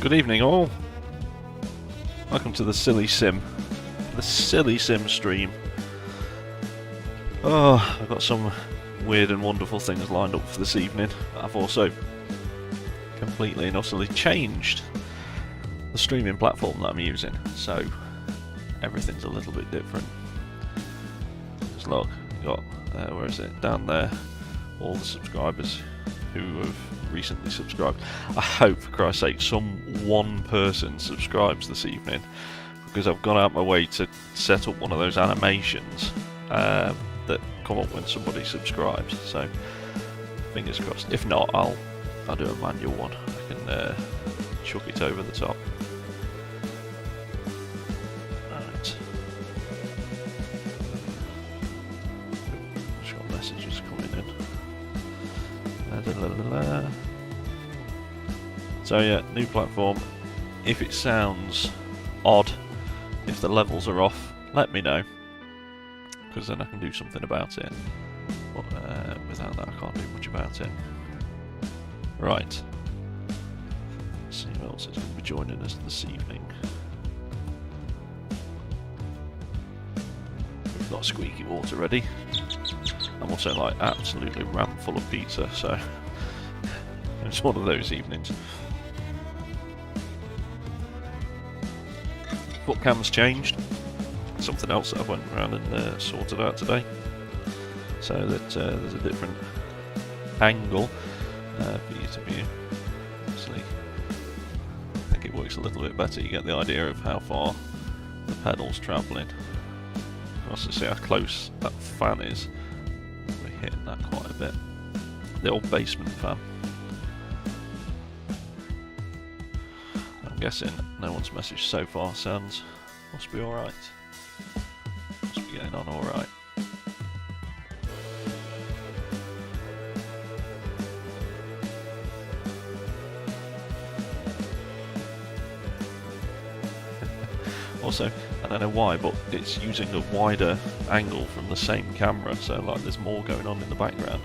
Good evening, all. Welcome to the Silly Sim stream. Oh, I've got some weird and wonderful things lined up for this evening. I've also completely and utterly changed the streaming platform that I'm using, so everything's a little bit different. Just look, got where is it? Down there, all the subscribers who have recently subscribed. I hope, for Christ's sake, some one person subscribes this evening, because I've gone out my way to set up one of those animations that come up when somebody subscribes. So fingers crossed. If not, I'll do a manual one. I can chuck it over the top. Right. Just got messages coming in. So yeah, new platform. If it sounds odd, if the levels are off, let me know, because then I can do something about it. But without that, I can't do much about it. Right. Let's see who else is going to be joining us this evening. We've got squeaky water ready. I'm also like absolutely rammed full of pizza, so it's one of those evenings. Foot cam's changed. Something else that I went around and sorted out today, so that there's a different angle for you to view. Obviously, I think it works a little bit better. You get the idea of how far the pedal's travelling. You can also see how close that fan is. We're hitting that quite a bit. The old basement fan. I'm guessing no one's message so far. Sounds must be alright. Must be getting on alright. Also, I don't know why, but it's using a wider angle from the same camera, so like there's more going on in the background.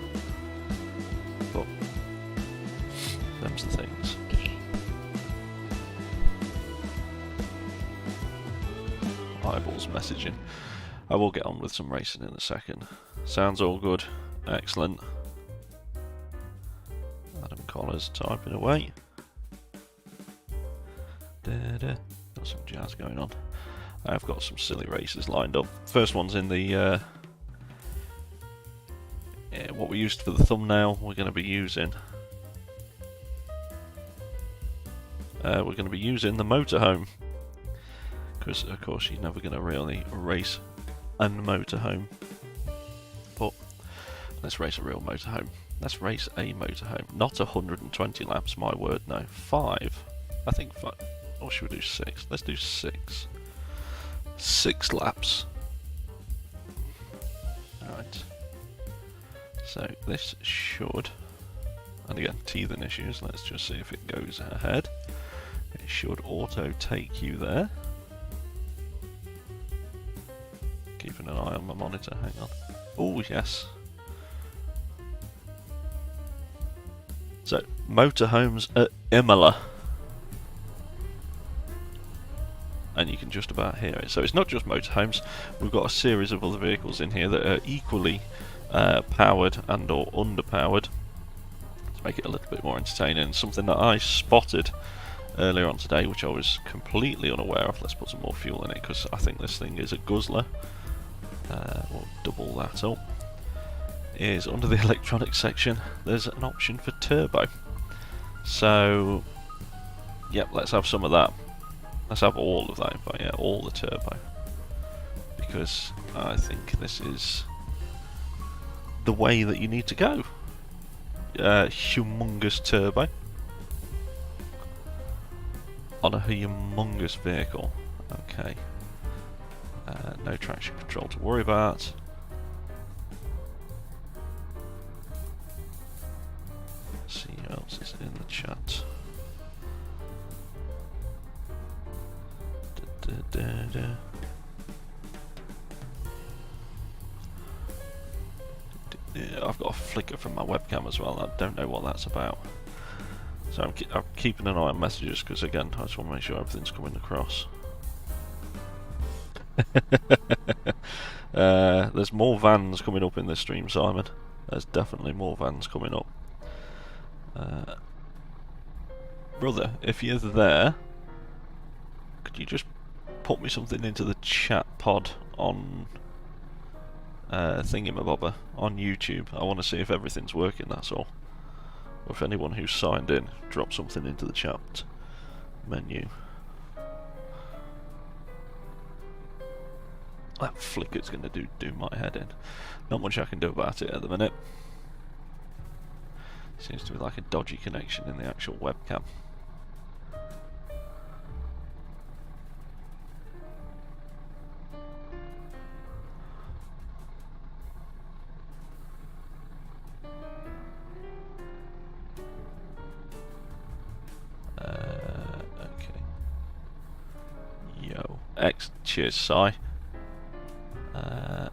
But them's the things. Eyeballs messaging. I will get on with some racing in a second. Sounds all good. Excellent. Adam Collars typing away. Got some jazz going on. I've got some silly races lined up. First one's in the what we used for the thumbnail. We're going to be using the motorhome, because of course you're never going to really race a motorhome. But let's race a real motorhome. Let's race a motorhome. Not 120 laps, my word, no. 5. I think 5. Or should we do 6? Let's do 6. 6 laps. Alright. So this should, and again, teething issues, let's just see if it goes ahead. It should auto take you there. Keeping an eye on my monitor, hang on. Oh yes. So, motorhomes at Imola. And you can just about hear it. So it's not just motorhomes, we've got a series of other vehicles in here that are equally powered and or underpowered, to make it a little bit more entertaining. Something that I spotted earlier on today, which I was completely unaware of. Let's put some more fuel in it, because I think this thing is a guzzler. We'll double that up. Is under the electronics section there's an option for turbo. So yep, let's have some of that. Let's have all of that, in fact, yeah, all the turbo, because I think this is the way that you need to go. Humongous turbo on a humongous vehicle. Okay, no traction control to worry about. Let's see who else is in the chat. I've got a flicker from my webcam as well. I don't know what that's about. So I'm keeping an eye on messages because, again, I just want to make sure everything's coming across. There's more vans coming up in this stream, Simon. There's definitely more vans coming up. Brother, if you're there, could you just put me something into the chat pod on Thingamabobber on YouTube? I want to see if everything's working, that's all. Or if anyone who's signed in, drop something into the chat menu. That flicker's going to do my head in. Not much I can do about it at the minute. Seems to be like a dodgy connection in the actual webcam. Okay. Yo. Cheers, Si. That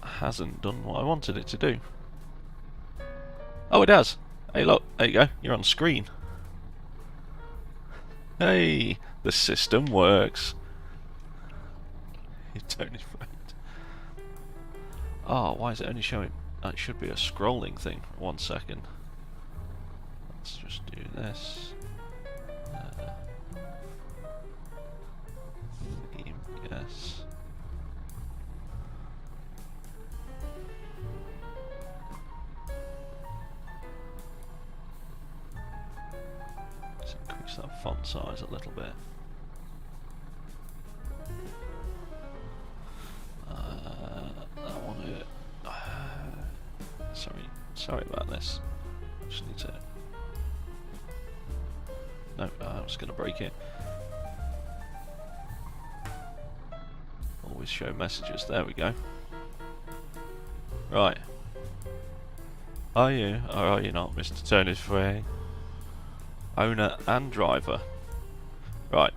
hasn't done what I wanted it to do. Oh, it has. Hey, look. There you go. You're on screen. Hey, the system works. It's only friend. Oh, why is it only showing? That should be a scrolling thing. 1 second. Let's just do this. Theme, yes. Let's increase that font size a little bit. I want to. Sorry about this. Just need to. No, I was going to break it. Always show messages. There we go. Right. Are you or are you not, Mr. Tony Frey? Owner and driver. Right.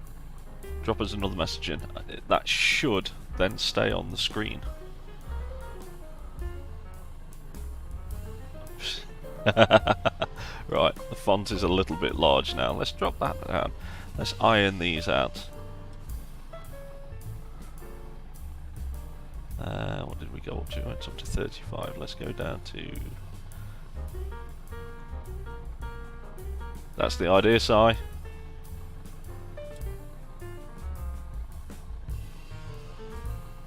Drop us another message in. That should then stay on the screen. Right, the font is a little bit large now. Let's drop that down. Let's iron these out. What did we go up to? It's up to 35. Let's go down to... That's the idea, Si.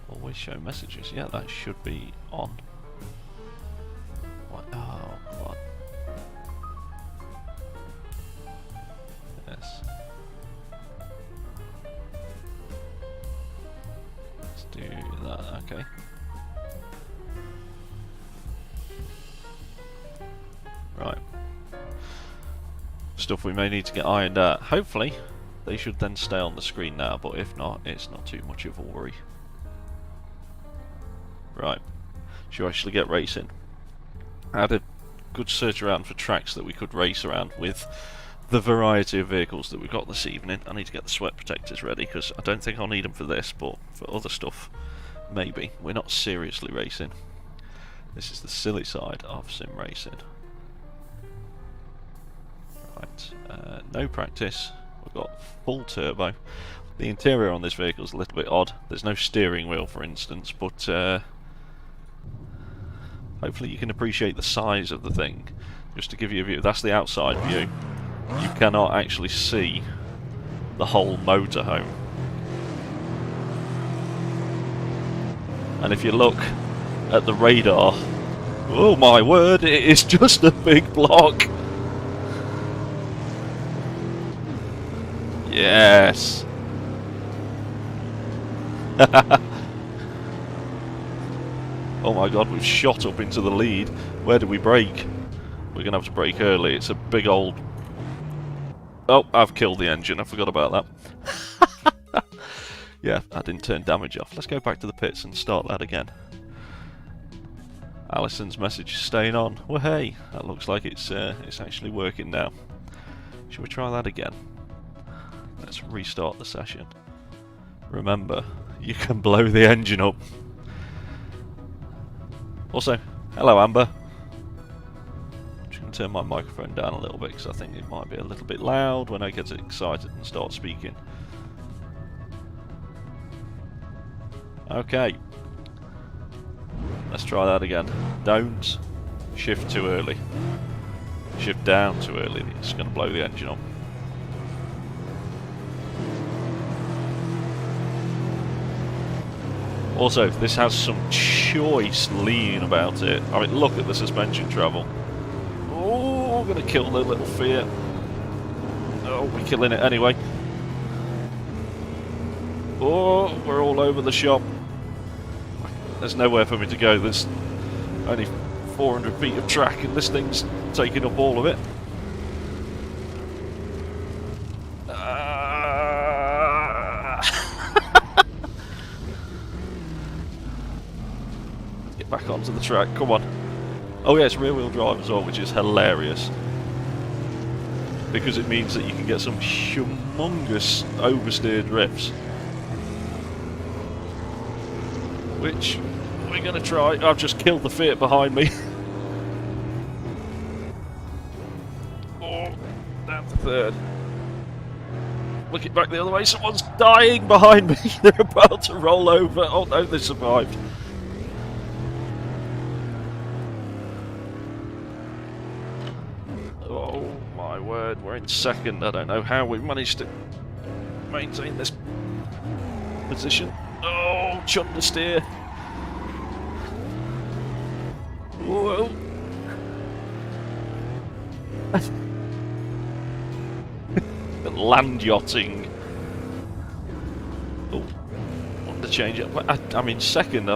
Always show messages. Yeah, that should be on. What? Oh, come on. Yes. Let's do that. Okay. Right. Stuff we may need to get ironed out. Hopefully, they should then stay on the screen now, but if not, it's not too much of a worry. Right. Should we actually get racing? I had a good search around for tracks that we could race around with the variety of vehicles that we've got this evening. I need to get the sweat protectors ready because I don't think I'll need them for this, but for other stuff, maybe. We're not seriously racing. This is the silly side of sim racing. Right, no practice. We've got full turbo. The interior on this vehicle is a little bit odd. There's no steering wheel, for instance, but hopefully you can appreciate the size of the thing. Just to give you a view, that's the outside view. You cannot actually see the whole motorhome. And if you look at the radar, oh my word, it is just a big block. Yes. Oh my god, we've shot up into the lead. Where do we brake? We're going to have to brake early. It's a big old... Oh, I've killed the engine. I forgot about that. Yeah, I didn't turn damage off. Let's go back to the pits and start that again. Alison's message is staying on. Well, hey, that looks like it's actually working now. Shall we try that again? Let's restart the session. Remember, you can blow the engine up. Also, hello Amber. can turn my microphone down a little bit because I think it might be a little bit loud when I get excited and start speaking. Okay. Let's try that again. Don't shift too early. Shift down too early, it's going to blow the engine up. Also, this has some choice lean about it. I mean, look at the suspension travel. Oh, I'm going to kill the little Fiat. Oh, we're killing it anyway. Oh, we're all over the shop. There's nowhere for me to go. There's only 400 feet of track and this thing's taking up all of it. Get back onto the track, come on. Oh yeah, it's rear wheel drive as well, which is hilarious. Because it means that you can get some humongous oversteer drifts. Which we're going to try. I've just killed the Fiat behind me. Oh, down to third. Looking back the other way, someone's dying behind me. They're about to roll over. Oh no, they survived. Oh my word, we're in second. I don't know how we managed to maintain this position. Oh, understeer. Whoa. Land yachting. Oh, want to change it. I'm in second. There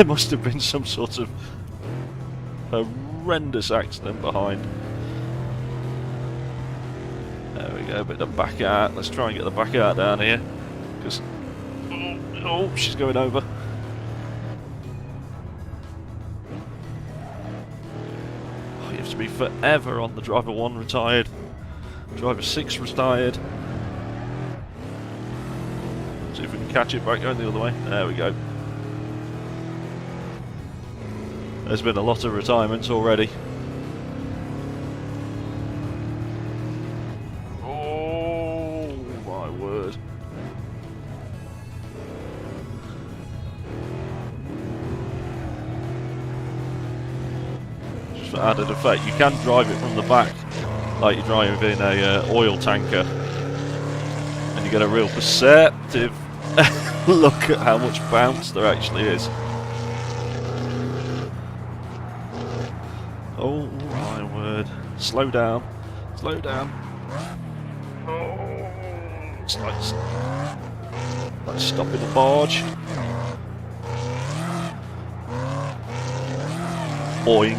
must have been some sort of horrendous accident behind. There we go, a bit of back out. Let's try and get the back out down here. Because oh, she's going over. Oh, you have to be forever on the driver 1 retired. Driver 6 retired. See if we can catch it back going the other way. There we go. There's been a lot of retirements already. Oh my word. Just for added effect, you can drive it from the back like you're driving a oil tanker, and you get a real perceptive look at how much bounce there actually is. Oh my word. Slow down. Slow down. Oh, it's like stopping a barge. Boing.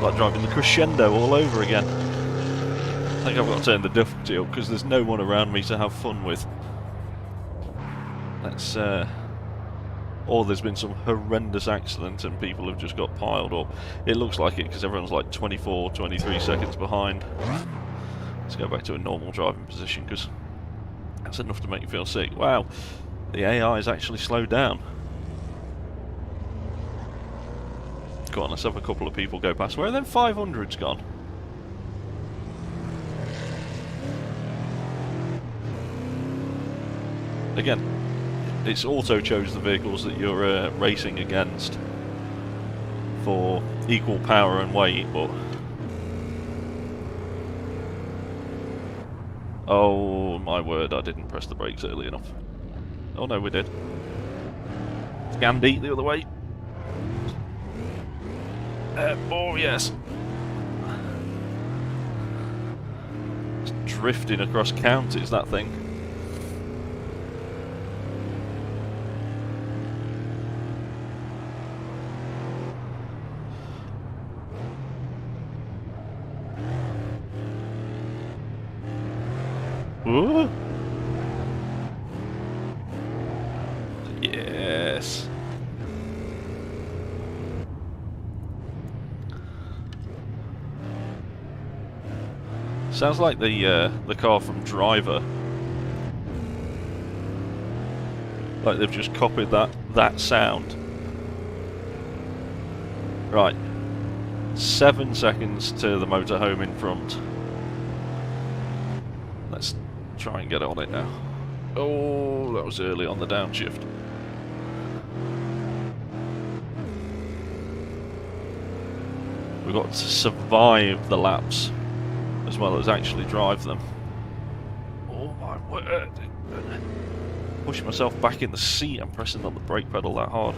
Like driving the Crescendo all over again. I think I've got to turn the difficulty up because there's no one around me to have fun with. Let's or there's been some horrendous accident and people have just got piled up. It looks like it because everyone's like 24, 23 seconds behind. Let's go back to a normal driving position because that's enough to make you feel sick. Wow, the AI has actually slowed down. Go on, let's have a couple of people go past. Where are them 500s gone? Again, it's auto chose the vehicles that you're racing against for equal power and weight, but oh my word, I didn't press the brakes early enough. Oh no, we did. Scandi the other way. Oh yes. It's drifting across counties, that thing. Ooh. Yes. Sounds like the car from Driver. Like they've just copied that sound Right. 7 seconds to the motorhome in front. Let's try and get on it now. Oh, that was early on the downshift. We've got to survive the laps as well as actually drive them. Oh my word. Pushing myself back in the seat and pressing on the brake pedal that hard.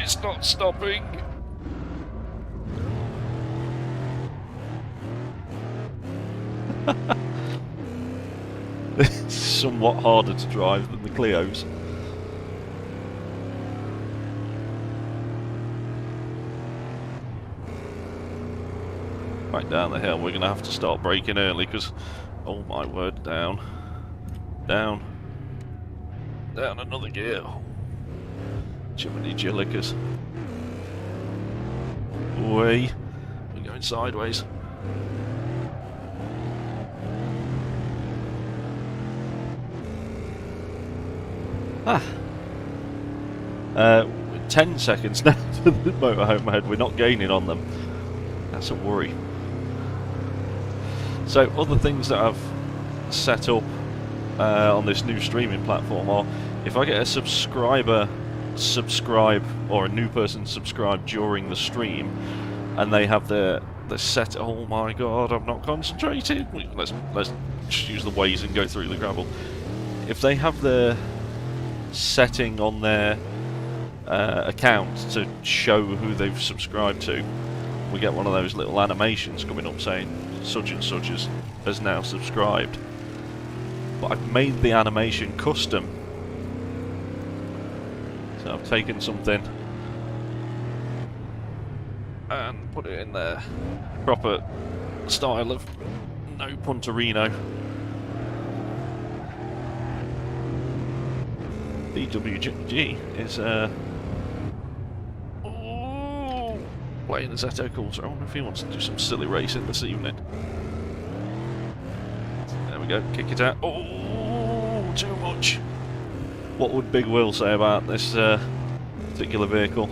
It's not stopping. It's somewhat harder to drive than the Clios. Right down the hill, we're going to have to start braking early because, oh my word, down. Down. Down another gear. Jiminy Jillikers. Way. We're going sideways. Ah. 10 seconds now to the motorhome ahead. We're not gaining on them. That's a worry. So, other things that I've set up on this new streaming platform are, if I get a subscriber subscribe or a new person subscribe during the stream and they have the set, oh my god, I'm not concentrating. Let's just use the Waze and go through the gravel. If they have the setting on their account to show who they've subscribed to, we get one of those little animations coming up saying such and such has now subscribed. But I've made the animation custom. So I've taken something and put it in there. Proper style of no Punterino. DWG is playing the Zetto Course. I wonder if he wants to do some silly racing this evening. There we go, kick it out. Oh, too much. What would Big Will say about this particular vehicle?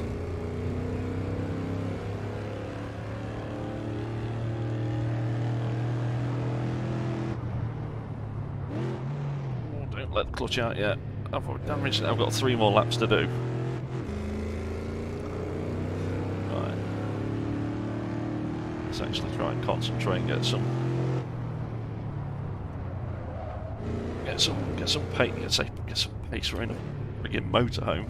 Oh, don't let the clutch out yet. I've damaged it. I've got 3 more laps to do. Right. Let's actually try and concentrate and get some pace. Get some pace. We're in a friggin' motorhome.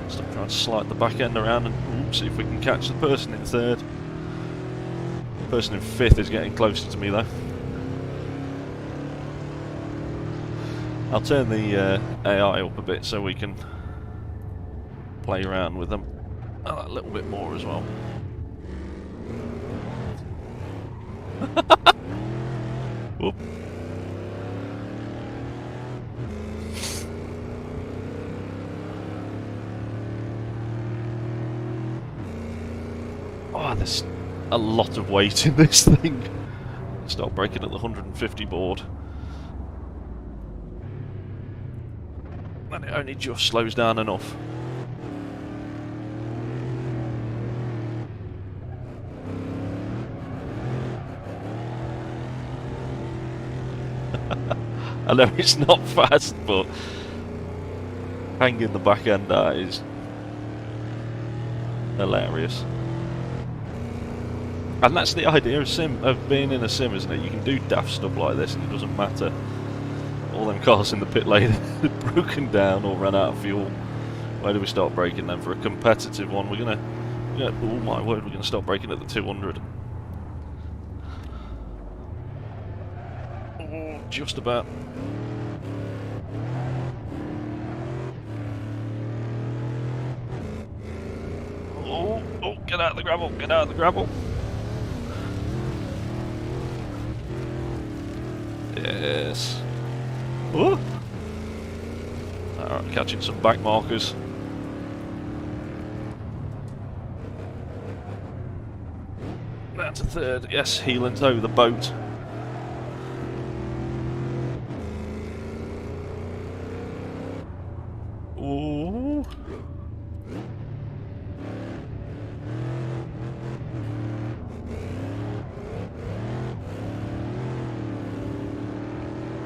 Stop trying to slide the back end around and see if we can catch the person in third. The person in fifth is getting closer to me though. I'll turn the AI up a bit so we can play around with them a little bit more as well. Whoop. Oh, there's a lot of weight in this thing. Start braking at the 150 board. And it only just slows down enough. I know it's not fast, but hanging the back end out is hilarious. And that's the idea of being in a sim, isn't it? You can do daft stuff like this and it doesn't matter. All them cars in the pit lane have broken down or run out of fuel. Where do we start braking then? For a competitive one, we're gonna oh my word, we're gonna start braking at the 200. Oh, just about. Oh, get out of the gravel, get out of the gravel. Yes. Alright, catching some back markers. Down to third. Yes, Heelan's over the boat. Ooh.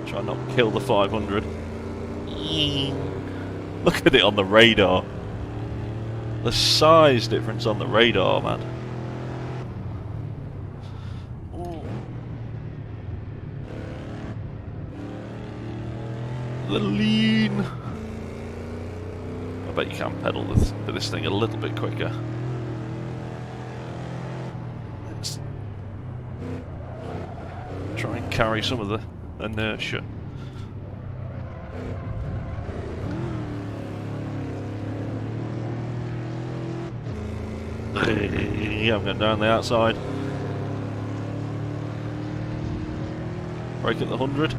Try not to kill the 500. Look at it on the radar. The size difference on the radar, man. Ooh. The lean. I bet you can pedal this thing a little bit quicker. Let's try and carry some of the inertia. Yeah, I'm going down the outside. Brake at the 100.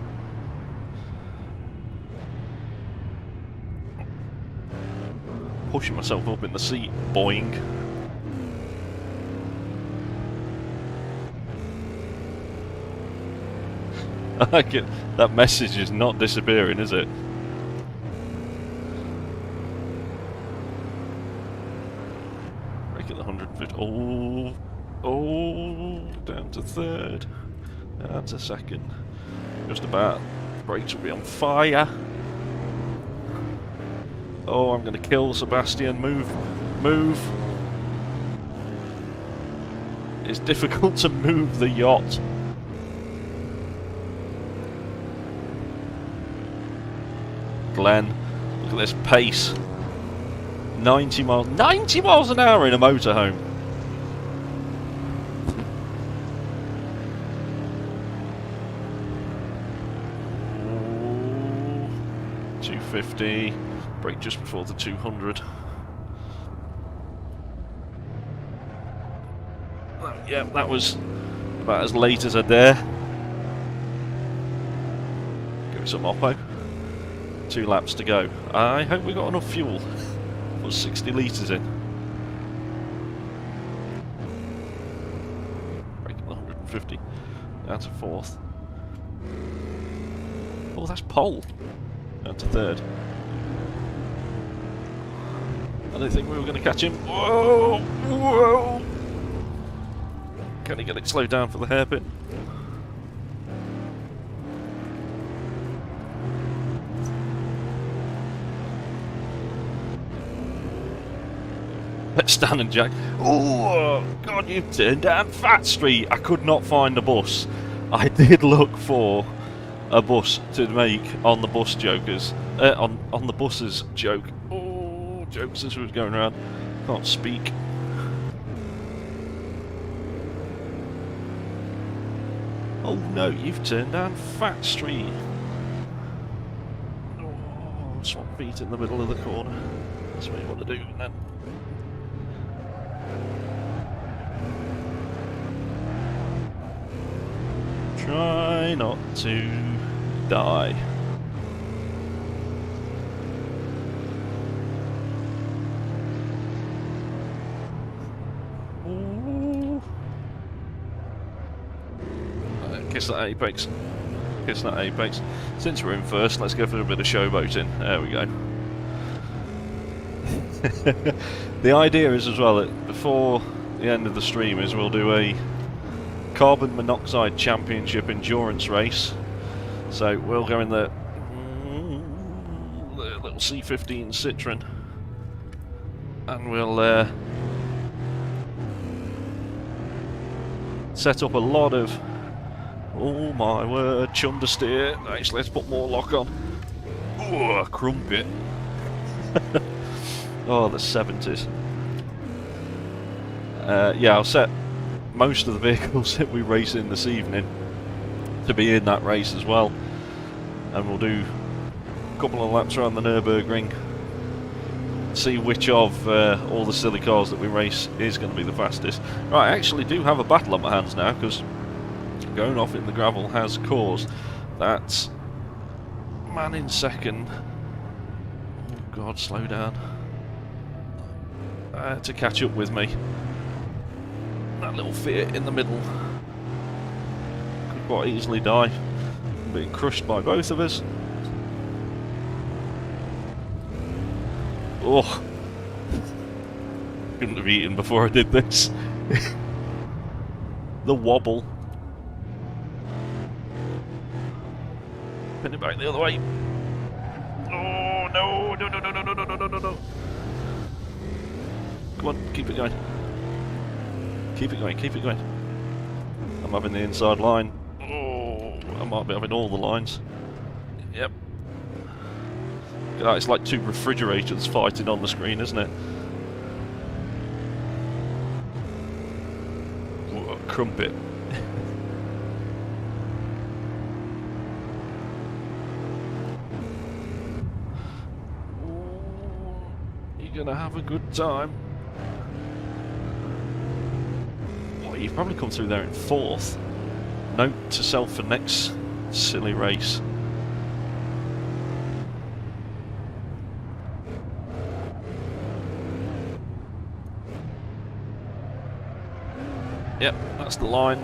Pushing myself up in the seat, boing. I like it. That message is not disappearing, is it? Brake at the 150. Oh, down to third. Down to second. Just about. Brakes will be on fire. Oh, I'm going to kill Sebastian. Move. Move. It's difficult to move the yacht. Glenn, look at this pace. 90 miles an hour in a motorhome. Ooh, 250. Brake just before the 200. Yeah, that was about as late as I dare. Give it some oppo. 2 laps to go. I hope we got enough fuel. Put 60 litres in. Brake at 150. Down to 4th. Oh, that's pole. Down to 3rd. I didn't think we were going to catch him. Whoa! Whoa! Can he get it slowed down for the hairpin? Let's stand and jack. Oh, God, you've turned down Fat Street. I could not find a bus. I did look for a bus to make on the bus jokers. On the buses joke. Oh, jokes as we was going around. Can't speak. Oh no, you've turned down Fat Street. Oh, swap feet in the middle of the corner. That's what you want to do, and then. Try not to die. Ooh. Kiss that apex. Kiss that apex. Since we're in first, let's go for a bit of showboating. There we go. The idea is as well that before the end of the stream is we'll do a carbon monoxide championship endurance race. So we'll go in the little C15 Citroen and we'll set up a lot of, oh my word, chundersteer. Actually, let's put more lock on. Ooh, a crumpet. Oh, the 70s. Yeah, I'll set most of the vehicles that we race in this evening to be in that race as well, and we'll do a couple of laps around the Nürburgring, see which of all the silly cars that we race is going to be the fastest. Right, I actually do have a battle on my hands now, because going off in the gravel has caused that man in second, oh god, slow down, to catch up with me. That little Fiat in the middle could quite easily die, being crushed by both of us. Oh, couldn't have eaten before I did this. The wobble. Pin it back the other way. Oh no! No! No! No! No! No! No! No! No! No! Come on, keep it going. Keep it going. Keep it going. I'm having the inside line. Oh, I might be having all the lines. Yep. Look at that, it's like two refrigerators fighting on the screen, isn't it? Whoa, crumpet. You're gonna have a good time. Well, you've probably come through there in 4th. Note to self for next silly race. Yep, that's the line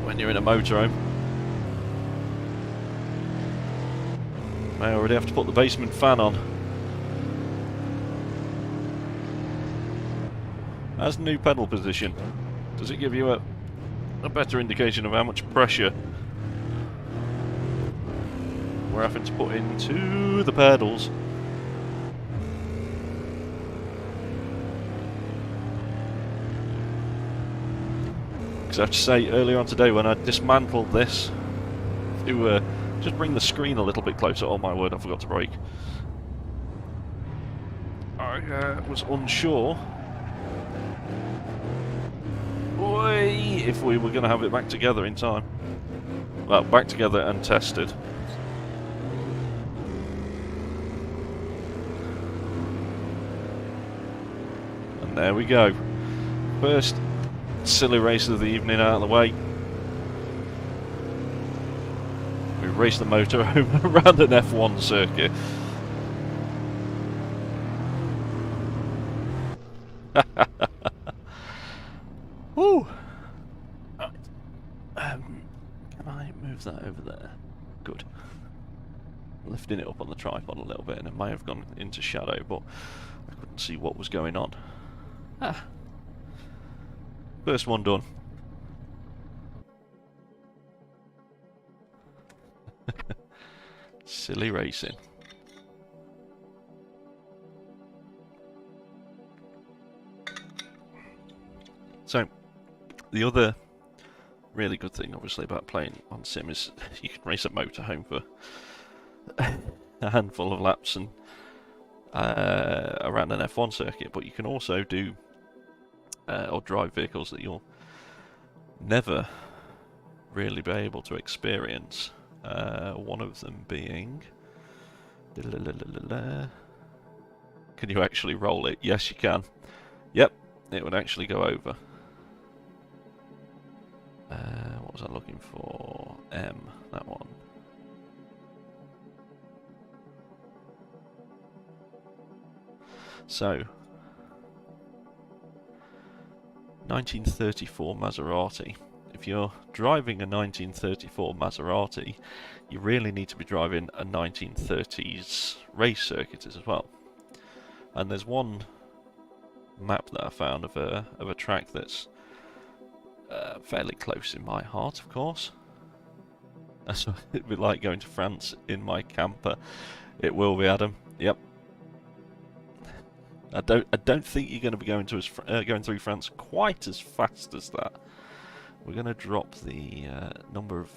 when you're in a motorhome. I already have to put the basement fan on. As new pedal position, does it give you a better indication of how much pressure we're having to put into the pedals? Because I have to say, earlier on today when I dismantled this to just bring the screen a little bit closer, oh my word, I forgot to brake. I was unsure if we were going to have it back together in time. Well, back together and tested. And there we go. First silly race of the evening out of the way. We raced the motorhome around an F1 circuit. Woo! Can I move that over there? Good. Lifting it up on the tripod a little bit, and it may have gone into shadow, but I couldn't see what was going on. Ah. First one done. Silly racing. So, the other really good thing, obviously, about playing on Sim is you can race a motorhome for a handful of laps and around an F1 circuit, but you can also do or drive vehicles that you'll never really be able to experience. One of them being... Can you actually roll it? Yes, you can. Yep, it would actually go over. What was I looking for? M, that one. So, 1934 Maserati. If you're driving a 1934 Maserati, you really need to be driving a 1930s race circuit as well. And there's one map that I found of a track that's fairly close in my heart, of course. That's what it'd be like going to France in my camper. It will be, Adam. Yep. I don't think you're going to be going through France quite as fast as that. We're going to drop the number of...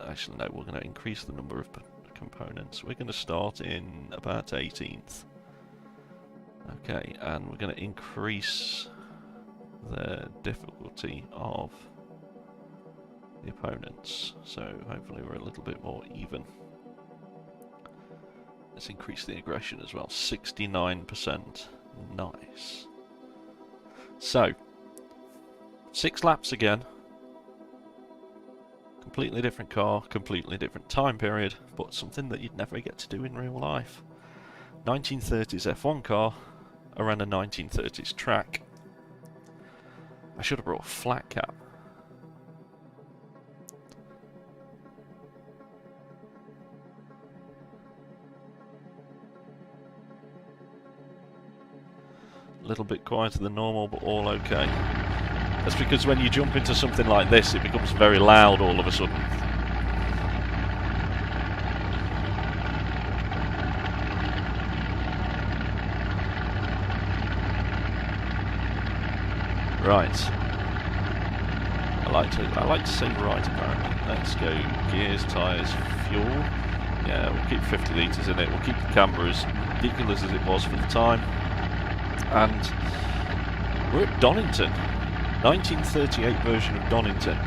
Actually, no, we're going to increase the number of components. We're going to start in about 18th. Okay, and we're going to increase the difficulty of the opponents. So hopefully we're a little bit more even. Let's increase the aggression as well. 69%. Nice. So, 6 laps again. Completely different car, completely different time period, but something that you'd never get to do in real life. 1930s F1 car around a 1930s track. I should have brought a flat cap. A little bit quieter than normal, but all okay. That's because when you jump into something like this, it becomes very loud all of a sudden. Right. I like to say right apparently. Let's go gears, tyres, fuel. Yeah, we'll keep 50 litres in it. We'll keep the camera as ridiculous as it was for the time. And we're at Donington. 1938 version of Donington.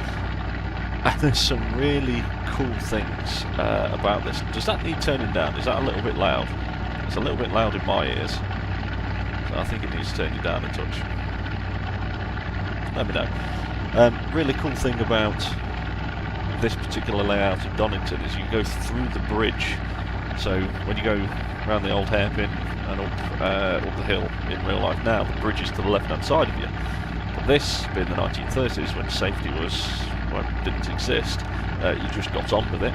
And there's some really cool things about this. Does that need turning down? Is that a little bit loud? It's a little bit loud in my ears. So I think it needs turning down a touch. Let me know. Really cool thing about this particular layout of Donington is you can go through the bridge. So when you go around the old hairpin and up the hill in real life now, the bridge is to the left-hand side of you. But this, being the 1930s, when safety didn't exist, you just got on with it.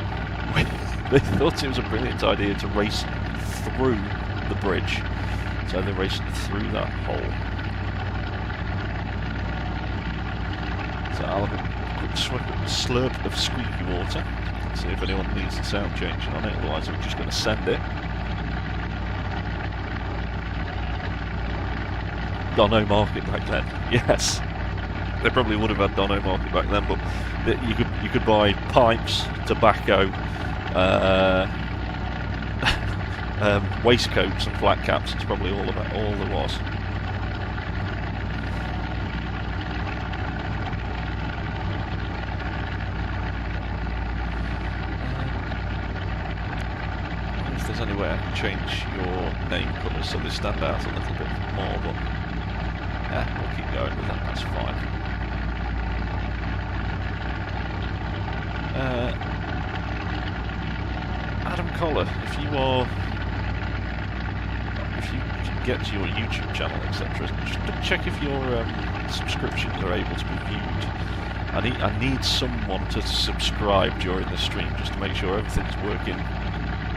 They thought it was a brilliant idea to race through the bridge, so they raced through that hole. So I'll have a quick slurp of squeaky water. See if anyone needs the sound changing on it, otherwise I'm just going to send it. Dono Market back then, yes. They probably would have had Dono Market back then, but you could buy pipes, tobacco, waistcoats and flat caps. It's probably all there was. If there's any way I can change your name colours so they stand out a little bit more, but yeah, we'll keep going with that, that's fine. Adam Collar, if you can get to your YouTube channel, etc., just double check if your subscriptions are able to be viewed. I need someone to subscribe during the stream just to make sure everything's working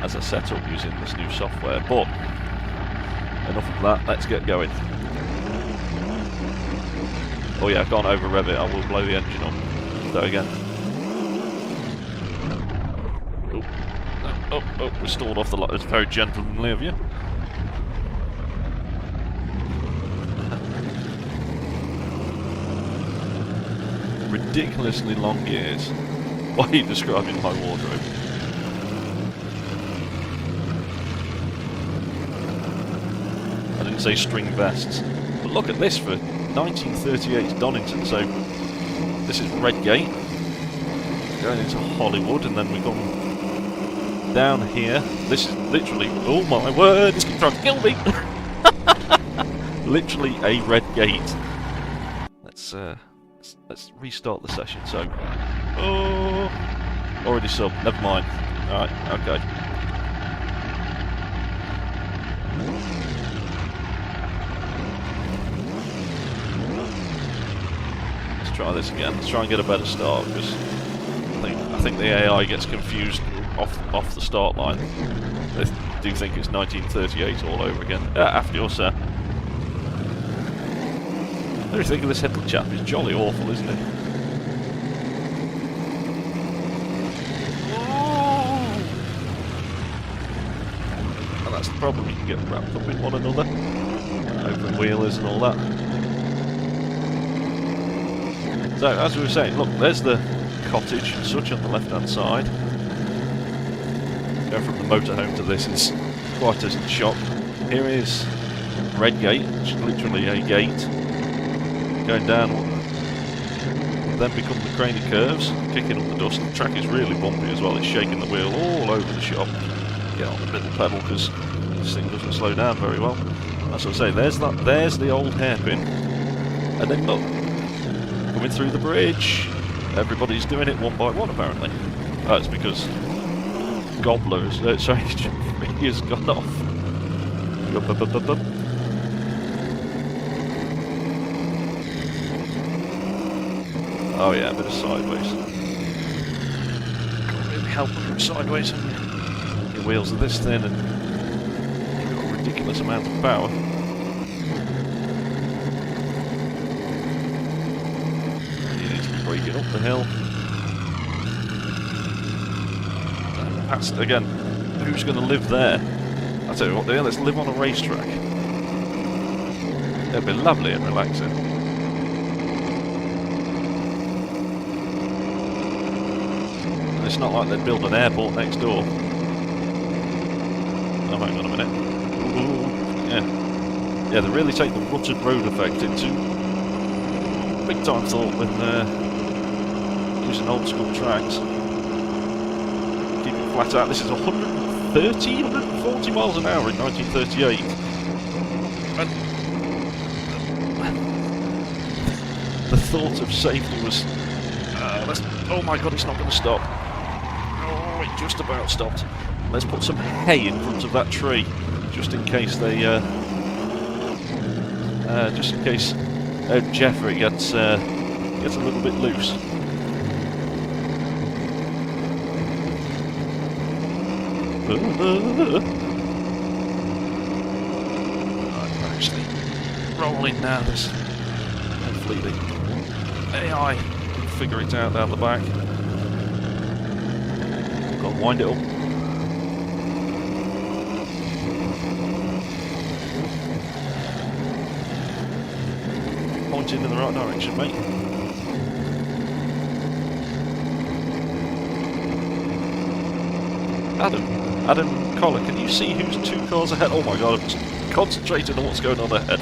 as I set up using this new software. But enough of that, let's get going. Oh yeah, I can't over rev it, I will blow the engine up. Go again. Oh, we stalled off the light. It's very gentlemanly of you. Ridiculously long gears. Why are you describing my wardrobe? I didn't say string vests. But look at this for 1938 Donington. So this is Redgate, going into Hollywood, and then we've gone down here. This is literally, oh my word, it's trying to kill me. Literally a red gate. Let's restart the session. So, oh, already sub. Never mind. All right, okay. Let's try this again. Let's try and get a better start, because I think the AI gets confused off the start line. They do think it's 1938 all over again. After your set. What do you think of this little chap? He's jolly awful, isn't he? And that's the problem, you can get wrapped up in one another. Open wheelers and all that. So, as we were saying, look, there's the cottage and such on the left-hand side. Going from the motorhome to this is quite a shock. Here is Redgate, which is literally a gate. Going down what then become the craney curves, kicking up the dust. The track is really bumpy as well, it's shaking the wheel all over the shop. Get on the middle pedal because this thing doesn't slow down very well. That's what I say, there's the old hairpin. And then look, coming through the bridge. Everybody's doing it one by one apparently. It's because Gobbler has, sorry, he has got off. Oh yeah, a bit of sideways. Can't really help but go sideways when your wheels are this thin and you've got a ridiculous amount of power. You need to be braking up the hill. And past again. Who's going to live there? I tell you what, let's live on a racetrack. It'd be lovely and relaxing. And it's not like they'd build an airport next door. Oh, hang on a minute. Ooh, yeah. Yeah, they really take the rutted road effect into big time thought when using old school tracks. Keep it flat out. This is 140 miles an hour in 1938. And the thought of safety was, oh my god, it's not going to stop. Oh, it just about stopped. Let's put some hay in front of that tree, just in case they, just in case Jeffrey gets a little bit loose. Right, we're actually rolling now. This hopefully the AI can figure it out down the back. Got to wind it up. Pointing in the right direction, mate. Adam Collar, can you see who's 2 cars ahead? Oh my god, I'm just concentrating on what's going on ahead.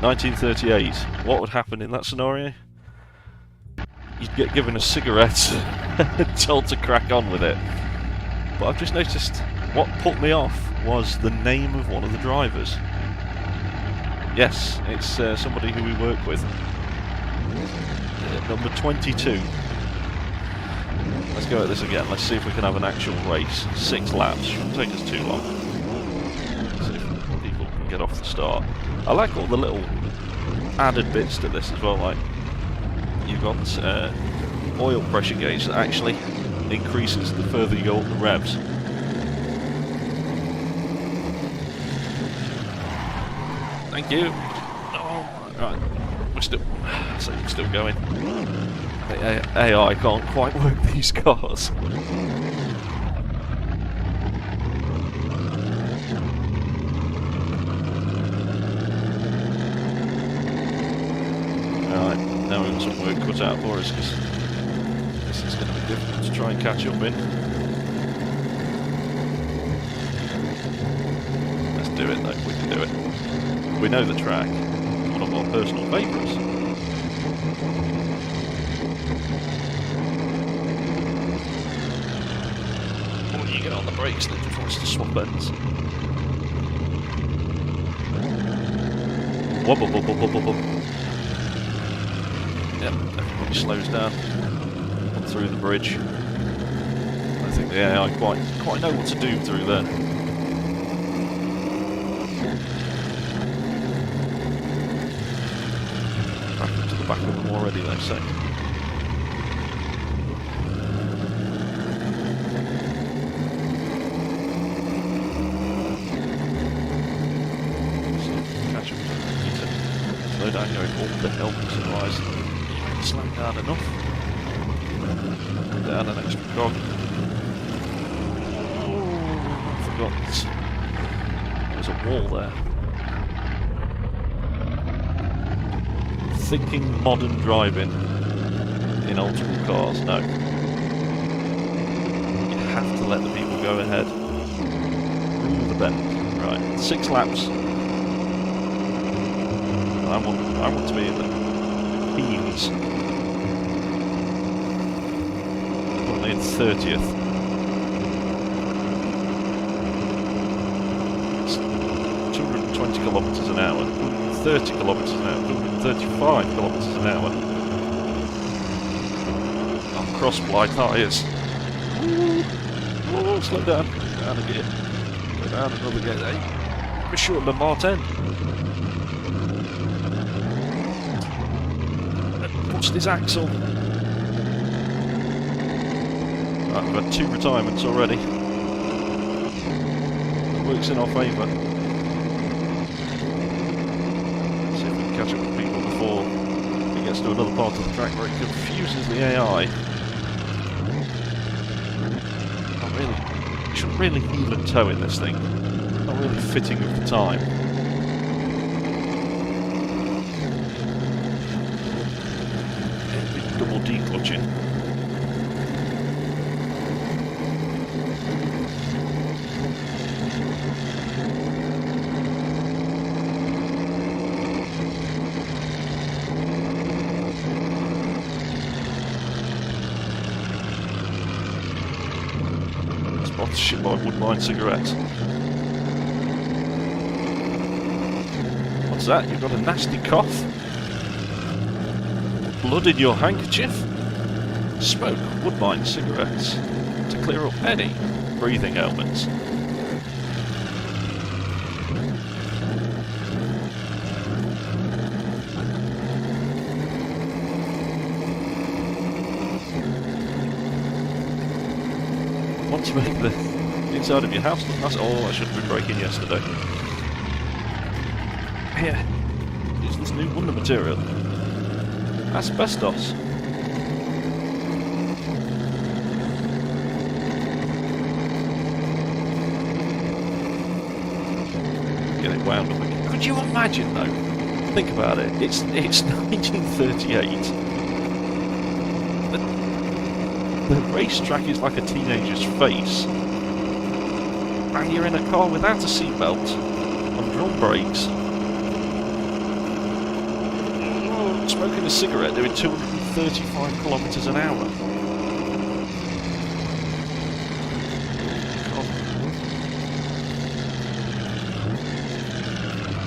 1938. What would happen in that scenario? You'd get given a cigarette and told to crack on with it. But I've just noticed what put me off was the name of one of the drivers. Yes, it's somebody who we work with. Number 22. Let's go at this again. Let's see if we can have an actual race. 6 laps. Shouldn't take us too long. See if people can get off the start. I like all the little added bits to this as well. Like you've got oil pressure gauge that actually increases the further you go up the revs. Thank you. Oh, right. We're still going. The AI can't quite work these cars. Alright, now we've got some work cut out for us because this is going to be difficult to try and catch up in. Let's do it though, we can do it. We know the track, one of our personal favourites. When you get on the brakes, they just wants to swap ends. Wobble, wobble, wobble, wobble. Yep, everybody slows down through the bridge. I think the AI quite know what to do through there. Back of them already, they say. So, catch up. Need to slow down going up the hill, otherwise you won't slow down enough. Put down an extra cog. Oh, I forgot. There's a wall there. Thinking modern driving in old school cars, no. You have to let the people go ahead. Through the bend. Right, 6 laps. I want to be in the teens. Only in 30th. It's 220 kilometres an hour. 30 kilometres an hour, 135 kilometres an hour. On cross-fly tyres. Oh, slow down. Down a gear. down another gate. Hey, Michelin Martin. Pushed his axle. Right, we've had 2 retirements already. It works in our favour. See if we can catch up with people before he gets to another part of the track where it confuses the AI. You shouldn't really heel and toe in this thing. Not really fitting with the time. Double declutching. Sponsorship by Woodbine Cigarettes. What's that? You've got a nasty cough? Blood in your handkerchief? Smoke Woodbine Cigarettes to clear up any breathing ailments. Want to make the inside of your house look nice? Oh, I should have been breaking yesterday. Here, use this new wonder material. Asbestos. Get it wound up again. Could you imagine though? Think about it. It's 1938. The racetrack is like a teenager's face. And you're in a car without a seatbelt on drum brakes. Smoking a cigarette doing 235 kilometres an hour.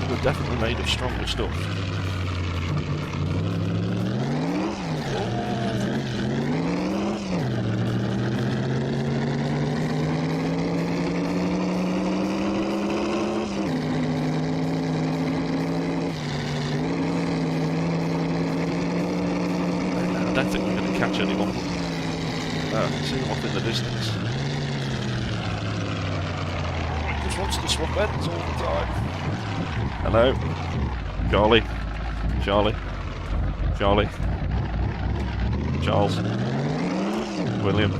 We're definitely made of stronger stuff. I don't think we're going to catch anyone. I can see them off in the distance. He just wants to swap ends all the time. Hello? Charlie? Charlie? Charlie? Charles? William?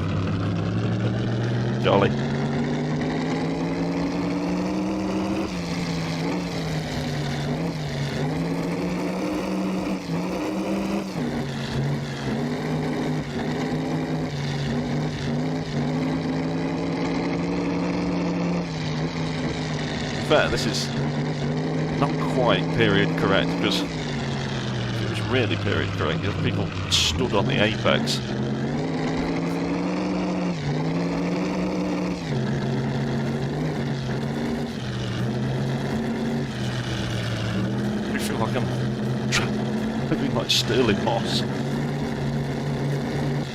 Charlie? This is not quite period correct, because if it was really period correct, the people stood on the apex. I feel like I'm living like Stirling Moss.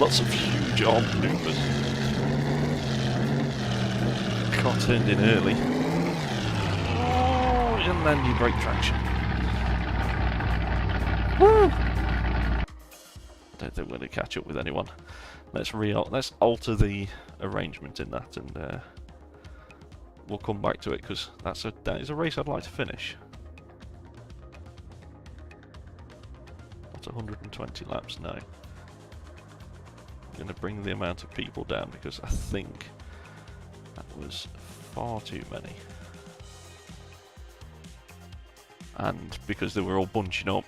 Lots of huge arm maneuvers. Car turned in early. And then you brake traction. Woo! Don't think we're going to catch up with anyone. Let's alter the arrangement in that, and we'll come back to it, because that is a race I'd like to finish. Not 120 laps, no. I'm going to bring the amount of people down, because I think that was far too many. And because they were all bunching up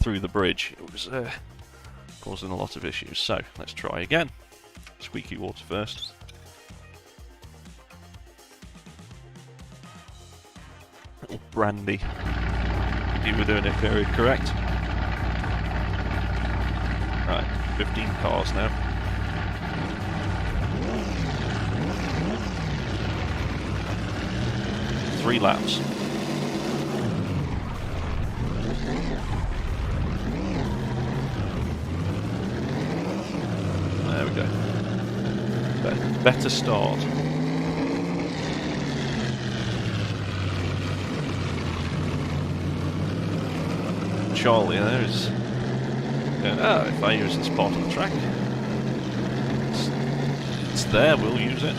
through the bridge, it was causing a lot of issues. So let's try again. Squeaky water first. Little brandy. You were doing it very correct. Right, 15 cars now. Three laps. There we go. Better start. Charlie there is... if I use this part of the track, it's there, we'll use it.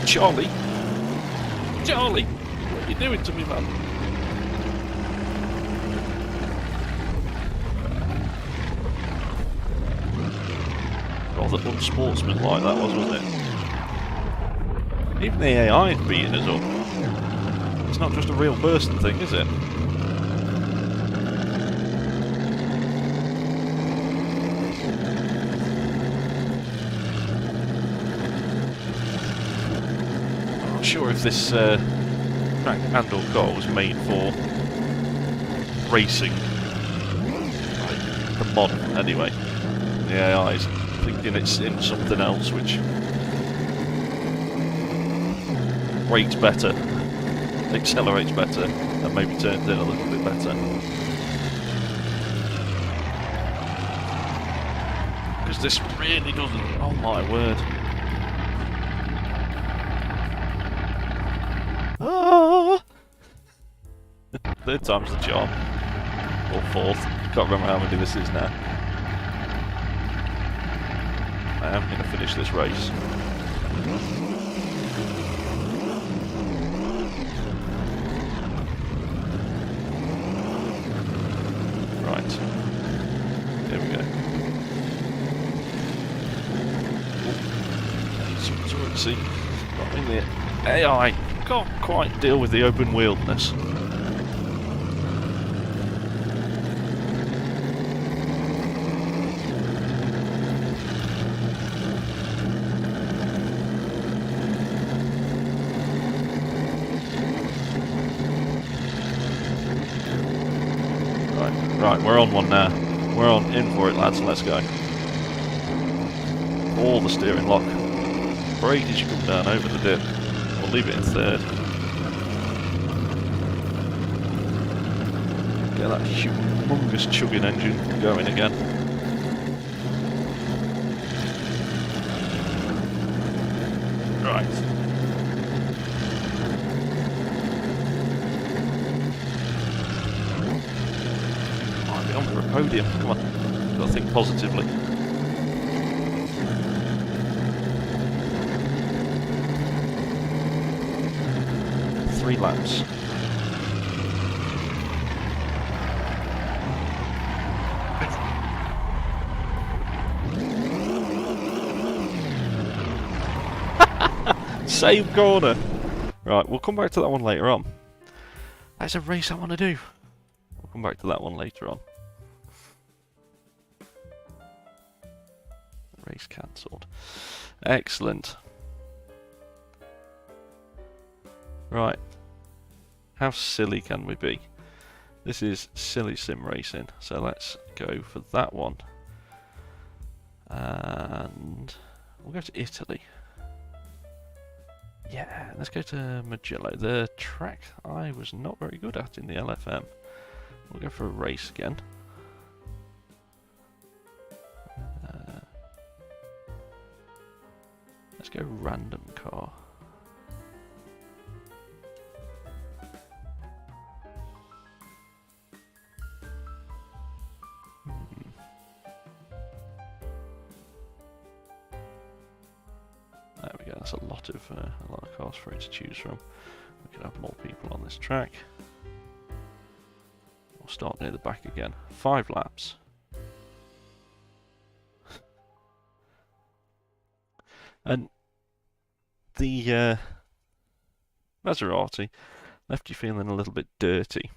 Charlie? Charlie! What are you doing to me, man? Rather unsportsmanlike that was, wasn't it? Even the AI is beating us up. It's not just a real person thing, is it? I'm not sure if this track and or car was made for racing. Like, the mod, anyway. The AI is thinking it's in something else which brakes better, accelerates better, and maybe turns in a little bit better. Because this really doesn't, oh my word. Ah! Third time's the charm. Or fourth, can't remember how many this is now. I am going to finish this race. Right. Here we go. So let's see. I mean, the AI can't quite deal with the open wheeledness. Right, we're on one now. We're on in for it, lads. Let's go. All the steering lock. Brake as you come down over the dip. We'll leave it in third. Get that humongous chugging engine going again. Right. On for a podium, come on, gotta think positively. Three laps. Same corner. Right, we'll come back to that one later on. That's a race I want to do. We'll come back to that one later on. Race cancelled. Excellent. Right. How silly can we be? This is silly sim racing. So let's go for that one. And we'll go to Italy. Yeah, let's go to Mugello. The track I was not very good at in the LFM. We'll go for a race again. Let's go random car. There we go. That's a lot of cars for it to choose from. We can have more people on this track. We'll start near the back again. 5 laps. And the Maserati left you feeling a little bit dirty.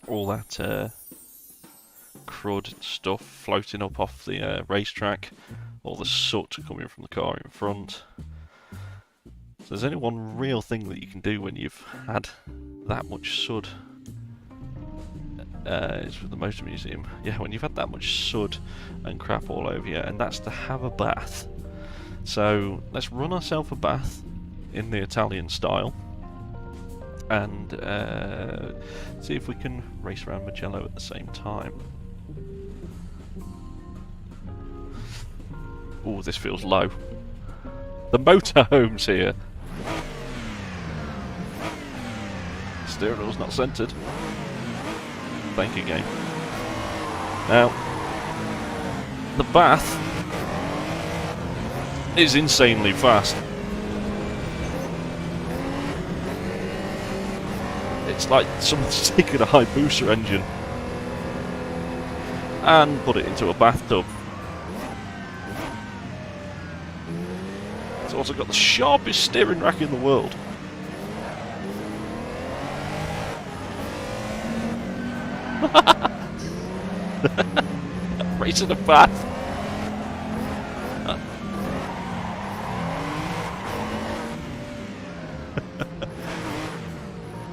All that crud and stuff floating up off the racetrack, all the soot coming from the car in front. So there's only one real thing that you can do when you've had that much soot. It's with the Motor Museum. Yeah, when you've had that much soot and crap all over you, and that's to have a bath. So let's run ourselves a bath in the Italian style and see if we can race around Mugello at the same time. Ooh, this feels low. The motorhome's here. Steering wheel's not centred. Thank you, game. Now, the Bath is insanely fast. It's like someone's taken a Hayabusa engine and put it into a bathtub. It's also got the sharpest steering rack in the world. Race in a bath.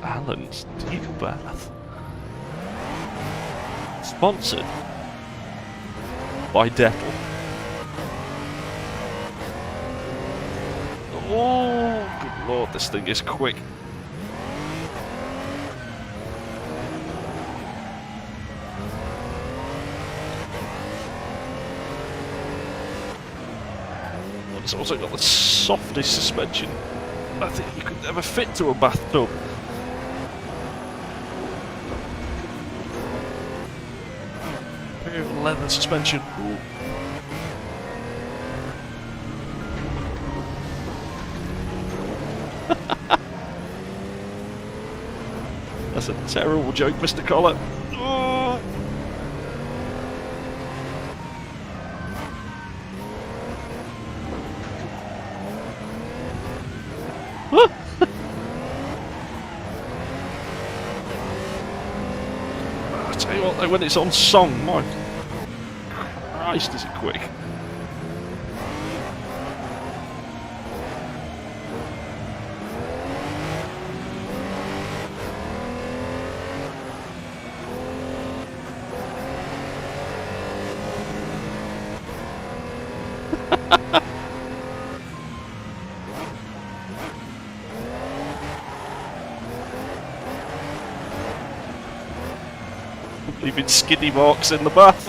Alan's Deep Bath. Sponsored by Dettol. Oh, good lord, this thing is quick. It's also got the softest suspension I think you could ever fit to a bathtub. Pure leather suspension. Ooh. That's a terrible joke, Mr. Collar. Oh. I tell you what, though, when it's on song, my Christ, is it quick. Leaving skiddy marks in the bath.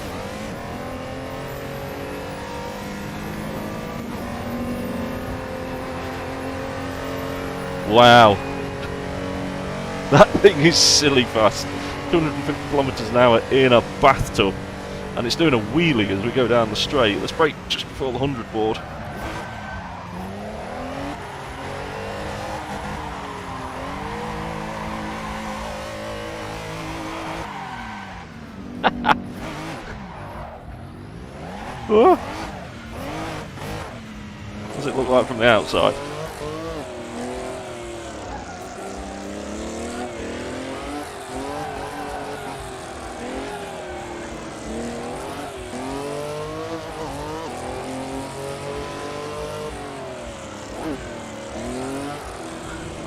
Wow. That thing is silly fast. 250 kilometers an hour in a bathtub. And it's doing a wheelie as we go down the straight. Let's brake just before the 100 board. What does it look like from the outside?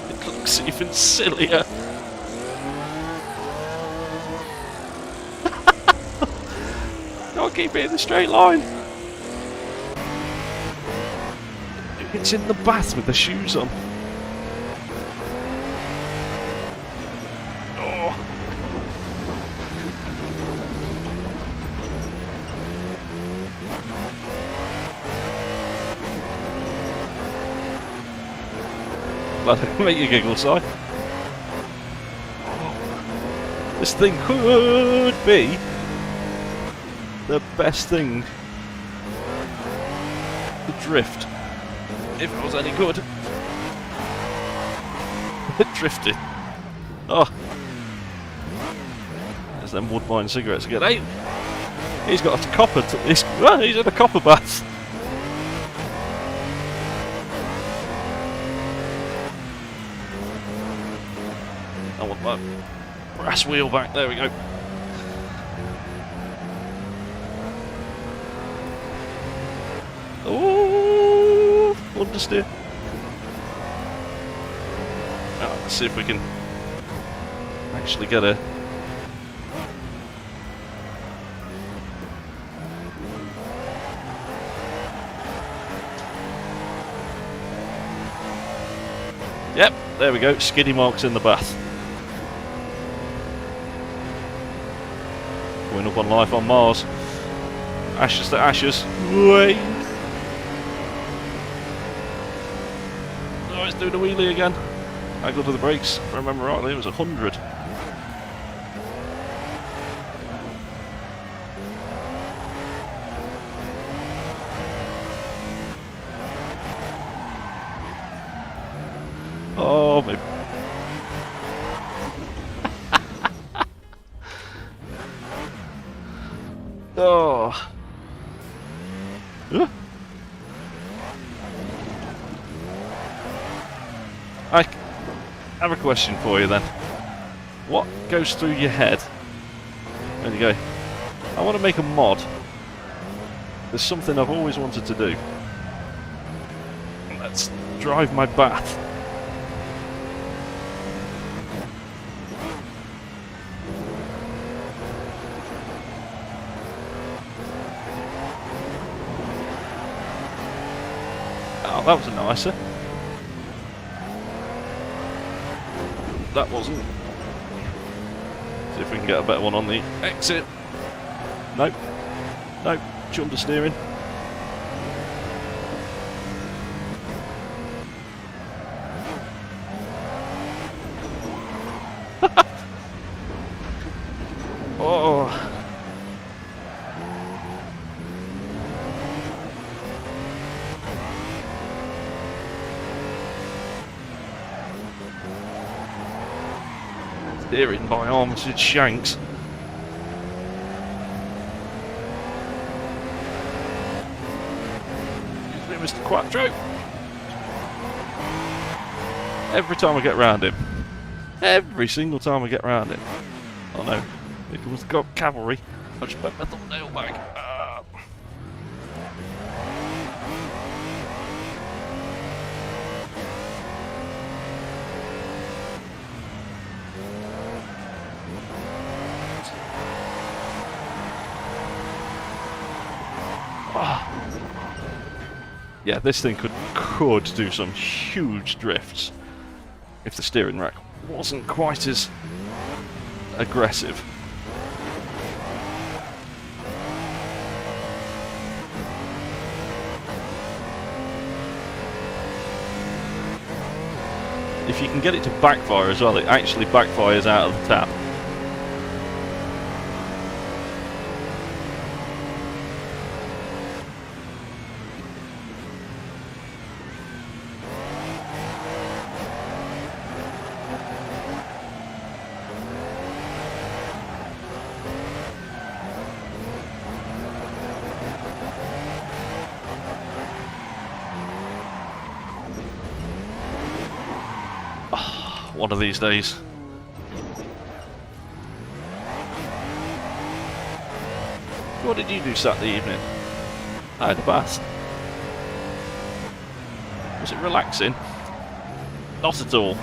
It looks even sillier. Can't keep it in the straight line. It's in the bath with the shoes on. Oh. That'll make you giggle, Si. Oh. This thing could be the best thing to drift. If it was any good. It drifted. Oh. There's them Woodbine cigarettes again. Hey! He's got a copper. He's in a copper bath. I want that brass wheel back. There we go. Oh, understeer. Oh, let's see if we can actually get a. Yep, there we go. Skiddy marks in the bath. Going up on life on Mars. Ashes to ashes. Wait. it's doing a wheelie again. How good are the brakes? If I remember rightly, it was 100. Oh, maybe. Oh. I have a question for you then. What goes through your head when you go, I want to make a mod? There's something I've always wanted to do. Let's drive my Bath. Oh, that was a nicer. That wasn't. See if we can get a better one on the exit. Nope. Nope. Shoulder steering. Oh. Steering by Armitage Shanks. Excuse me, Mr. Quattro. Every time I get round him. Every single time I get round him. Oh no, here comes the cavalry. I just put my thumbnail back. Yeah, this thing could do some huge drifts if the steering rack wasn't quite as aggressive. If you can get it to backfire as well, it actually backfires out of the tap. One of these days. What did you do Saturday evening? I had a bath. Was it relaxing? Not at all.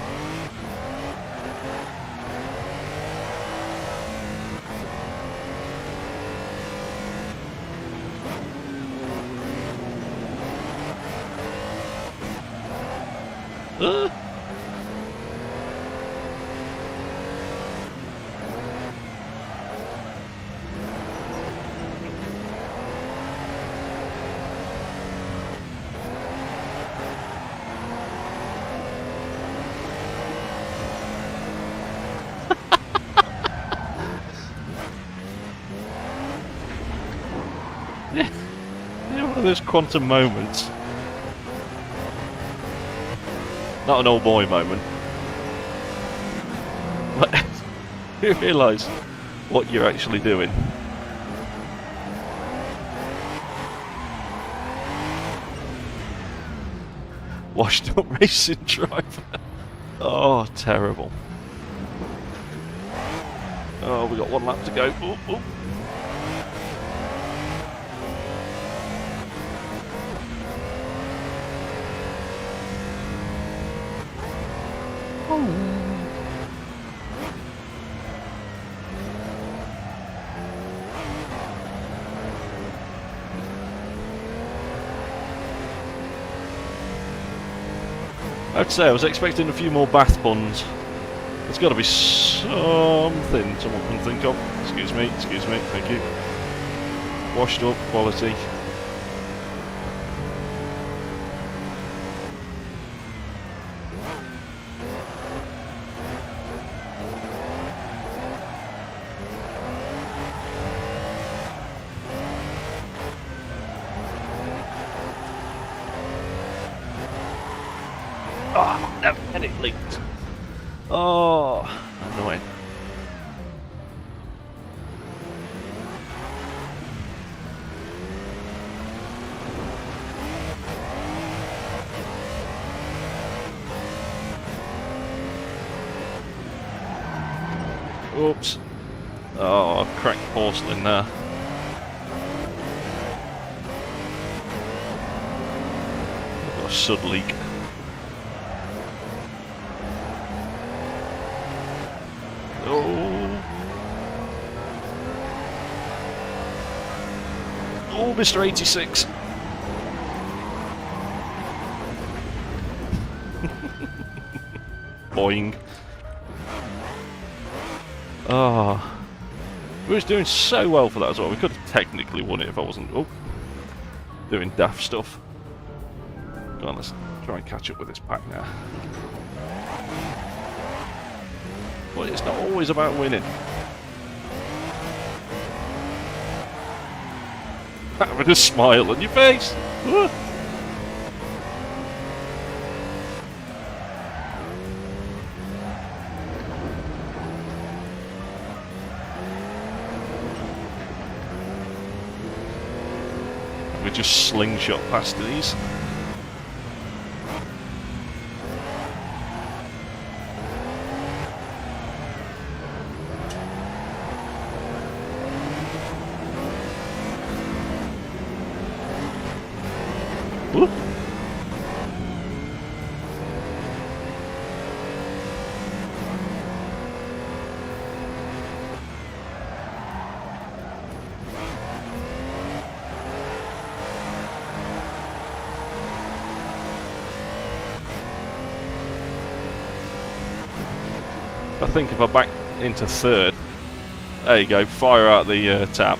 Yeah, one of those quantum moments. Not an old boy moment. But you realise what you're actually doing. Washed up racing driver. Oh, terrible. Oh, we got one lap to go. Ooh, ooh. I'd say I was expecting a few more bath buns. There's got to be something someone can think of. Excuse me, thank you. Washed up, quality. No, and it leaked. Oh, annoying. Oops. Oh, I've cracked porcelain there. I've got a sud leak. Oh. Oh, Mr. 86. Boing. Oh. We was doing so well for that as well. We could have technically won it if I wasn't doing daft stuff. Go on, let's try and catch up with this pack now. But it's not always about winning. Having a smile on your face. We just slingshot past these. Whoop. I think if I back into third, there you go, fire out the tap.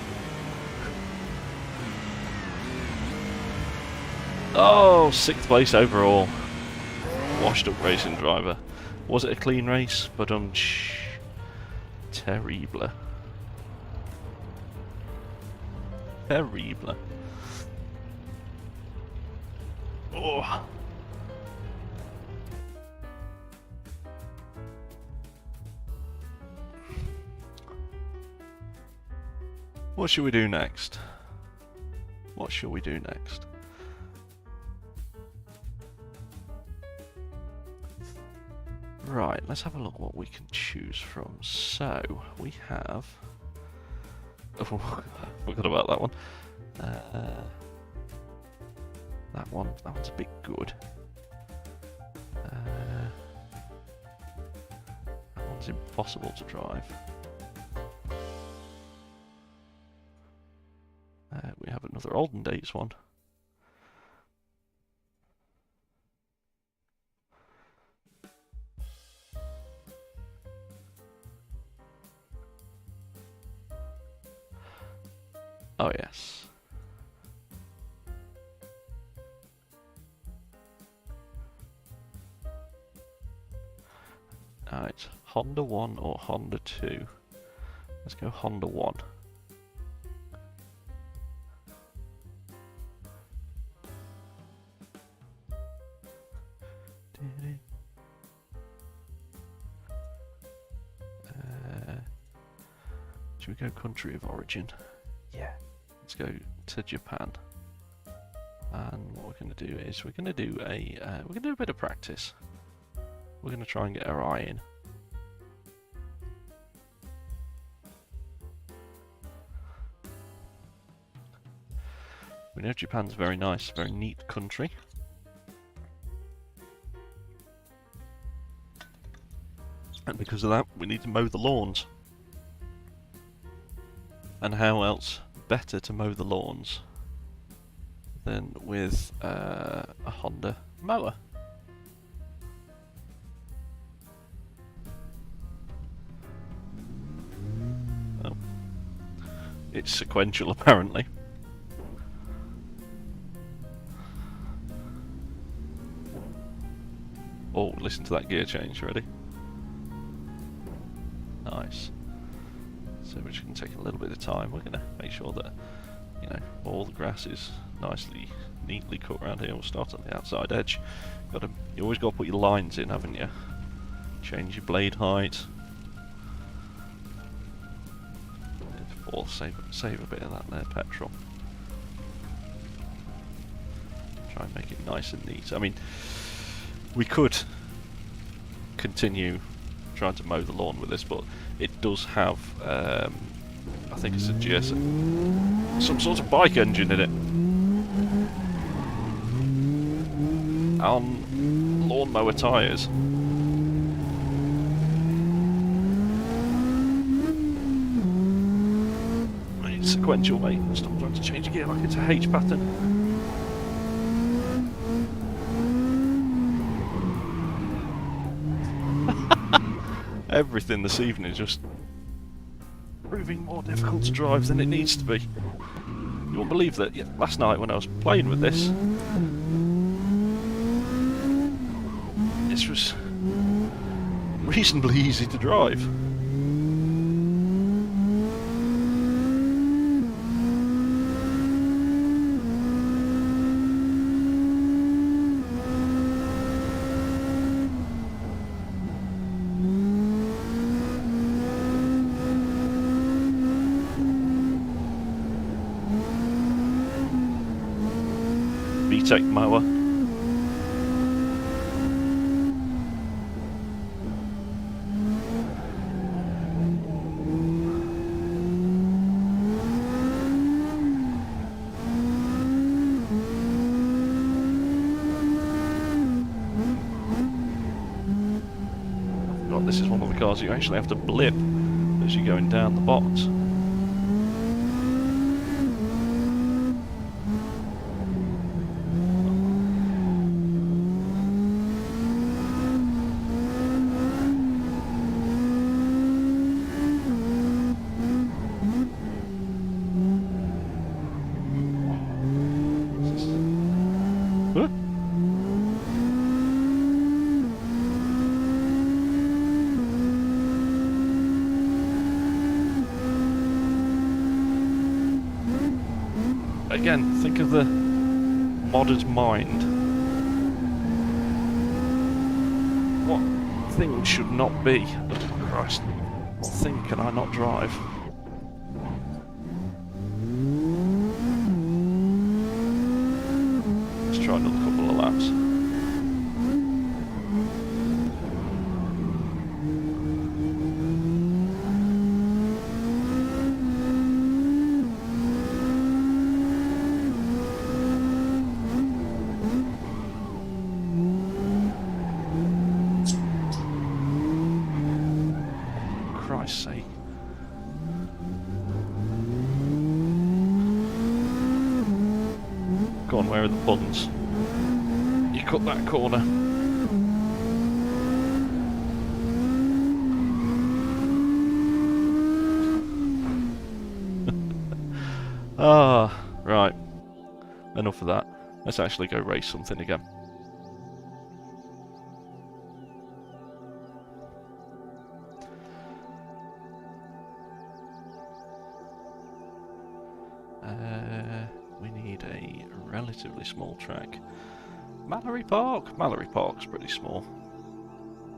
Oh, 6th place overall. Washed up racing driver. Was it a clean race? But terrible. Terrible. Oh. What should we do next? What shall we do next? Right, let's have a look what we can choose from. So, we have... Oh, I forgot about that one. That one's a bit good. That one's impossible to drive. We have another olden days one. Oh yes. Alright, Honda 1 or Honda 2? Let's go Honda 1. Should we go country of origin? Yeah. Let's go to Japan. And what we're going to do is we're going to do a bit of practice. We're going to try and get our eye in. We know Japan's a very nice, very neat country. And because of that, we need to mow the lawns. And how else better to mow the lawns than with a Honda mower? Oh. It's sequential apparently. Oh, listen to that gear change, ready? Nice. So we're just going to take a little bit of time. We're going to make sure that, you know, all the grass is neatly cut around here. We'll start on the outside edge. You always got to put your lines in, haven't you? Change your blade height. Or save a bit of that there petrol. Try and make it nice and neat. I mean, we could continue trying to mow the lawn with this, but it does have, I think it's a some sort of bike engine in it. On lawnmower tyres. It's sequential, mate. Stop trying to change gear like it's a H pattern. Everything this evening is just proving more difficult to drive than it needs to be. You won't believe that last night when I was playing with this was reasonably easy to drive. VTEC mower. This is one of the cars you actually have to blip as you're going down the box. Again, think of the modder's mind. What thing should not be? Oh Christ, what thing can I not drive? Let's try another couple of laps. Christ's sake. Go on, where are the buttons? You cut that corner. Right. Enough of that. Let's actually go race something again. We need a relatively small track. Mallory Park! Mallory Park's pretty small.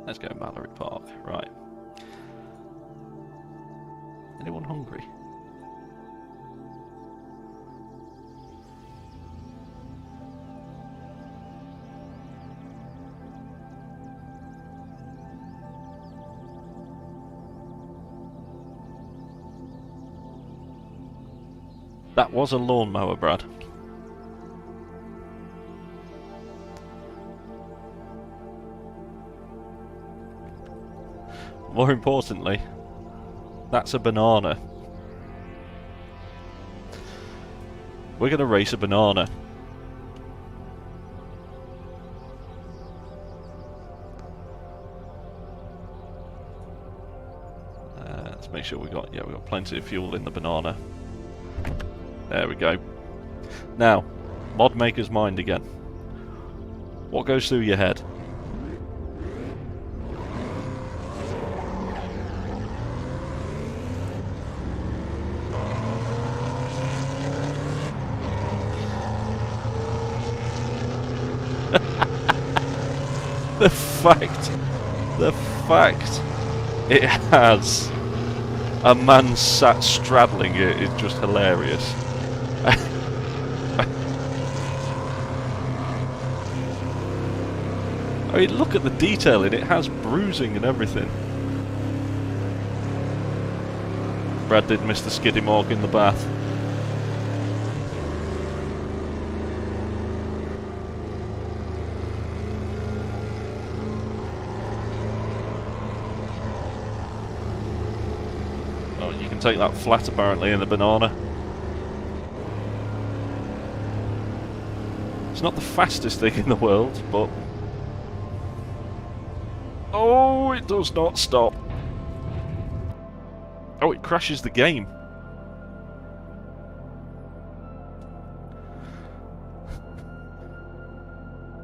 Let's go Mallory Park. Right. Anyone hungry? That was a lawnmower, Brad. More importantly, that's a banana. We're going to race a banana. Let's make sure we've got plenty of fuel in the banana. There we go. Now, mod maker's mind again. What goes through your head? The fact it has a man sat straddling it is just hilarious. I mean, look at the detail in it. It has bruising and everything. Brad did miss the skiddy mark in the bath. Oh, you can take that flat apparently in the banana. It's not the fastest thing in the world, but... Oh, it does not stop. Oh, it crashes the game.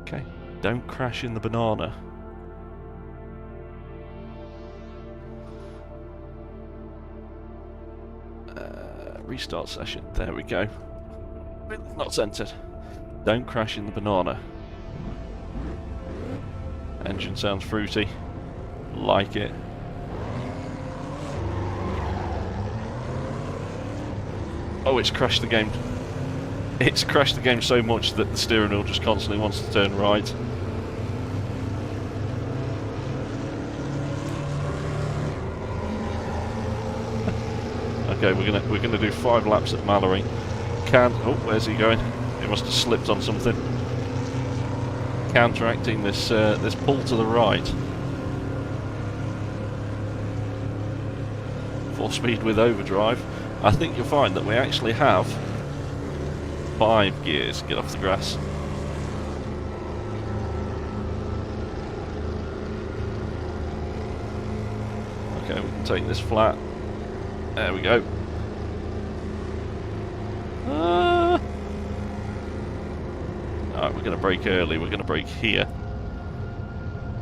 Okay, don't crash in the banana. Restart session. There we go. Not centered. Don't crash in the banana. Engine sounds fruity. Like it. Oh, it's crashed the game. It's crashed the game so much that the steering wheel just constantly wants to turn right. Okay, we're gonna do 5 laps at Mallory. Oh, where's he going? He must have slipped on something. Counteracting this this pull to the right. 4-speed with overdrive. I think you'll find that we actually have 5 gears. Get off the grass. Okay, we can take this flat. There we go. Alright, we're going to brake early. We're going to brake here.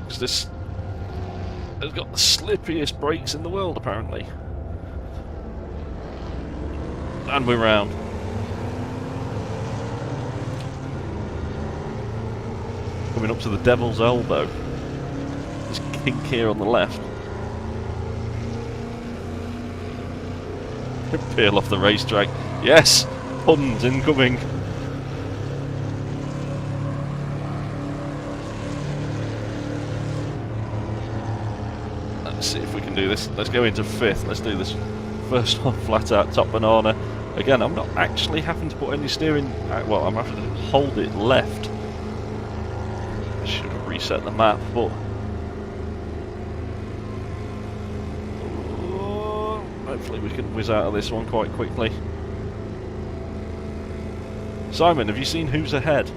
Because this has got the slippiest brakes in the world, apparently. And we're round. Coming up to the Devil's Elbow. This kink here on the left. Peel off the racetrack. Yes! Puns incoming. Let's see if we can do this. Let's go into 5th. Let's do this first one flat out top banana. Again, I'm not actually having to put any steering... Well, I'm having to hold it left. I should have reset the map, but... Hopefully we can whiz out of this one quite quickly. Simon, have you seen who's ahead?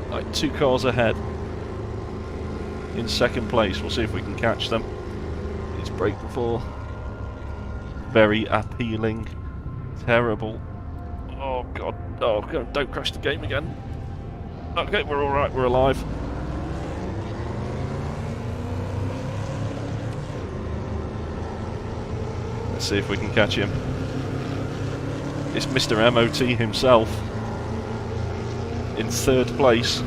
Like 2 cars ahead. In 2nd place. We'll see if we can catch them. It's brake before. Very appealing. Terrible. Oh god. Oh, don't crash the game again. Okay, we're alright, we're alive. Let's see if we can catch him. It's Mr. MOT himself. In 3rd place.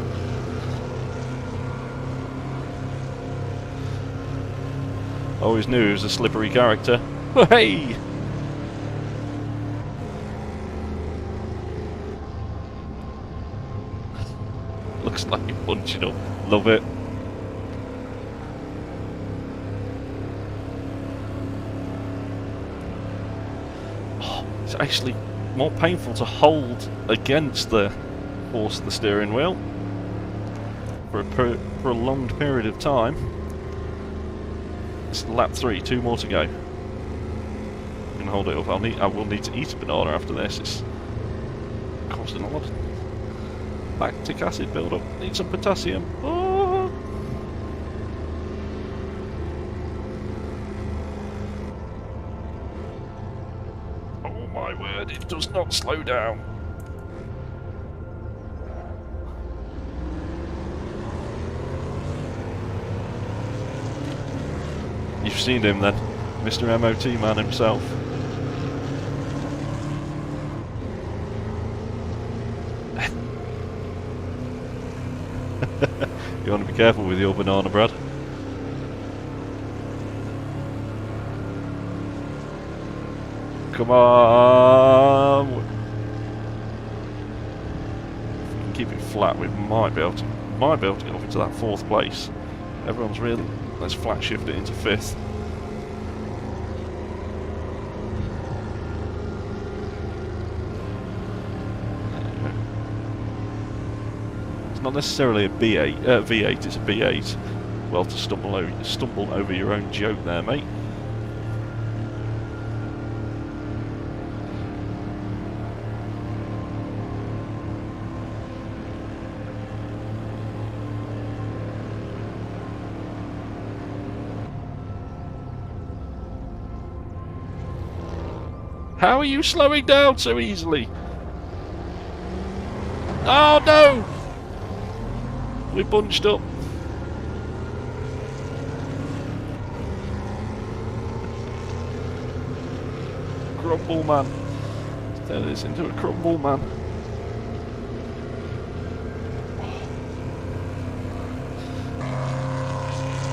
Always knew he was a slippery character. Hey! Looks like you're punching up. Love it. Oh, it's actually more painful to hold against the force of the steering wheel for a prolonged period of time. It's lap 3, 2 more to go. I can hold it up. I will need to eat a banana after this. It's costing a lot. Lactic acid build-up. Need some potassium. Oh. Oh my word! It does not slow down. You've seen him then, Mr. MOT man himself. want to be careful with your banana, Brad. Come on! If we can keep it flat, we might be able to get off into that 4th place. Everyone's really... Let's flat shift it into 5th. Not necessarily a V8, it's a B8. Well, to stumble over your own joke there, mate. How are you slowing down so easily? Oh no! We bunched up. Crumble man. Turn this into a crumble man.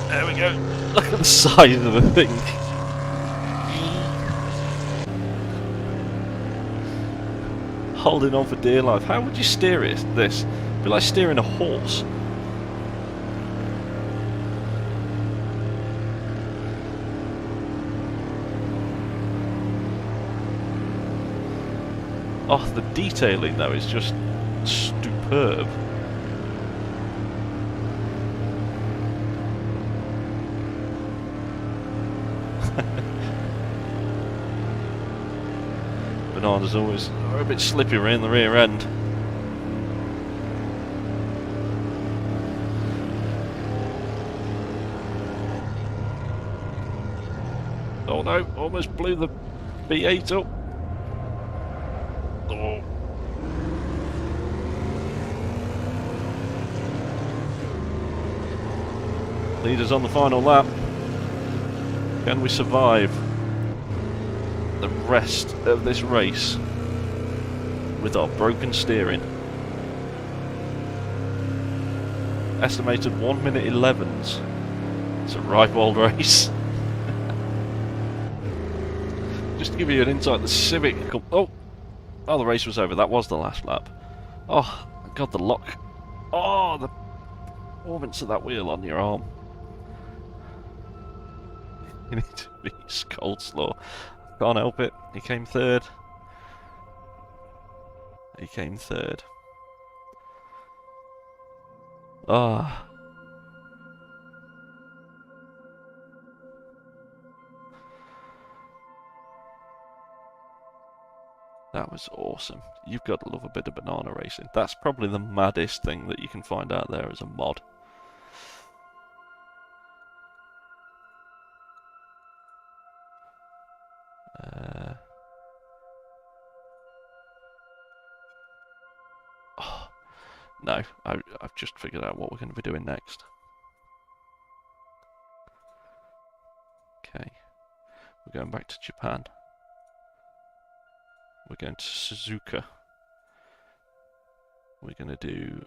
There we go. Look at the size of the thing. Holding on for dear life. How would you steer it? This? It'd be like steering a horse. Oh, the detailing though is just superb. Bananas always are a bit slippy around the rear end. Oh no, almost blew the B8 up. Oh. Leaders on the final lap. Can we survive the rest of this race with our broken steering? Estimated 1 minute 11s. It's a ripe old race. Just to give you an insight, the Civic... Oh, the race was over. That was the last lap. Oh, God, the lock. Oh, the performance of that wheel on your arm. You need to be cold slaw. Can't help it. He came third. He came third. Ah. That was awesome. You've got to love a bit of banana racing. That's probably the maddest thing that you can find out there as a mod. Oh, no, I've just figured out what we're going to be doing next. Okay, we're going back to Japan. We're going to Suzuka. We're going to do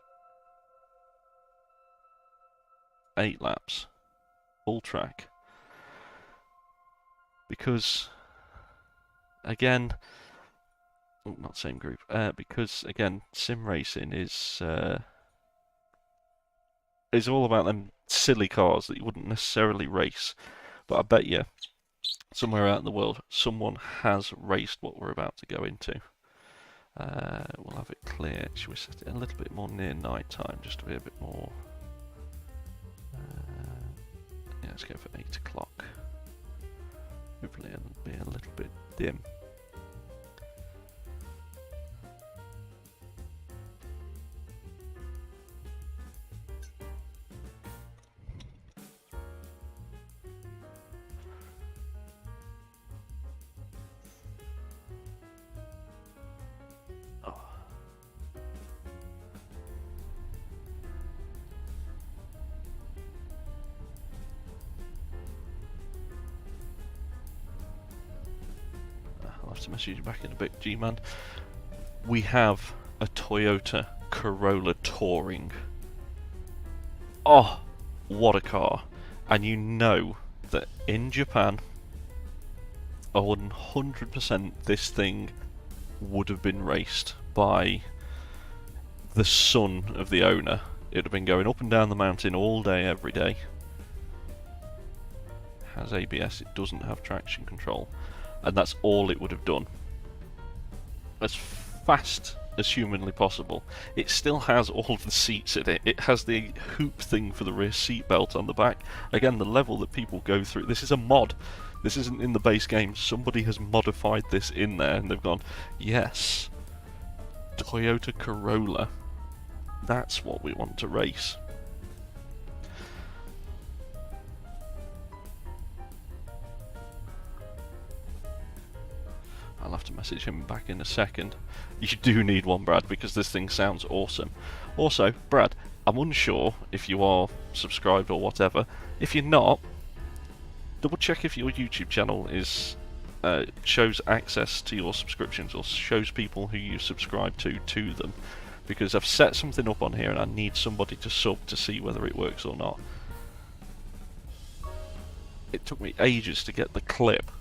8 laps, full track. Because, again, not same group, because, again, sim racing is all about them silly cars that you wouldn't necessarily race. But I bet you, somewhere out in the world, someone has raced what we're about to go into. We'll have it clear. Should we set it a little bit more near night time, just to be a bit more... yeah, let's go for 8 o'clock. Hopefully it'll be a little bit dim. To message you back in a bit, G-Man. We have a Toyota Corolla Touring. Oh, what a car. And you know that in Japan, 100% this thing would have been raced by the son of the owner. It would have been going up and down the mountain all day, every day. Has ABS, it doesn't have traction control. And that's all it would have done. As fast as humanly possible. It still has all of the seats in it. It has the hoop thing for the rear seat belt on the back. Again, the level that people go through. This is a mod. This isn't in the base game. Somebody has modified this in there and they've gone, yes, Toyota Corolla. That's what we want to race. I'll have to message him back in a second. You do need one, Brad, because this thing sounds awesome. Also, Brad, I'm unsure if you are subscribed or whatever. If you're not, double check if your YouTube channel is shows access to your subscriptions or shows people who you subscribe to them. Because I've set something up on here and I need somebody to sub to see whether it works or not. It took me ages to get the clip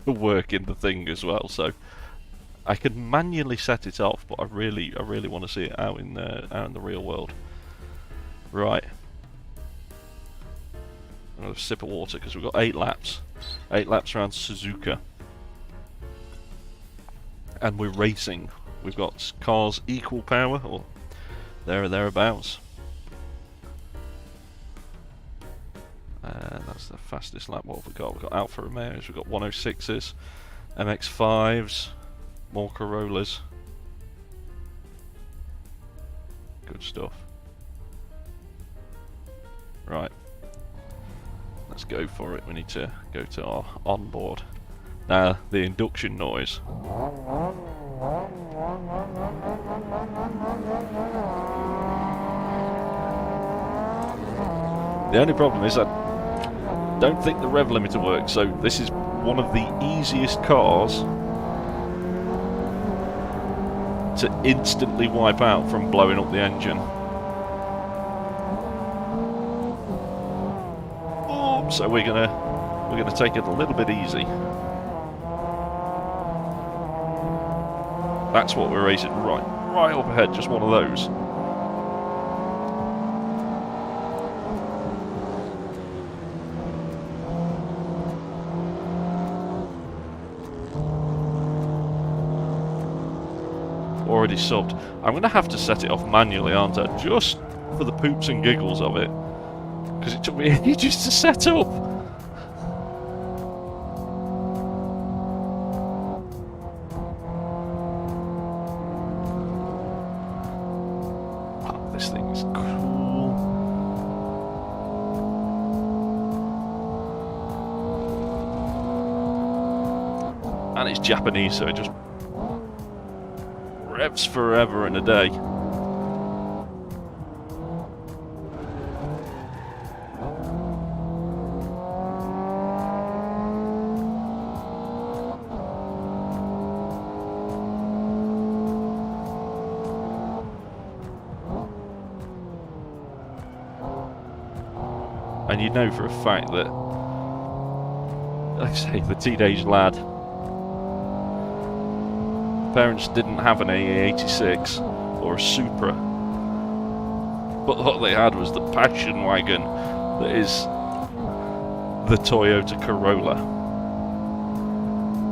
to work in the thing as well, so I can manually set it off, but I really want to see it out in the real world. Right, I'm gonna have a sip of water because we've got 8 laps around Suzuka, and we're racing. We've got cars equal power, or there or thereabouts. That's the fastest lap. What have we got? We've got Alfa Romeos, we've got 106s, MX-5s, more Corollas. Good stuff. Right, let's go for it. We need to go to our onboard. Now, the induction noise. The only problem is I don't think the rev limiter works, so this is one of the easiest cars to instantly wipe out from blowing up the engine. Oh, so we're gonna take it a little bit easy. That's what we're racing. Right up ahead, just one of those. Already subbed. I'm going to have to set it off manually, aren't I? Just for the poops and giggles of it. Because it took me ages to set up. Oh, this thing is cool. And it's Japanese, so it just revs forever and a day. And you know for a fact that, like I say, the teenage lad, parents didn't have an AA86 or a Supra, but what they had was the passion wagon that is the Toyota Corolla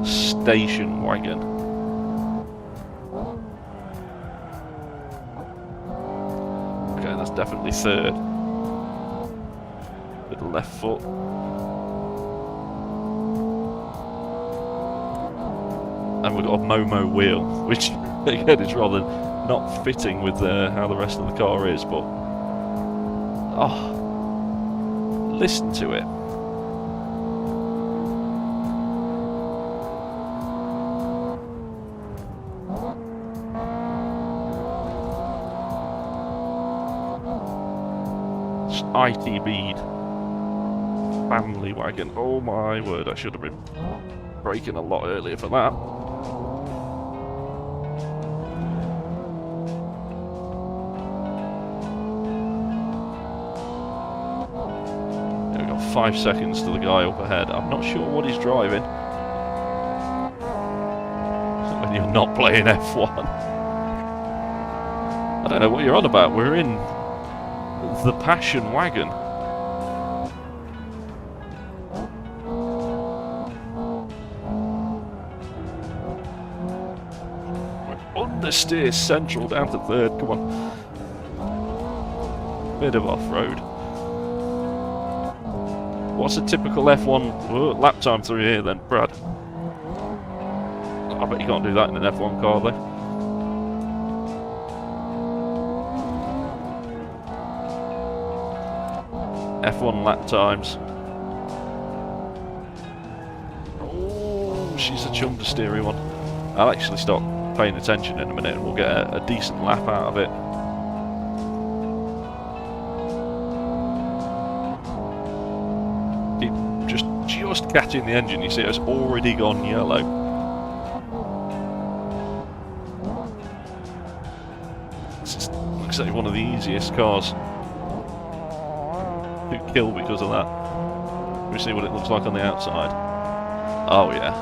station wagon. Okay, that's definitely third. With the left foot. And we've got a Momo wheel, which again is rather not fitting with how the rest of the car is, but oh, listen to it. It's ITB'd family wagon. Oh my word, I should have been braking a lot earlier for that. 5 seconds to the guy up ahead. I'm not sure what he's driving. When you're not playing F1. I don't know what you're on about. We're in the Passion Wagon. We're understeer central down to third. Come on. Bit of off-road. What's a typical F1 lap time through here then, Brad? I bet you can't do that in an F1 car though. F1 lap times. Oh, she's a understeery one. I'll actually start paying attention in a minute and we'll get a decent lap out of it. Just catching the engine, you see it's already gone yellow. This looks like one of the easiest cars to kill because of that. Let me see what it looks like on the outside. Oh yeah.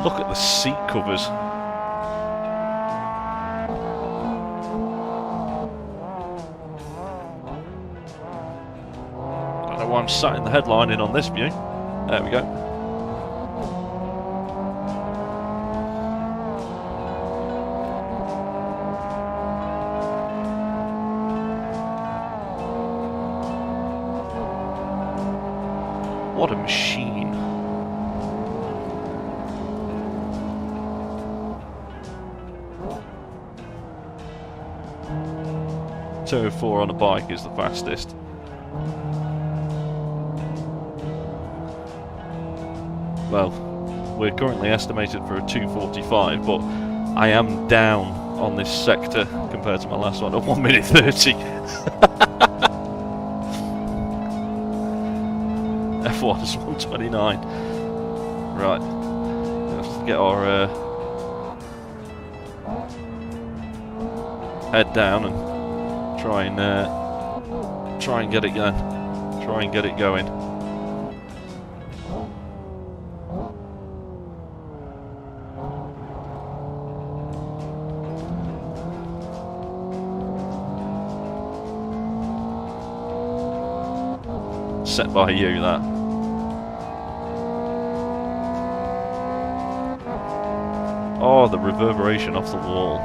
Look at the seat covers. I'm sat in the headlining on this view. There we go. What a machine. .204 on a bike is the fastest. Well, we're currently estimated for a 2:45, but I am down on this sector compared to my last one at 1 minute 30. F1's 1:29. Right, let's get our head down and try and get it going. Try and get it going. Set by you, that. Oh, the reverberation off the wall.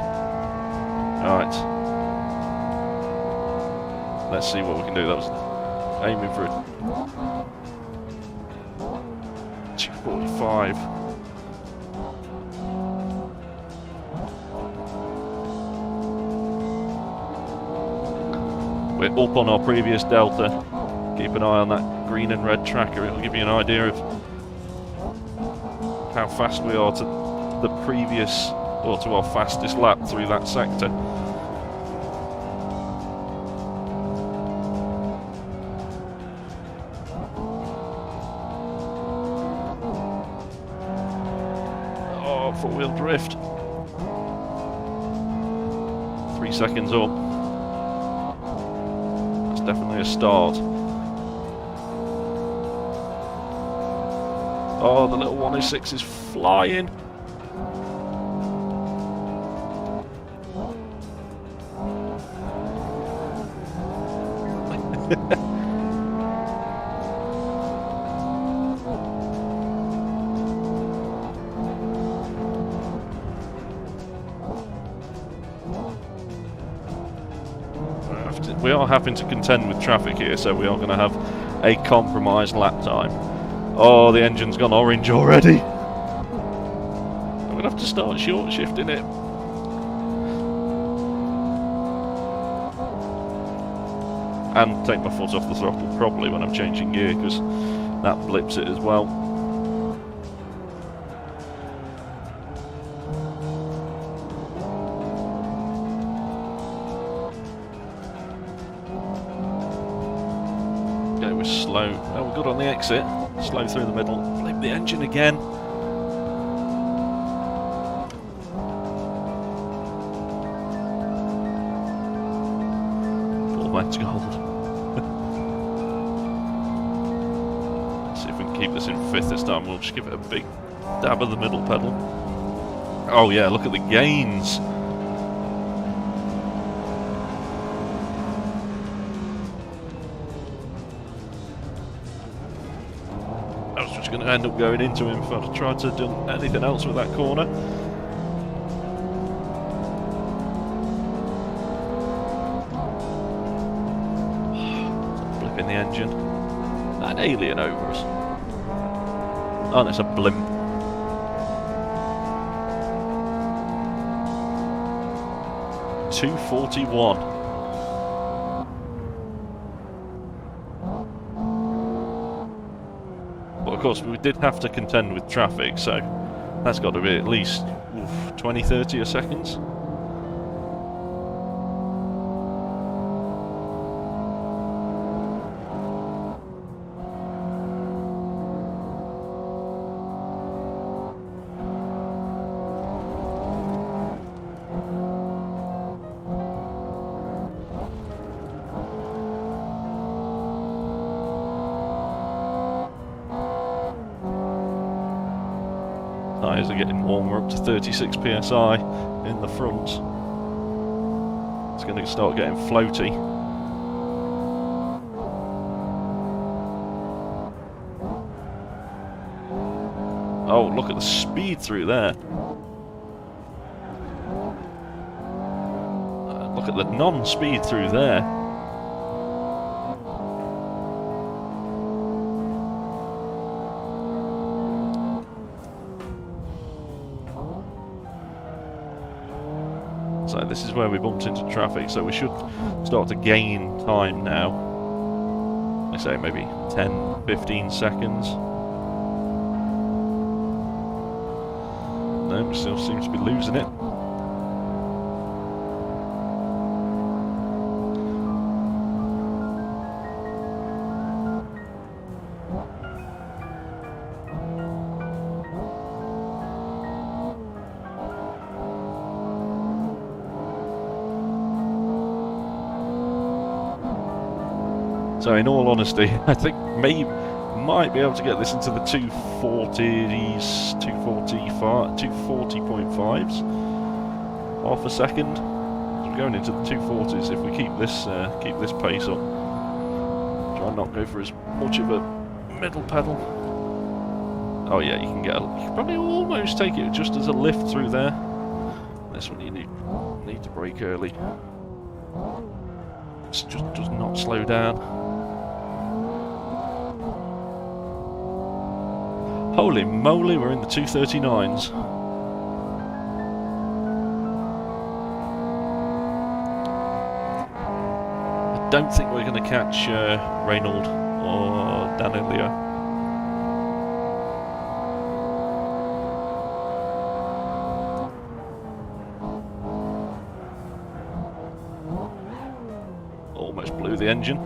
Alright. Let's see what we can do. That was aiming for a 2:45. We're up on our previous Delta. Keep an eye on that green and red tracker, it'll give you an idea of how fast we are to the previous, or to our fastest lap through that sector. Oh, four-wheel drift. 3 seconds up. That's definitely a start. Oh, the little 106 is flying. We are having to contend with traffic here, so we are going to have a compromised lap time. Oh, the engine's gone orange already. I'm going to have to start short shifting it. And take my foot off the throttle properly when I'm changing gear, because that blips it as well. Okay, we're slow. Oh, we're good on the exit. Slow through the middle. Flip the engine again. Full match gold. keep this in 5th this time. We'll just give it a big dab of the middle pedal. Oh yeah, look at the gains. I was just going to end up going into him if I'd tried to do anything else with that corner. Flipping the engine. An alien over us. Oh, that's a blimp. .241. But of course we did have to contend with traffic, so that's got to be at least 20-30 a second. Tyres are getting warmer, up to 36 psi in the front. It's going to start getting floaty. Oh, look at the speed through there. Look at the non-speed through there. So this is where we bumped into traffic, so we should start to gain time now. I say maybe 10-15 seconds. No, we still seem to be losing it. So in all honesty, I think might be able to get this into the 240s, 240.5s, half a second. So we're going into the 240s if we keep this pace up. Try and not go for as much of a middle pedal. Oh yeah, you can probably almost take it just as a lift through there. This one you need to brake early. It just does not slow down. Holy moly, we're in the 239s. I don't think we're going to catch Reynolds or Danilio. Almost blew the engine.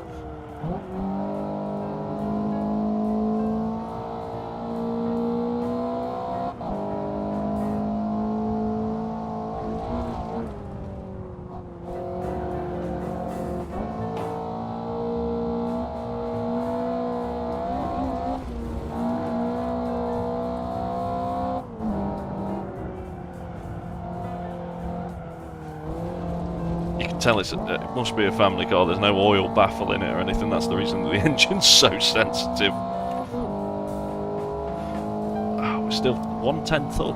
Tell it must be a family car. There's no oil baffle in it or anything. That's the reason that the engine's so sensitive. Oh, we're still 1/10 up.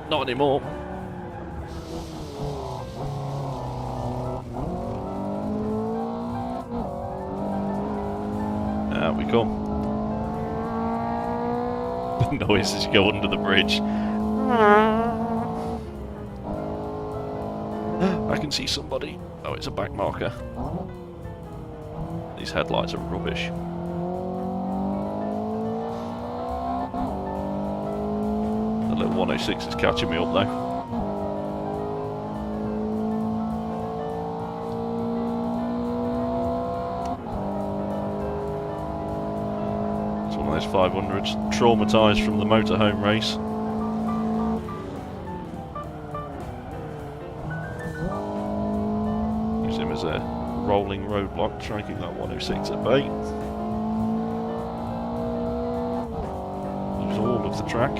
Not anymore. Out we come. Noise as you go under the bridge. I can see somebody. Oh, it's a back marker. These headlights are rubbish. The little 106 is catching me up though. One of those 500s, traumatised from the motorhome race. Use him as a rolling roadblock. Try and keep that 106 at bay. Lose all of the track.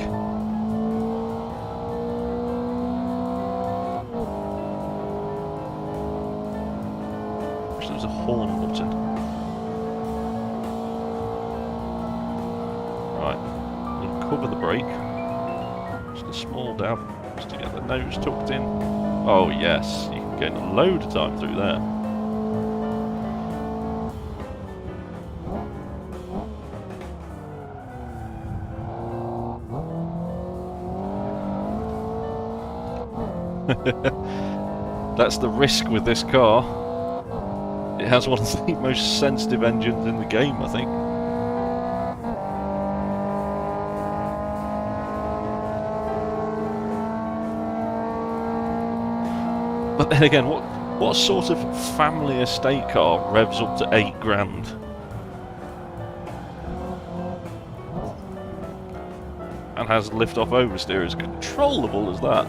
There's a horn button. Right, I'm going to cover the brake. Just a small dab, just to get the nose tucked in. Oh yes, you can gain a load of time through there. That's the risk with this car. It has one of the most sensitive engines in the game, I think. But then again, what sort of family estate car revs up to 8 grand? And has lift-off oversteer as controllable as that?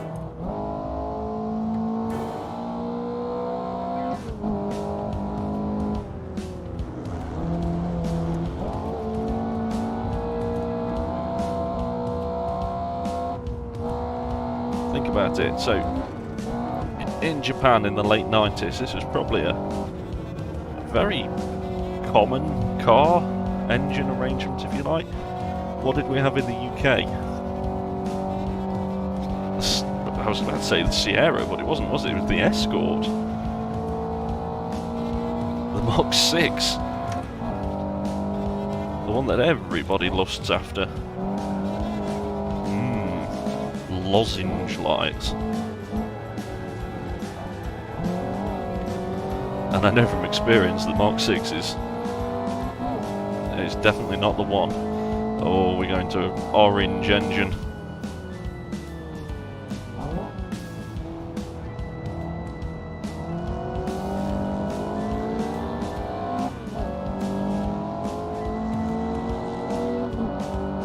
Think about it. So, in Japan in the late 90s, this was probably a very common car engine arrangement, if you like. What did we have in the UK? I was about to say the Sierra, but it wasn't, was it? It was the Escort. The Mach 6. The one that everybody lusts after. Lozenge lights. And I know from experience the Mark 6 is definitely not the one. Oh, we're going to orange engine.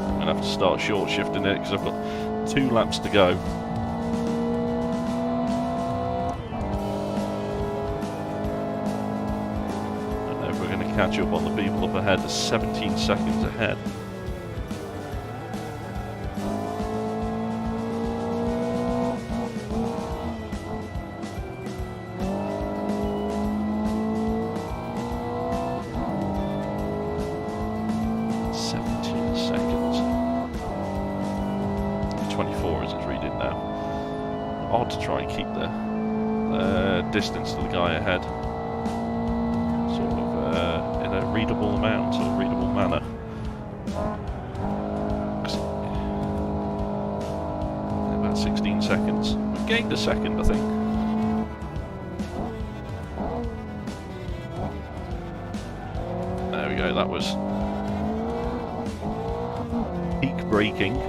I'm going to have to start short shifting it because I've got 2 laps to go. And if we're going to catch up on the people up ahead, there's 17 seconds ahead. Odd to try and keep the distance to the guy ahead sort of in a readable amount or readable manner. About 16 seconds. We've gained a second, I think. There we go, that was peak braking.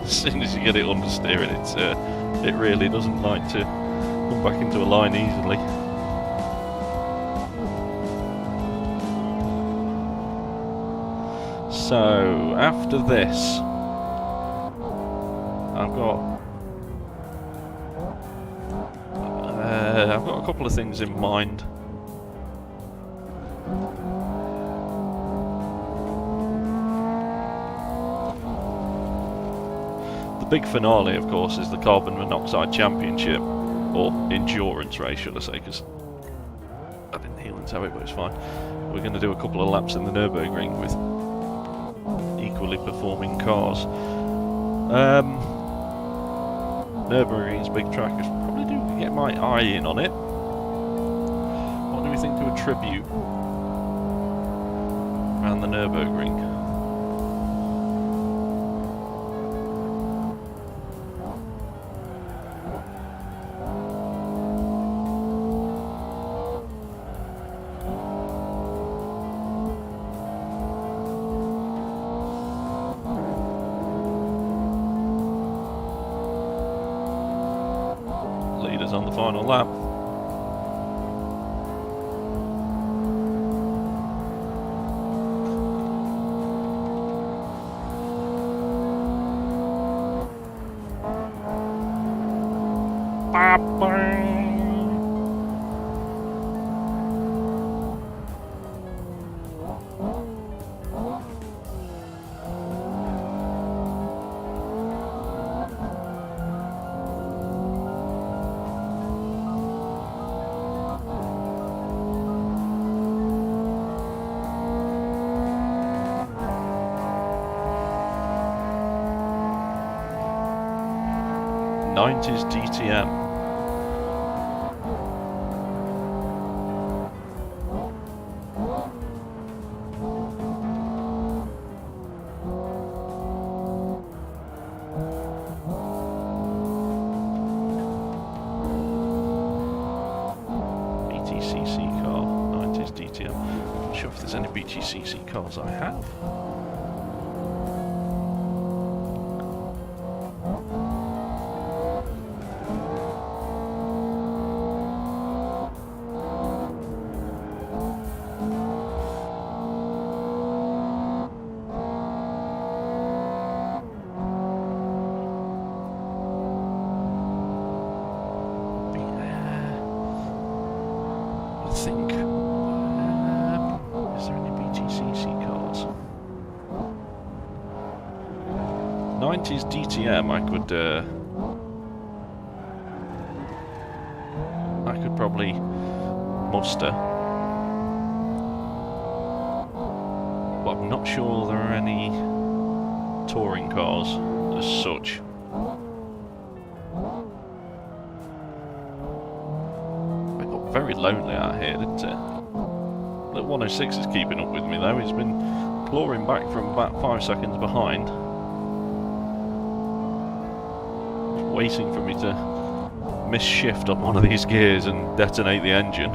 As soon as you get it understeering, it really doesn't like to come back into a line easily. So after this, I've got a couple of things in mind. The big finale, of course, is the Carbon Monoxide Championship, or endurance race, should I say, because I didn't heel into it, but it's fine. We're going to do a couple of laps in the Nürburgring with equally performing cars. Nürburgring's big track is probably do get my eye in on it. What do we think to a tribute around the Nürburgring? Leaders on the final lap. '90s DTM. BTCC car, 90s DTM. I'm not sure if there's any BTCC cars I have. I think. Is there any BTCC cars? 90s DTM. I could probably muster, but I'm not sure there are any touring cars as such. Very lonely out here, didn't it? Little 106 is keeping up with me though. He's been clawing back from about 5 seconds behind. Just waiting for me to miss shift on one of these gears and detonate the engine.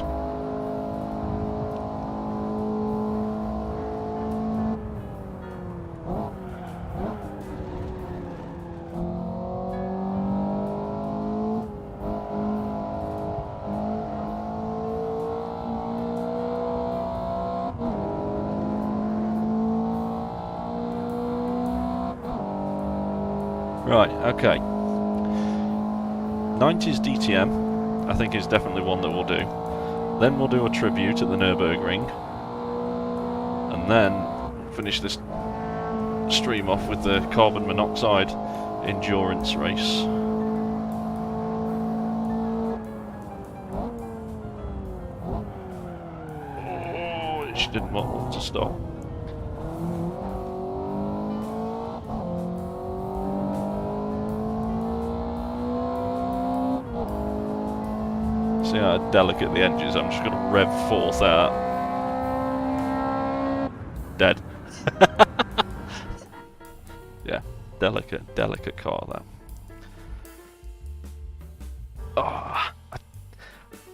Right, okay. 90s DTM, I think, is definitely one that we'll do. Then we'll do a tribute at the Nürburgring. And then finish this stream off with the carbon monoxide endurance race. Oh, she didn't want to stop. See how delicate the engine is. I'm just going to rev forth out. Dead. Yeah, delicate car that.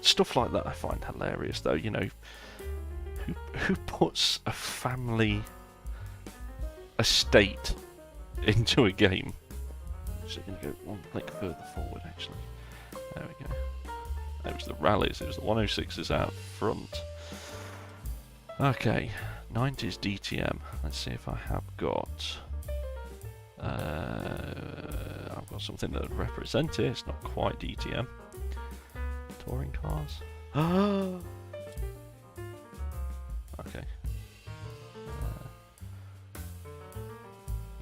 Stuff like that I find hilarious though, you know. Who puts a family estate into a game? So going to go one click further forward actually. There we go. It was the rallies, it was the 106s out front. Okay, 90s DTM. Let's see if I have got... I've got something that would represent it. It's not quite DTM. Touring cars. Okay.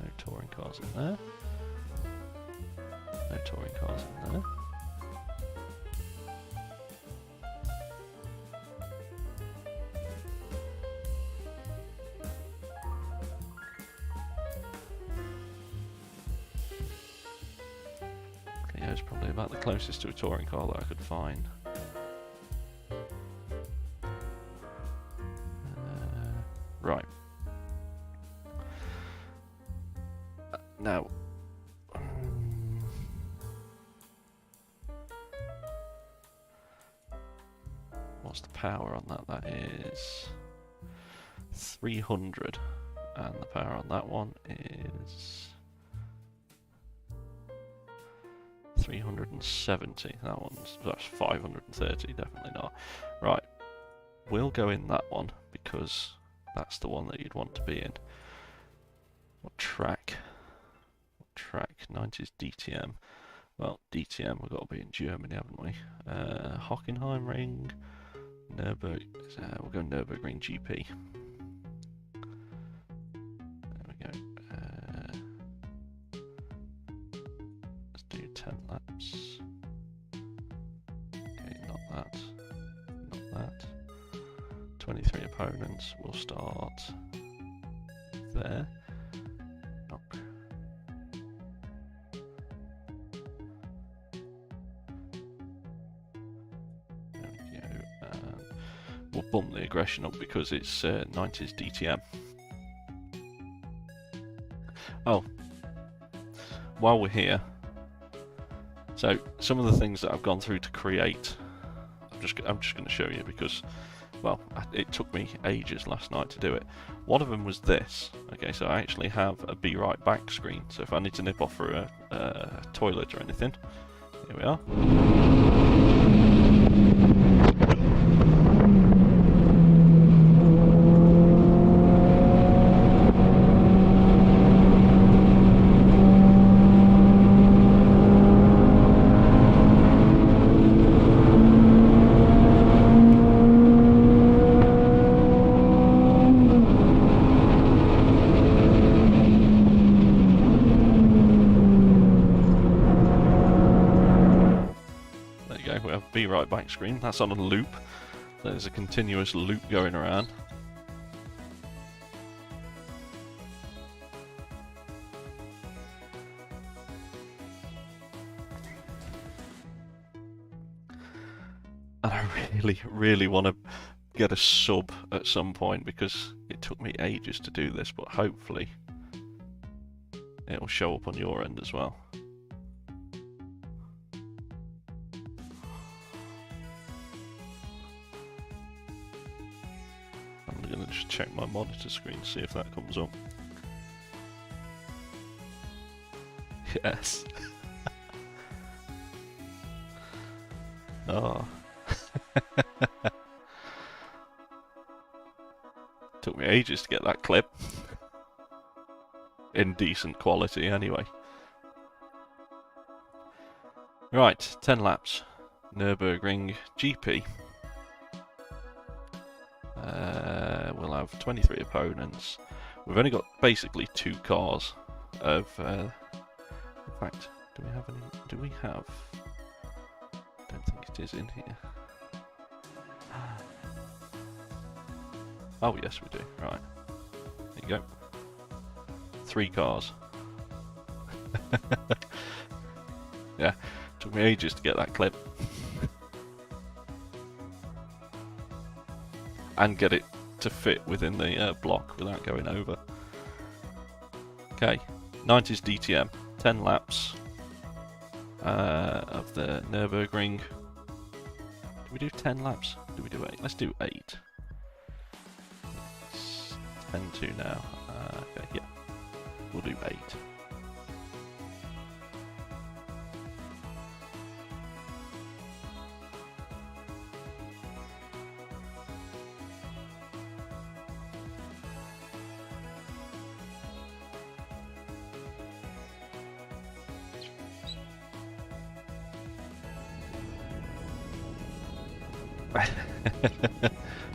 No touring cars in there. No touring cars in there. Yeah, it's probably about the closest to a touring car that I could find. Right. Now, what's the power on that? That is 300, and the power on that one is 370. That's 530. Definitely not. Right, we'll go in that one because that's the one that you'd want to be in. What track? 90s DTM. Well, DTM, we've got to be in Germany, haven't we? Hockenheimring, Nürburgring. We'll go Nürburgring GP. There we go. Let's do 10 laps. Okay, not that. Not that. 23 opponents. We'll start there. Bump the aggression up because it's 90s DTM. Oh, while we're here, so some of the things that I've gone through to create, I'm just going to show you because, well, it took me ages last night to do it. One of them was this. Okay, so I actually have a Be Right Back screen. So if I need to nip off for a toilet or anything, here we are. Be Right Back screen. That's on a loop. There's a continuous loop going around. And I really want to get a sub at some point because it took me ages to do this, but hopefully it'll show up on your end as well. I'm going to just check my monitor screen, see if that comes up. Yes. Oh. Took me ages to get that clip. In decent quality, anyway. Right, 10 laps. Nürburgring GP. We'll have 23 opponents. We've only got basically 2 cars of... in fact, do we have any... Do we have... I don't think it is in here. Oh, yes, we do. Right. There you go. 3 cars. Yeah, took me ages to get that clip. And get it to fit within the block without going over. Okay, 90s DTM, 10 laps of the Nürburgring. Do we do 10 laps? Do we do 8? Let's do 8. It's 10-2 now. Okay, yeah, we'll do 8.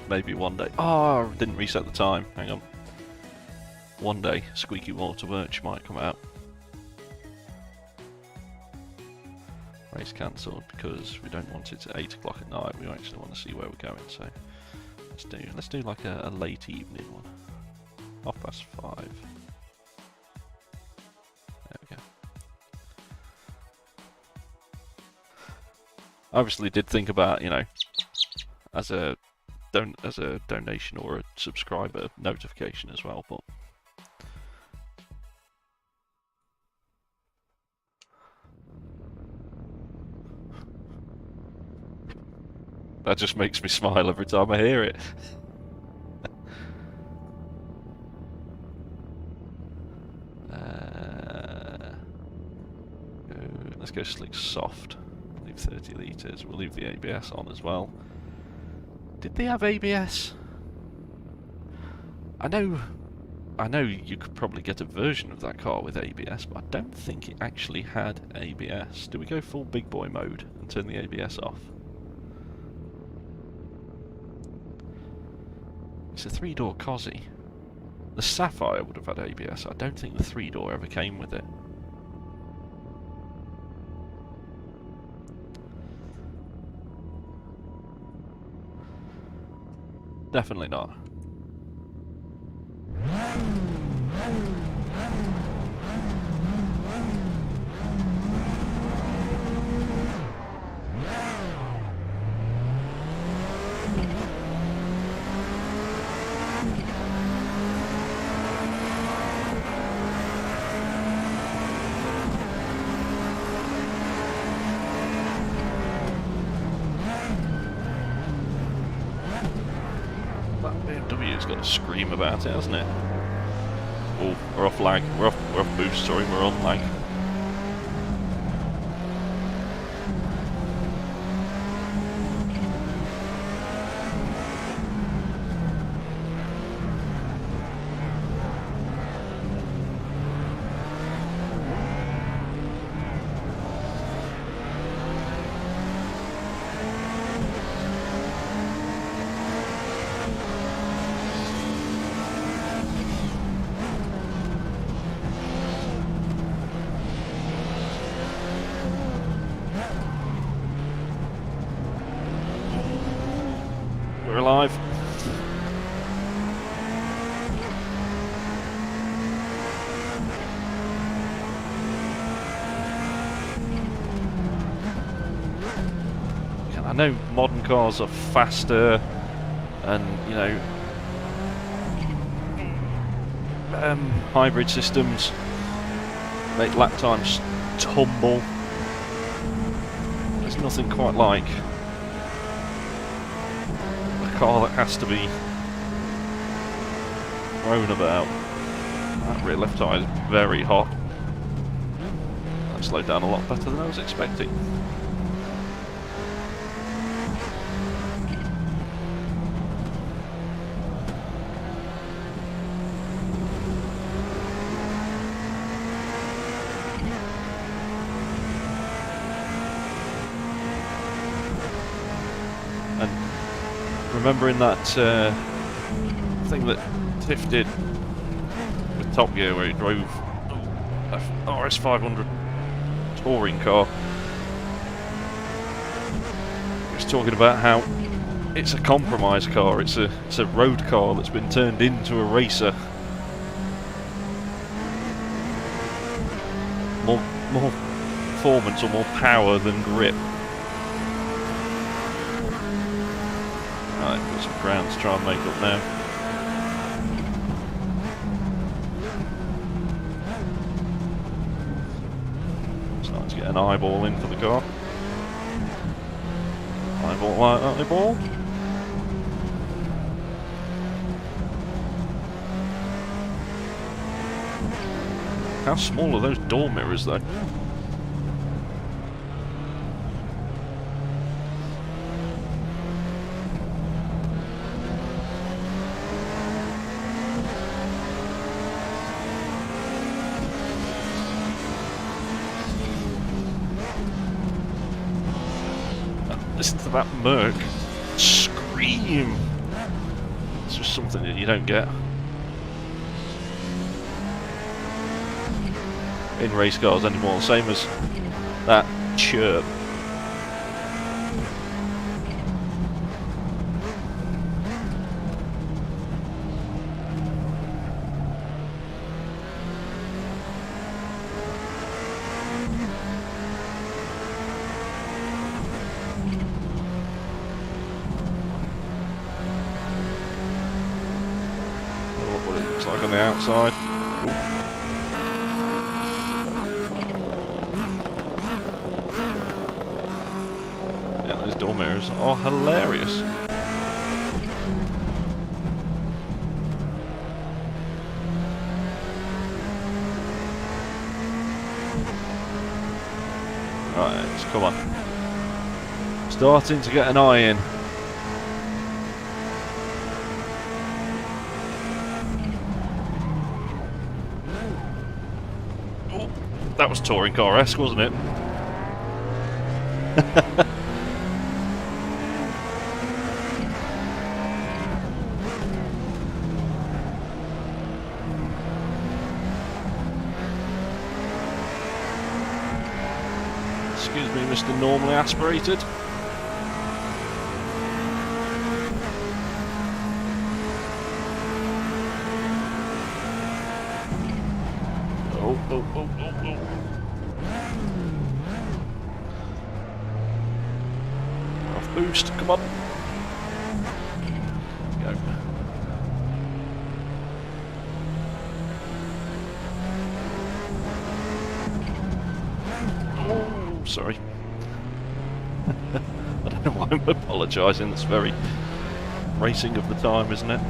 Maybe one day. Oh, I didn't reset the time. Hang on. One day, Squeaky Waterworks might come out. Race cancelled because we don't want it at 8 o'clock at night. We actually want to see where we're going. So let's do like a late evening one. 5:30. There we go. I obviously did think about, you know, as a donation or a subscriber notification as well, but that just makes me smile every time I hear it. Let's go slick soft. Leave 30 litres. We'll leave the ABS on as well. Did they have ABS? I know you could probably get a version of that car with ABS, but I don't think it actually had ABS. Do we go full big boy mode and turn the ABS off? It's a 3-door Cosy. The Sapphire would have had ABS. I don't think the 3-door ever came with it. Definitely not. BMW's got a scream about it, hasn't it? Oh, we're off lag. We're off boost, sorry, we're on lag. We're alive. I know modern cars are faster and, you know, hybrid systems make lap times tumble. There's nothing quite like car that has to be thrown about. That rear left tyre is very hot. That slowed down a lot better than I was expecting. Remembering that thing that Tiff did with Top Gear where he drove a RS500 touring car. He was talking about how it's a compromise car, it's a road car that's been turned into a racer. More performance or more power than grip. Right, got some ground to try and make up now. Starting to get an eyeball in for the car. Eyeball like eyeball. How small are those door mirrors though? Listen to that Merc scream. It's just something that you don't get in race cars anymore, same as that chirp. looks like on the outside. Yeah, those door mirrors are hilarious. Right, come on. Starting to get an eye in. Oh, that was touring car-esque, wasn't it? Excuse me, Mr. Normally Aspirated. Oh. Off boost, come on. Go. Oh, sorry. I don't know why I'm apologising, that's very racing of the time, isn't it?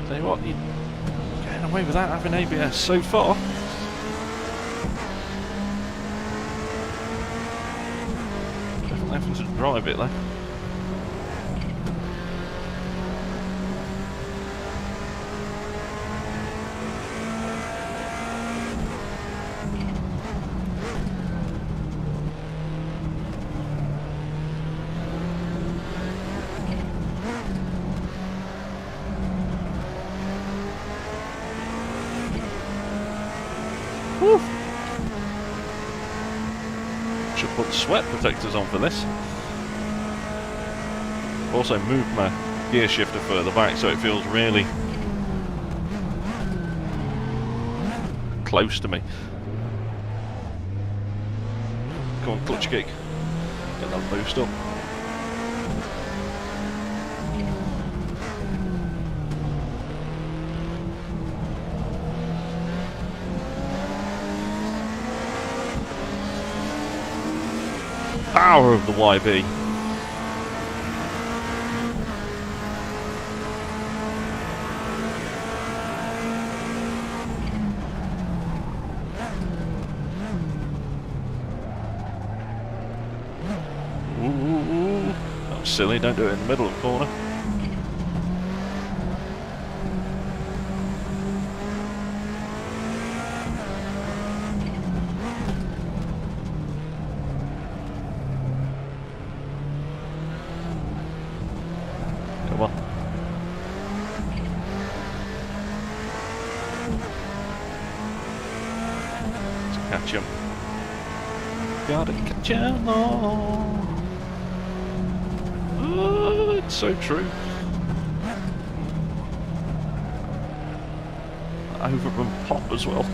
Tell you what, you're getting away without having ABS so far. Definitely having to drive it though. Woo. Should put sweat protectors on for this. Also moved my gear shifter further back so it feels really close to me. Come on, clutch kick. Get that boost up. Power of the YB. Ooh, that was silly, don't do it in the middle of the corner. Come on. Let's catch him. Gotta catch him all. Oh, it's so true. Over and pop as well.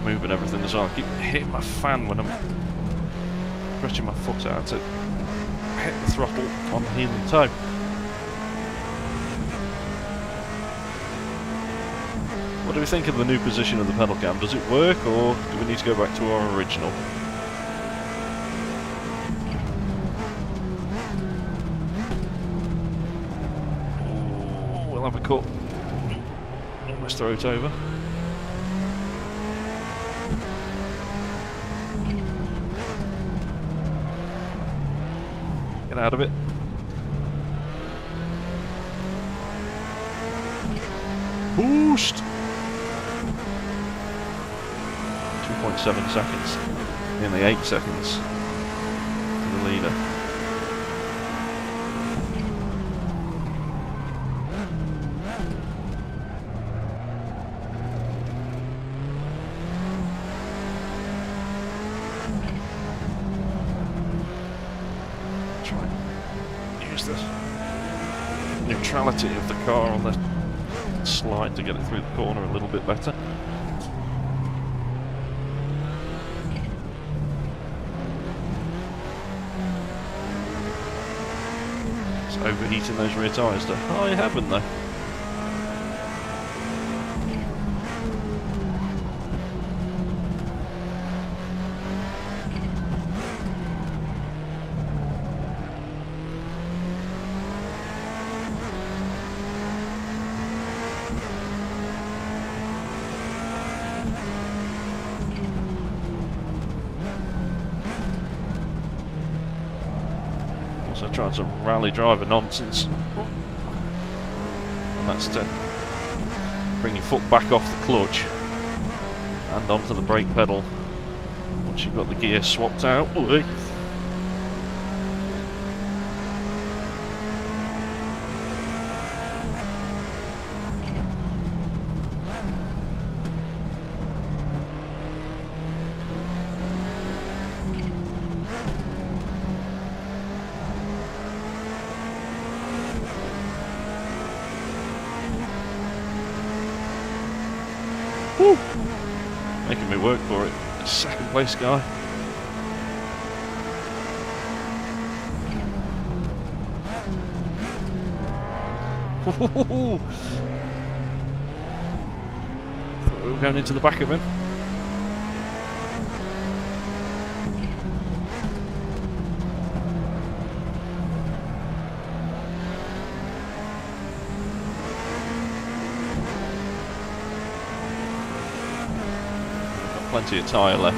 Moving everything as well. I keep hitting my fan when I'm stretching my foot out to hit the throttle on the heel and toe. What do we think of the new position of the pedal cam? Does it work, or do we need to go back to our original? we'll have a cut. Almost throw it over. Get out of it. Boost! 2.7 seconds. Nearly 8 seconds to the leader. Try and use the neutrality of the car on the slide to get it through the corner a little bit better. It's overheating those rear tyres to high heaven though. So trying some rally driver nonsense, and that's to bring your foot back off the clutch and onto the brake pedal once you've got the gear swapped out. Ooh. Woo. Making me work for it. Second place guy. Thought we were going into the back of him. Plenty of tyre left.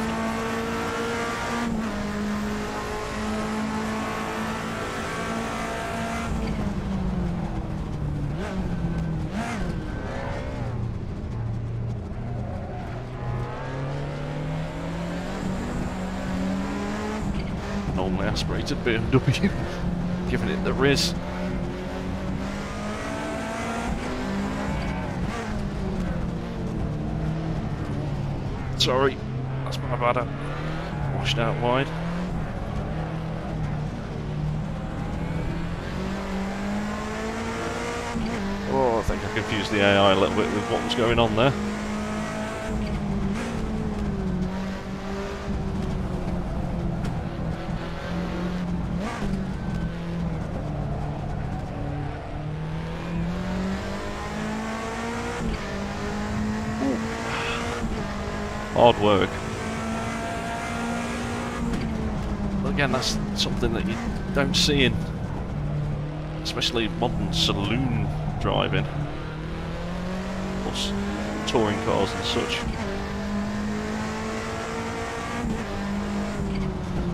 Normally aspirated BMW, giving it the riz. Sorry, that's my bad. I washed out wide. Oh, I think I confused the AI a little bit with what was going on there. Hard work. But again, that's something that you don't see in, especially modern saloon driving, plus touring cars and such.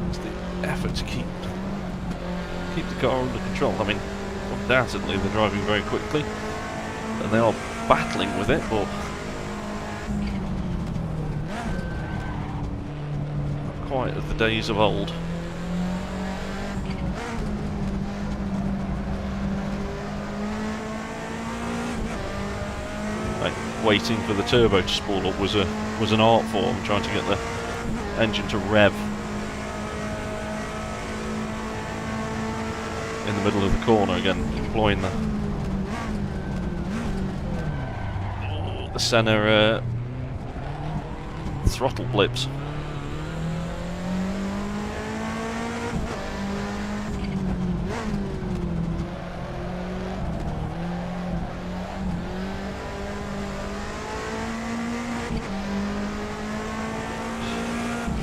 It's the effort to keep the car under control. I mean, undoubtedly they're driving very quickly, and they are battling with it, but quite of the days of old. Like, waiting for the turbo to spool up was an art form, trying to get the engine to rev in the middle of the corner again, employing the Senna throttle blips.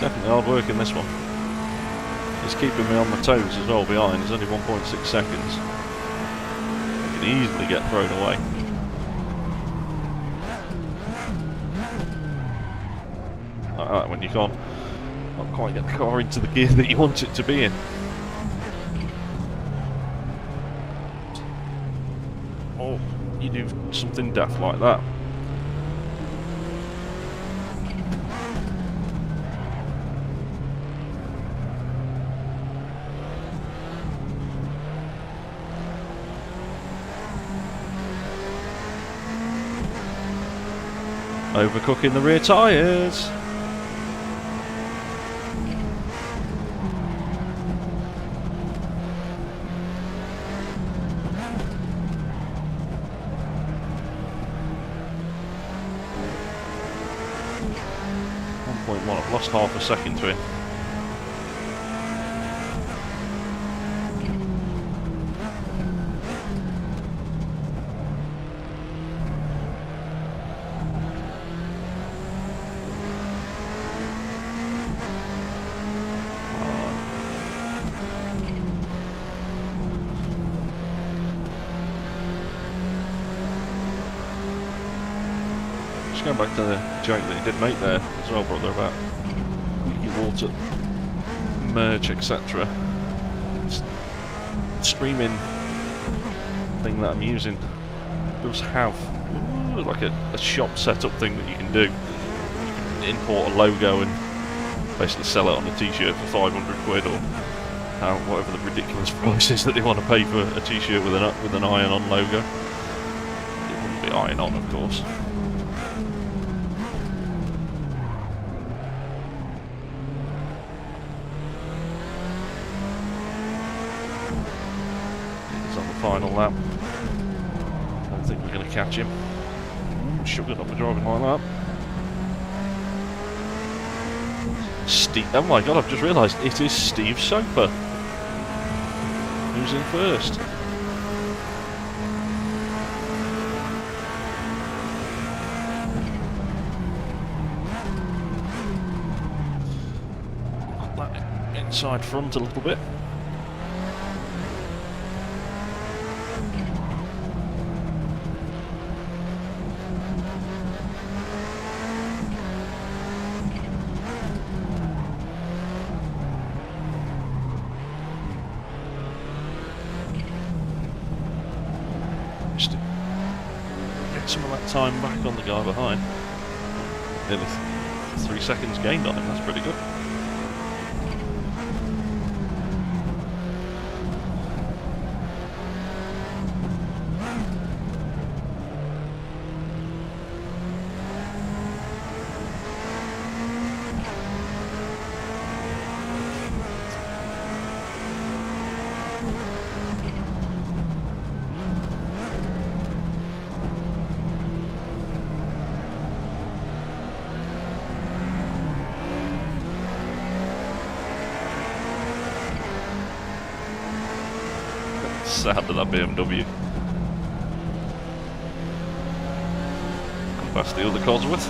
Definitely hard work in this one. He's keeping me on my toes as well behind. It's only 1.6 seconds. I could easily get thrown away. like that when you can't not quite get the car into the gear that you want it to be in. Or you do something daft like that. Overcooking the rear tyres. I've lost half a second to him. Just going back to the joke that he did make there as well, brother, about water, merge, etc. Streaming thing that I'm using does have like a shop setup thing that you can do. You can import a logo and basically sell it on a t-shirt for 500 quid or whatever the ridiculous price is that they want to pay for a t-shirt with an iron-on logo. It wouldn't be iron-on, of course. Final lap. I don't think we're going to catch him. Sugar not be driving like that. Steve. Oh my god, I've just realised it is Steve Soper who's in first. Got that inside front a little bit. Some of that time back on the guy behind. Nearly 3 seconds gained on him, that's pretty good. Sound of that BMW. Come past the other Cosworth.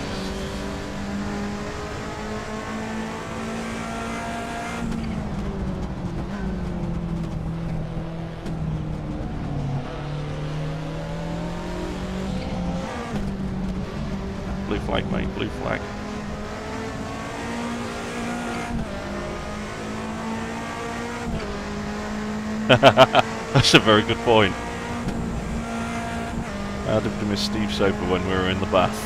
Blue flag, mate, blue flag. That's a very good point. I'd have to miss Steve Soper when we were in the bath.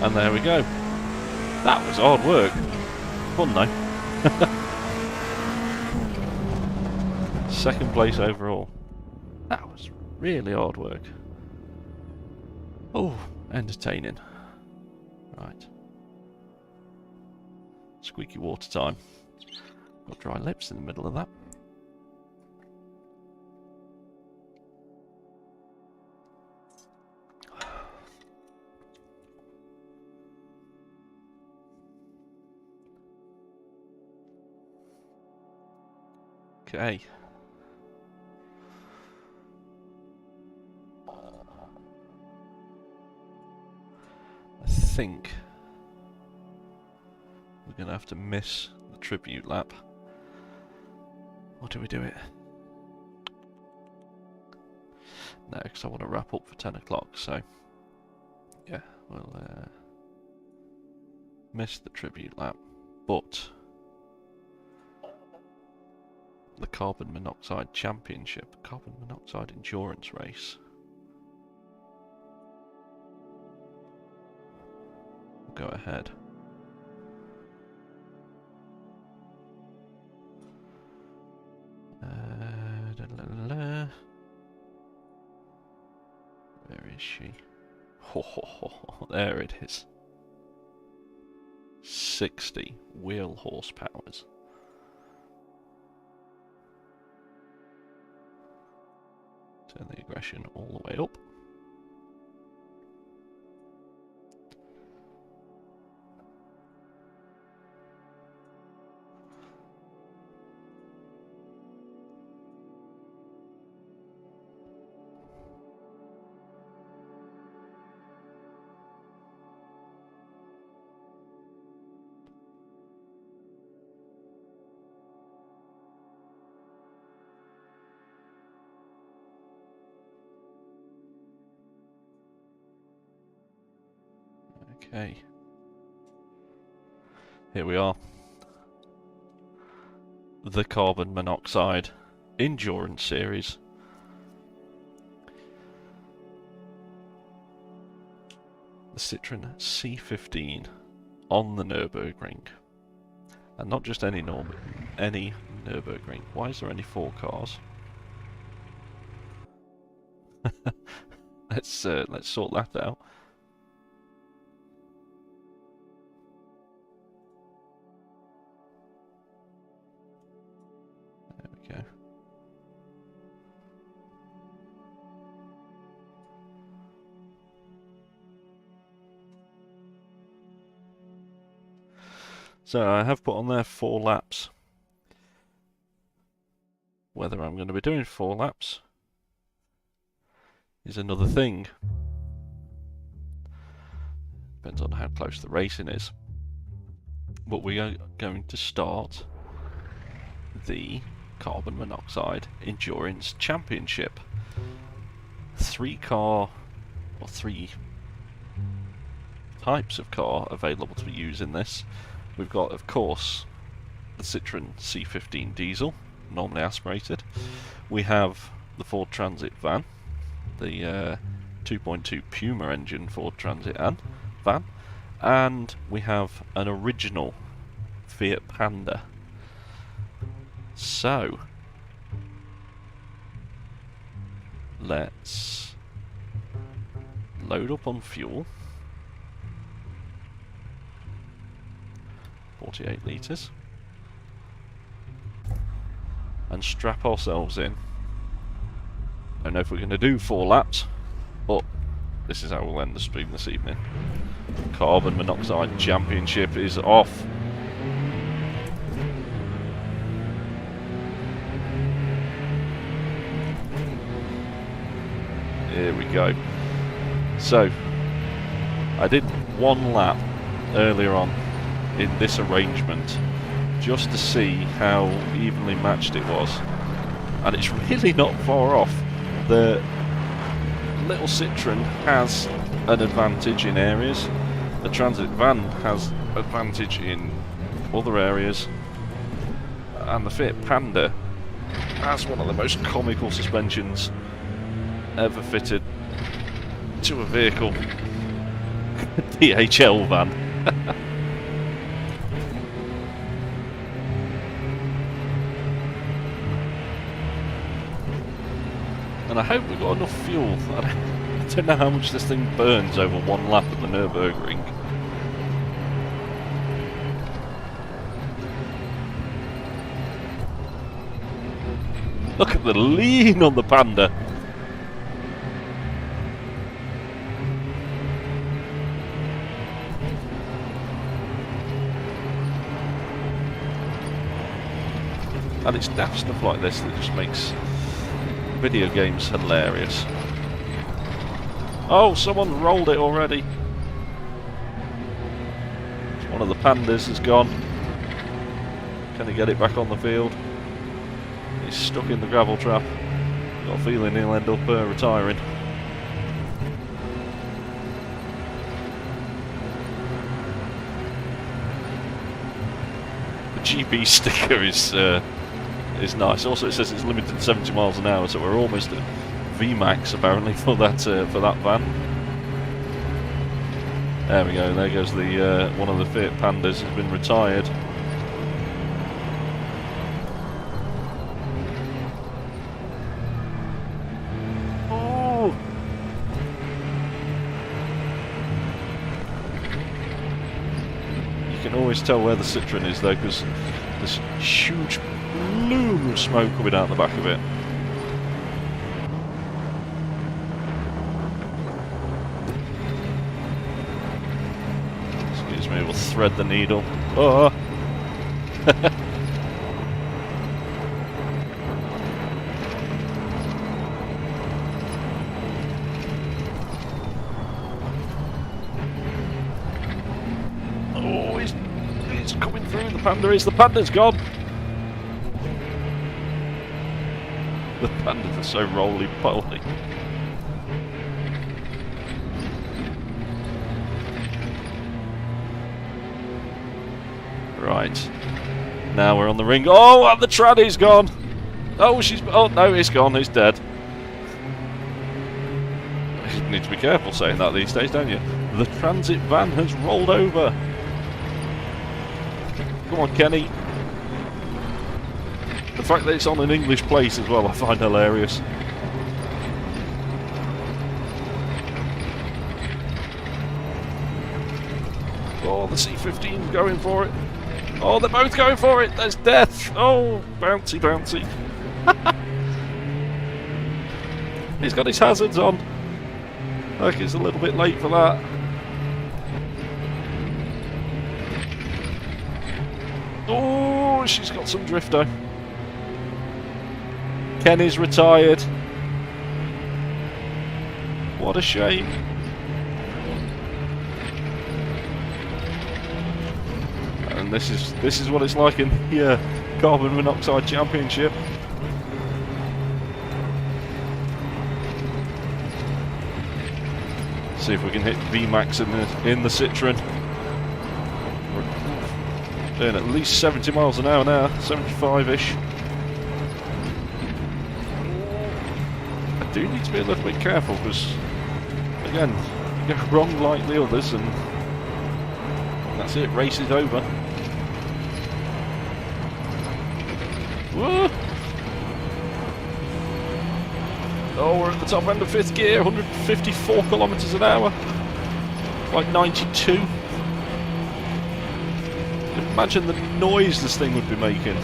And there we go. That was hard work. Fun though. Second place overall. That was really hard work. Oh, entertaining. Right. Squeaky water time. Got dry lips in the middle of that. Okay. think we're going to have to miss the tribute lap. Or do we do it? No, because I want to wrap up for 10 o'clock, so yeah, we'll miss the tribute lap, but the carbon monoxide championship, carbon monoxide endurance race. Go ahead. Where is she? There it is. 60 wheel horsepowers. Turn the aggression all the way up. Okay. Here we are. The carbon monoxide endurance series. The Citroen C15 on the Nürburgring. And not just any Nürburgring. Why is there only 4 cars? Let's sort that out. There we go. So I have put on there 4 laps. Whether I'm going to be doing 4 laps is another thing. Depends on how close the racing is. But we are going to start the Carbon Monoxide Endurance Championship. 3 types of car available to use in this. We've got, of course, the Citroen C15 diesel, normally aspirated. We have the Ford Transit van, the 2.2 Puma engine Ford Transit van, and we have an original Fiat Panda. So, let's load up on fuel. 48 litres. And strap ourselves in. I don't know if we're going to do 4 laps, but this is how we'll end the stream this evening. Carbon Monoxide Championship is off. Here we go. So, I did 1 lap earlier on in this arrangement just to see how evenly matched it was, and it's really not far off. The little Citroen has an advantage in areas, the Transit van has advantage in other areas, and the Fiat Panda has one of the most comical suspensions ever fitted to a vehicle. DHL van. And I hope we've got enough fuel. I don't know how much this thing burns over 1 lap at the Nürburgring. Look at the lean on the Panda. And it's daft stuff like this that just makes video games hilarious. Oh, someone rolled it already. One of the pandas is gone. Can he get it back on the field? He's stuck in the gravel trap. Got a feeling he'll end up retiring. The GB sticker is nice. Also, it says it's limited to 70 miles an hour, so we're almost at VMAX apparently for that van. There we go. There goes the one of the Fiat Pandas has been retired. Oh! You can always tell where the Citroen is though, because there's a huge plume of smoke coming out the back of it. Excuse me, we'll thread the needle. Oh! Oh, he's coming through. The panda's gone. The pandas are so roly-poly. Right. Now we're on the ring. Oh, and the tranny's gone. Oh, oh no, it's gone. It's dead. You need to be careful saying that these days, don't you? The transit van has rolled over. Come on, Kenny. The fact that it's on an English place as well, I find hilarious. Oh, the C-15's going for it. Oh, they're both going for it. There's death. Oh, bouncy, bouncy. He's got his hazards on. Look, he's a little bit late for that. Oh, she's got some drifter. Kenny's retired. What a shame. And this is what it's like in the Carbon Monoxide Championship. See if we can hit VMAX in the Citroen. We're doing at least 70 miles an hour now, 75-ish. I do need to be a little bit careful because, again, you go wrong like the others and that's it, race is over. Whoa. Oh, we're at the top end of 5th gear, 154 kilometres an hour. Like 92. Imagine the noise this thing would be making.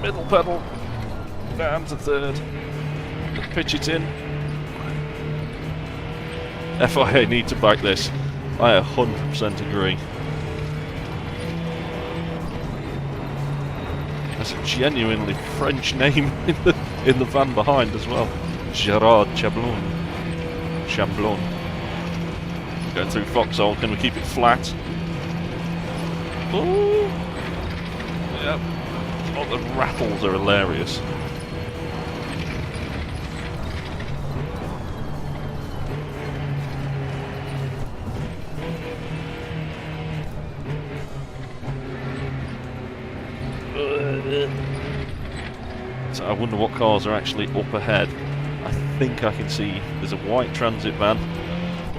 Middle pedal. Down to 3rd. Pitch it in. FIA need to back this. I 100% agree. That's a genuinely French name in the van behind as well. Gerard Chamblon. Going through Foxhole, can we keep it flat? Ooh. Yep. Oh, the rattles are hilarious. So I wonder what cars are actually up ahead. I think I can see there's a white transit van,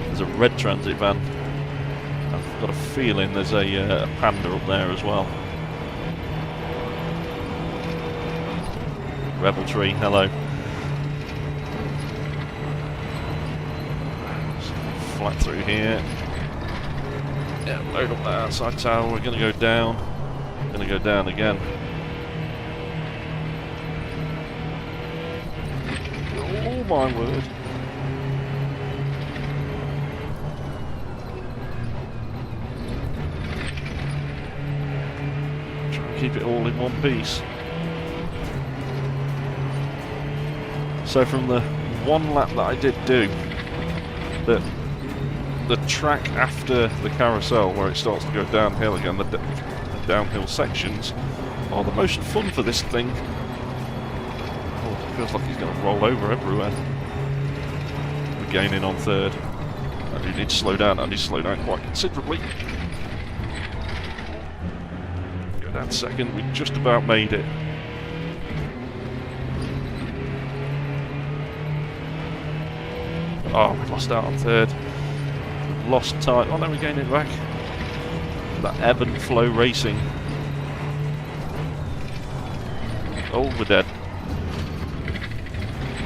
there's a red transit van. I've got a feeling there's a Panda up there as well. Rebel Tree, hello. Flat through here. Yeah, load up that outside tower. We're going to go down. Going to go down again. Oh my word. Try and keep it all in one piece. So from the one lap that I did do, the track after the carousel, where it starts to go downhill again, the downhill sections are the most fun for this thing. Oh, it feels like he's going to roll over everywhere. We're gaining on third. I do need to slow down. I need to slow down quite considerably. Go down second. We just about made it. Oh, we lost out on third. We've lost time. Oh no, we're gaining it back. That ebb and flow racing. Oh, we're dead.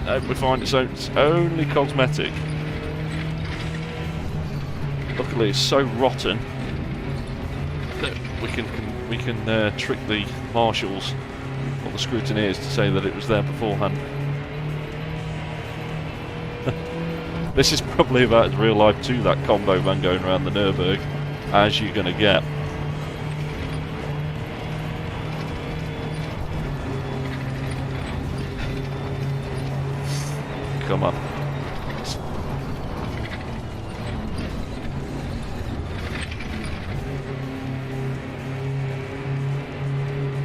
No, we're fine. It's only cosmetic. Luckily, it's so rotten that we can trick the marshals or the scrutineers to say that it was there beforehand. This is probably about as real life to that combo van going around the Nürburgring as you're going to get. Come on.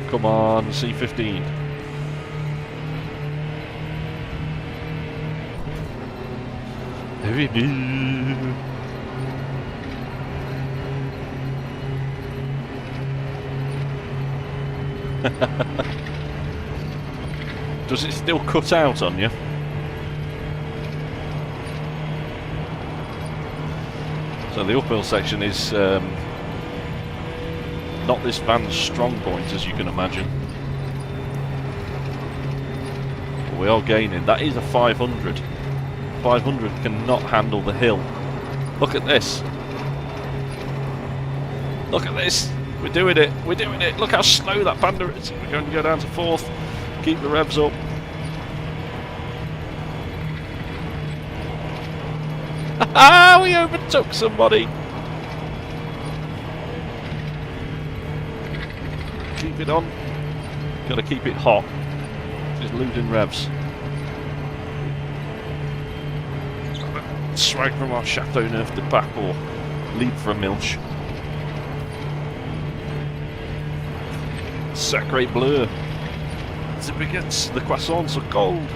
Come on, C15. Does it still cut out on you? So the uphill section is not this van's strong point, as you can imagine. But we are gaining. That is a 500. 500 cannot handle the hill. Look at this. Look at this. We're doing it. We're doing it. Look how slow that Panda is. We're going to go down to fourth. Keep the revs up. Ah, we overtook somebody. Keep it on. Got to keep it hot. Just losing revs. Swag from our Chateau Neuf de Pape or Libre Milch. Sacré bleu. The baguettes, the croissants are cold.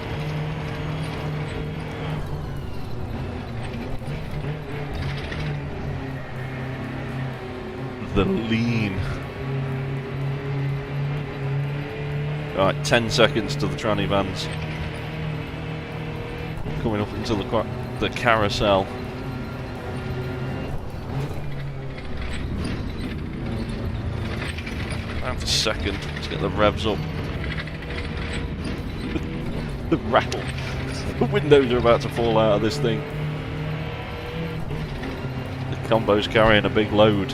The lean. Right, 10 seconds to the tranny vans. Coming up into the carousel. Down to second. Let's get the revs up. The rattle. The windows are about to fall out of this thing. The combo's carrying a big load.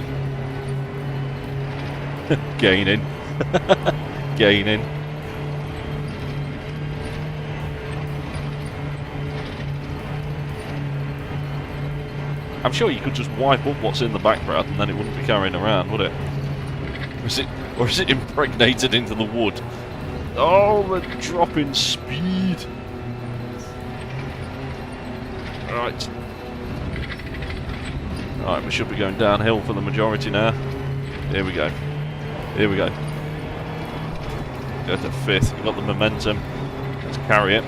Gaining. Gaining. I'm sure you could just wipe up what's in the background and then it wouldn't be carrying around, would it? Or is it impregnated into the wood? Oh, the drop in speed! Right. Right, we should be going downhill for the majority now. Here we go. Here we go. Go to fifth. We've got the momentum. Let's carry it.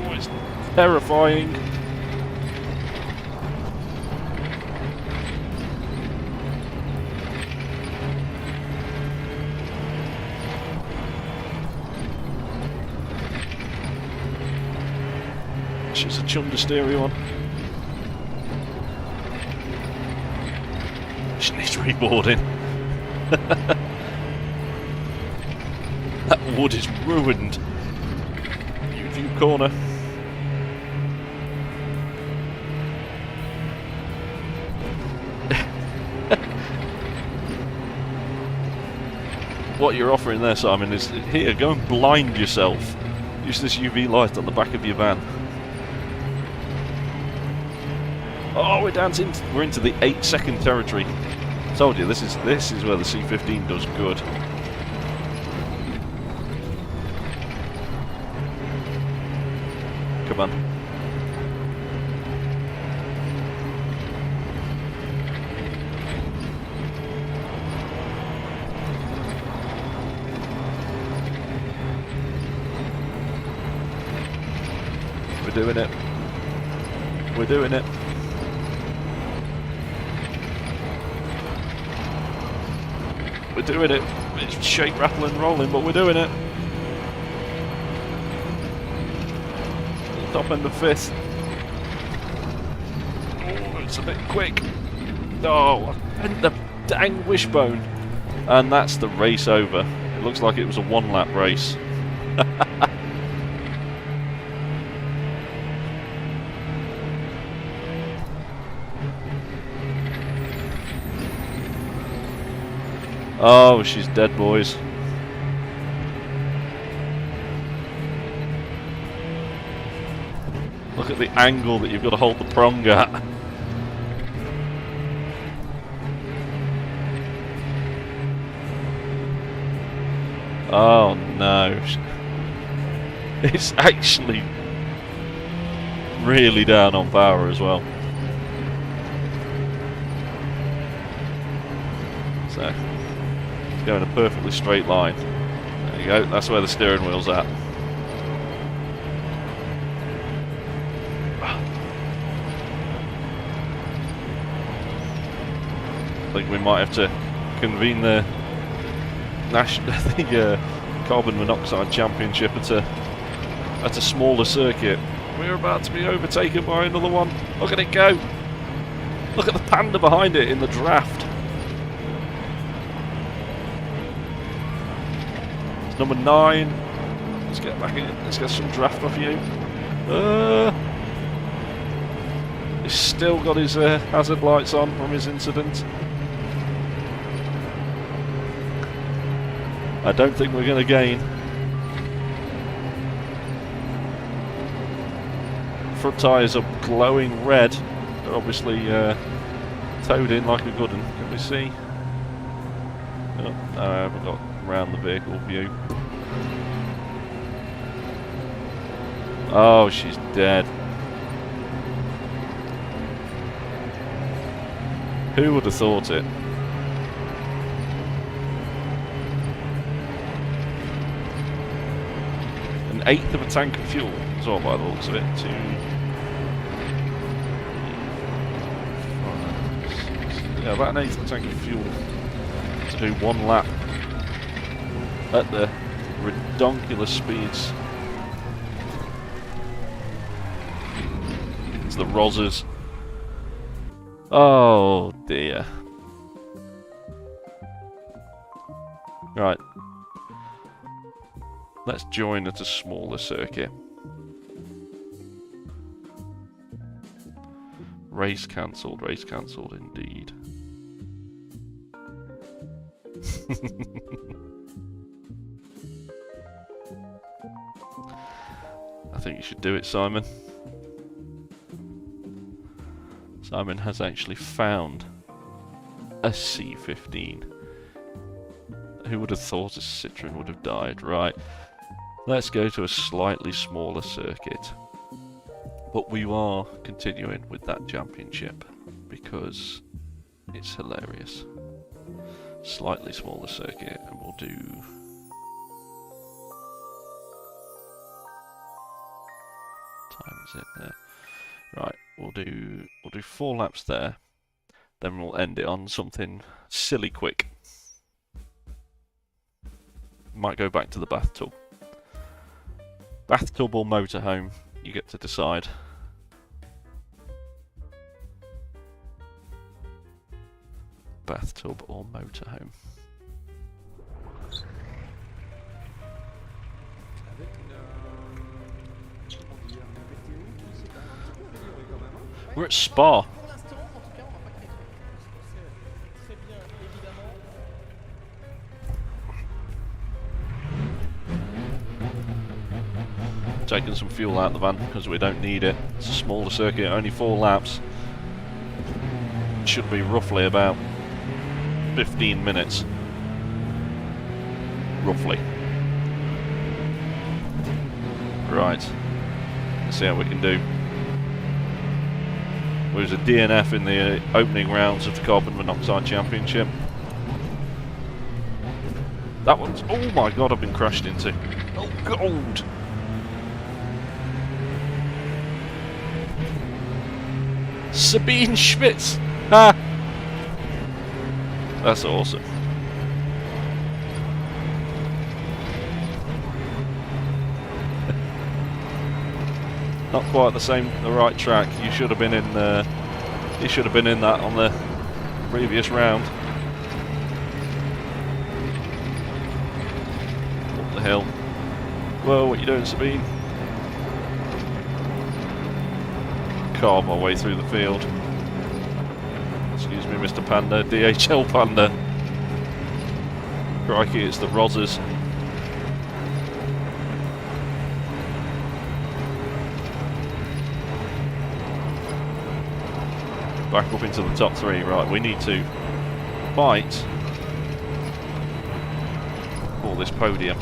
Oh, it's terrifying. It's a Chunder stereo on. She needs reboarding. That wood is ruined. U-view corner. What you're offering there, Simon, is here, go and blind yourself. Use this UV light on the back of your van. Oh, we're into the 8-second territory. Told you, this is where the C15 does good. Come on. We're doing it. We're doing it. We're doing it. It's shake, rattle and rolling, but we're doing it. Top end of 5th. Oh, it's a bit quick. Oh, I bent the dang wishbone. And that's the race over. It looks like it was a 1-lap race. Oh, she's dead, boys. Look at the angle that you've got to hold the prong at. Oh no. It's actually really down on power as well. So, go in a perfectly straight line. There you go, that's where the steering wheel's at. I think we might have to convene the Carbon Monoxide Championship at a smaller circuit. We're about to be overtaken by another one. Look at it go! Look at the panda behind it in the draft. It's number 9. Let's get back in. Let's get some draft off you. He's still got his hazard lights on from his incident. I don't think we're going to gain. Front tyres are glowing red. They're obviously towed in like a good one. Can we see? Oh, no, I haven't got around the vehicle view. Oh, she's dead. Who would have thought it? An 1/8 of a tank of fuel as well, by the looks of it. 2, 3, 4, 5, 6. Yeah, about an 1/8 of a tank of fuel to do 1 lap at the redonkulous speeds. It's the Rozzers. Oh dear. Right. Let's join at a smaller circuit. Race cancelled indeed. I think you should do it, Simon. Simon has actually found a C15. Who would have thought a Citroen would have died? Right. Let's go to a slightly smaller circuit. But we are continuing with that championship because it's hilarious. Slightly smaller circuit, and we'll do... time is it there? Right, we'll do 4 laps there. Then we'll end it on something silly quick. Might go back to the bathtub. Bathtub or motorhome, you get to decide. Bathtub or motorhome. We're at Spa. Taking some fuel out of the van because we don't need it. It's a smaller circuit, only 4 laps. Should be roughly about 15 minutes. Roughly. Right. Let's see how we can do. There was a DNF in the opening rounds of the Carbon Monoxide Championship. That one's... oh my god, I've been crashed into. Oh god! Sabine Schmitz! Ha! That's awesome. Not quite the right track. You should have been in. You should have been in that on the previous round. Up the hill. Whoa! What are you doing, Sabine? Carve my way through the field. Excuse me, Mr. Panda, DHL Panda. Crikey, it's the Rozzers. Back up into the top three. Right, we need to fight for this podium.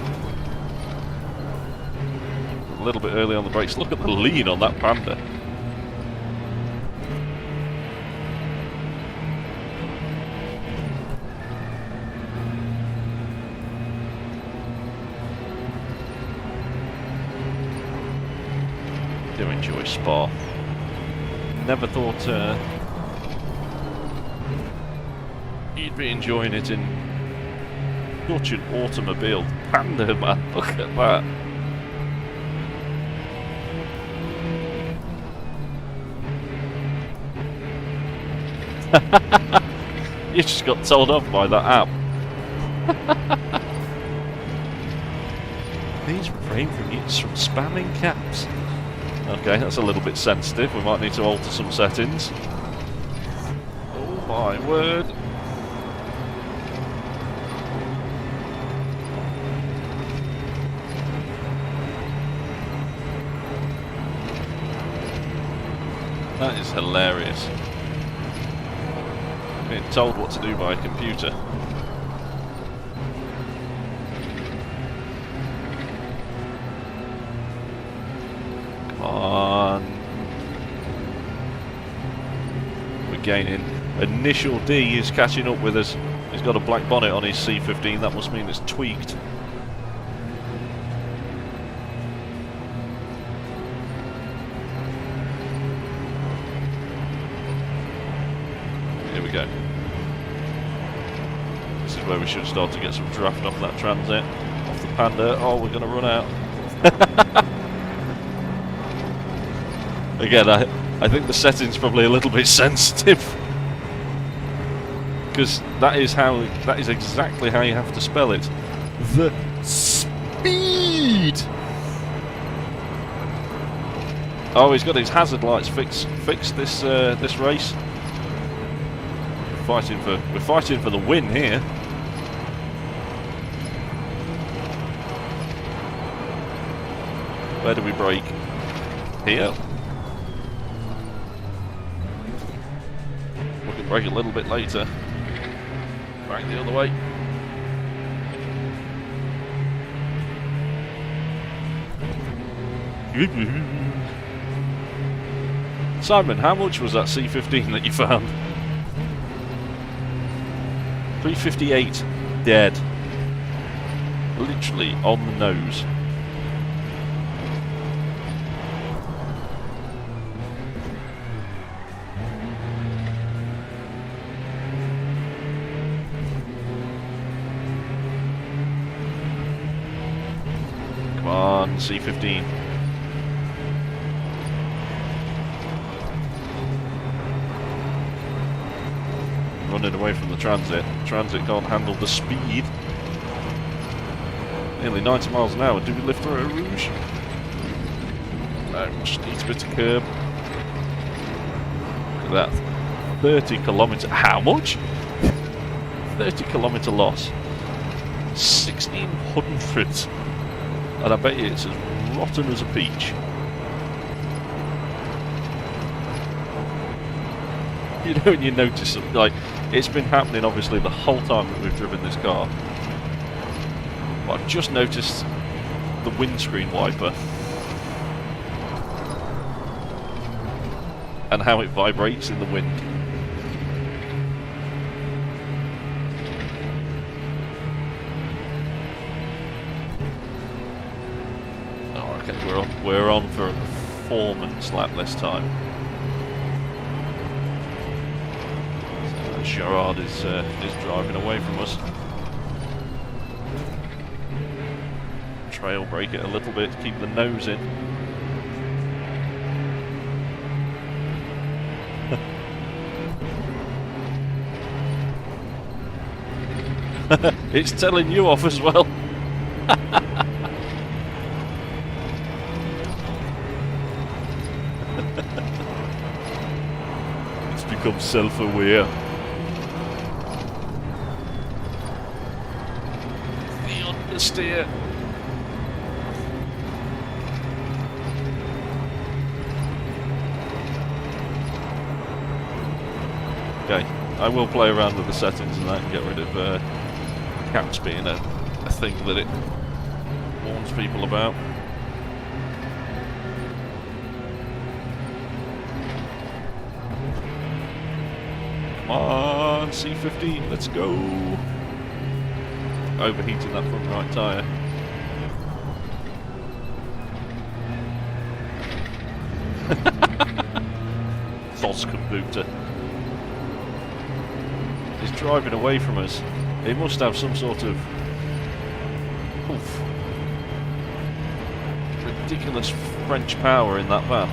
A little bit early on the brakes. Look at the lean on that Panda. Do enjoy Spa. Never thought you'd be enjoying it in such an automobile. Panda, man, look at that. You just got told off by that app. Please refrain from spamming caps. Okay, that's a little bit sensitive. We might need to alter some settings. Oh my word. That is hilarious. Being told what to do by a computer. Come on. We're gaining. Initial D is catching up with us. He's got a black bonnet on his C15. That must mean it's tweaked. Go. This is where we should start to get some draft off that Transit, off the Panda. Oh, we're going to run out. Again, I think the setting's probably a little bit sensitive, because that is exactly how you have to spell it. The speed. Oh, he's got his hazard lights fixed this race. We're fighting for the win here. Where do we brake? Here. We can brake a little bit later. Back the other way. Simon, how much was that C15 that you found? 358 dead. Literally on the nose. Come on, C15. Running away from the Transit. Transit can't handle the speed. Nearly 90 miles an hour. Do we lift through a Rouge? No, just needs a bit of curb. Look at that. 30 kilometre. How much? 30 kilometre loss. 1600. And I bet you it's as rotten as a peach. You know when you notice something like It's been happening obviously the whole time that we've driven this car. But I've just noticed the windscreen wiper and how it vibrates in the wind. Oh, okay, we're on for a performance lap this time. So Gerard is driving away from us. Trail brake it a little bit to keep the nose in. It's telling you off as well. It's become self-aware. The understeer. Okay, I will play around with the settings and that and get rid of caps being a thing that it warns people about. Come on, C15, let's go! Overheating that front right tyre. False kombucha. He's driving away from us. He must have some sort of ridiculous French power in that van.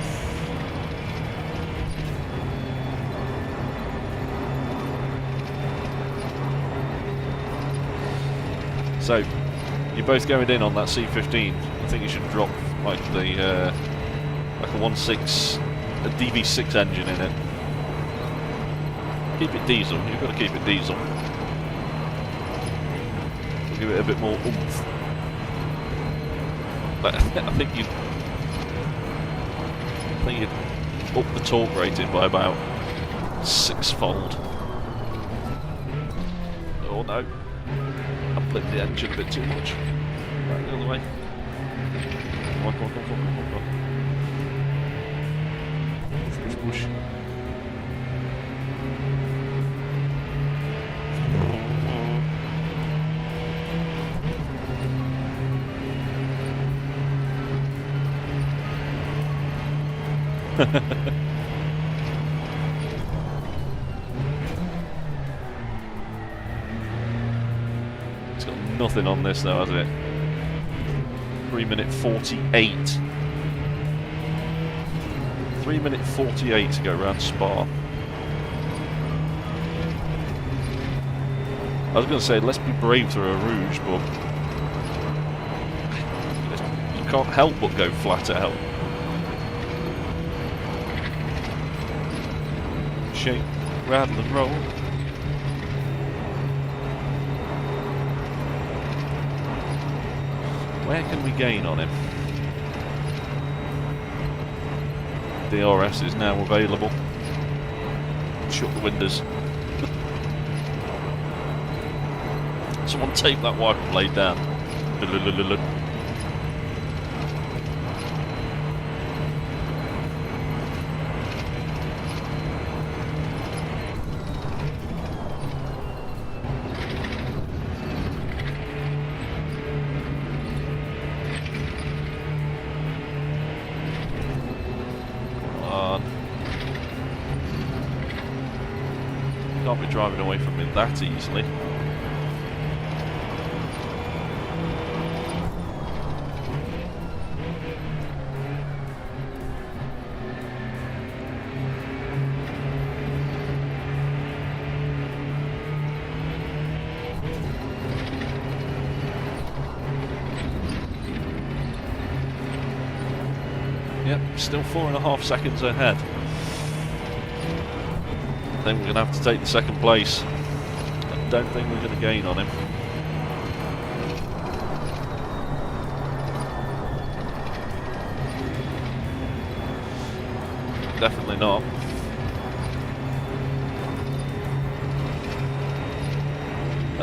So, you're both going in on that C15. I think you should drop like the like a 1.6, a DV6 engine in it. Keep it diesel. You've got to keep it diesel. Give it a bit more oomph. But I think you'd up the torque rating by about 6-fold. Oh no. I've flipped the engine a bit too much. Right, the other way. Come on, come on, come on, come on, come on. Push, push, push. It's got nothing on this though, has it? 3 minute 48. 3 minute 48 to go around Spa. I was going to say, let's be brave through a Rouge, but you can't help but go flat out. Shake, rattle and roll. Where can we gain on him? DRS is now available. Shut the windows. Someone tape that wiper blade down. Can't be driving away from me that easily. Yep, still 4.5 seconds ahead. I think we're going to have to take the second place. I don't think we're going to gain on him. Definitely not.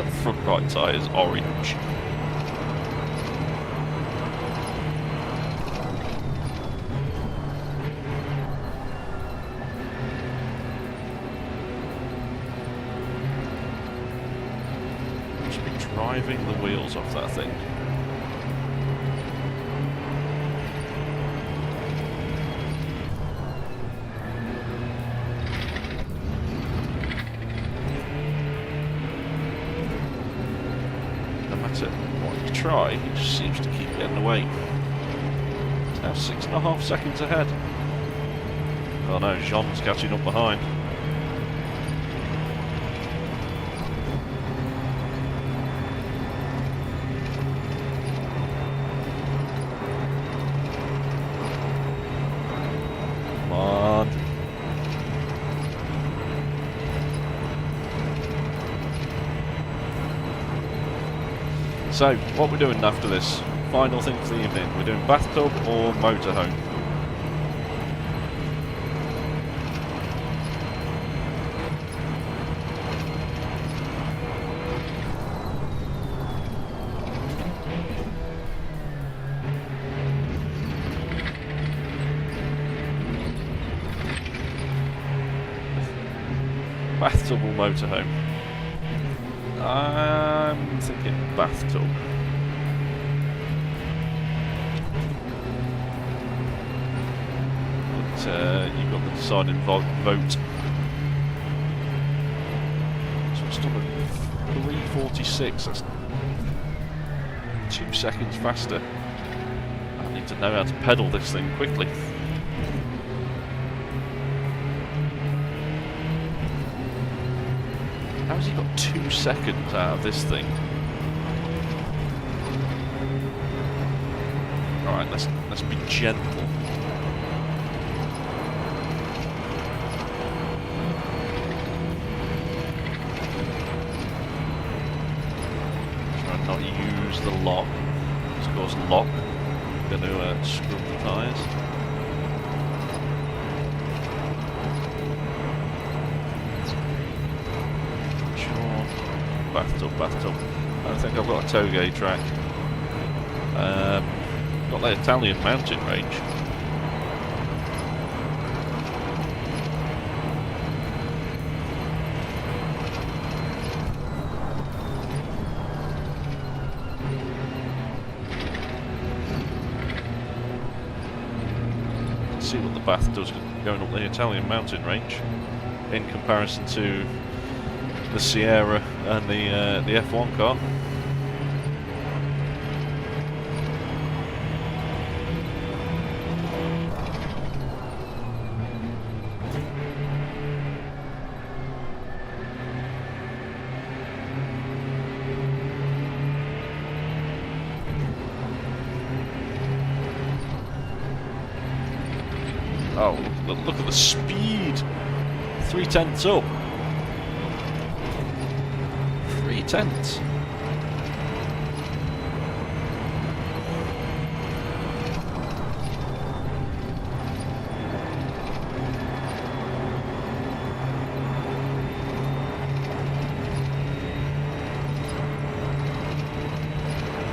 front right tyre is orange. Should be driving the wheels off that thing. What you try, he just seems to keep getting away. It's now 6.5 seconds ahead. Oh no, Jean's catching up behind. Come on. So, what we're doing after this, final thing for the evening, we're doing bathtub or motorhome? Bathtub or motorhome? I'm thinking bathtub. But you've got the deciding vote. So it's still at 3:46. That's 2 seconds faster. I need to know how to pedal this thing quickly. How's he got 2 seconds out of this thing? Alright, let's be gentle. Try and not use the lock. Because of course lock going to screw up the tyres. Bathtub. I think I've got a Touge track. Got the Italian mountain range. Let's see what the Bath does going up the Italian mountain range in comparison to the Sierra and the F1 car. Oh, look at the speed! 3/10 up. 3/10.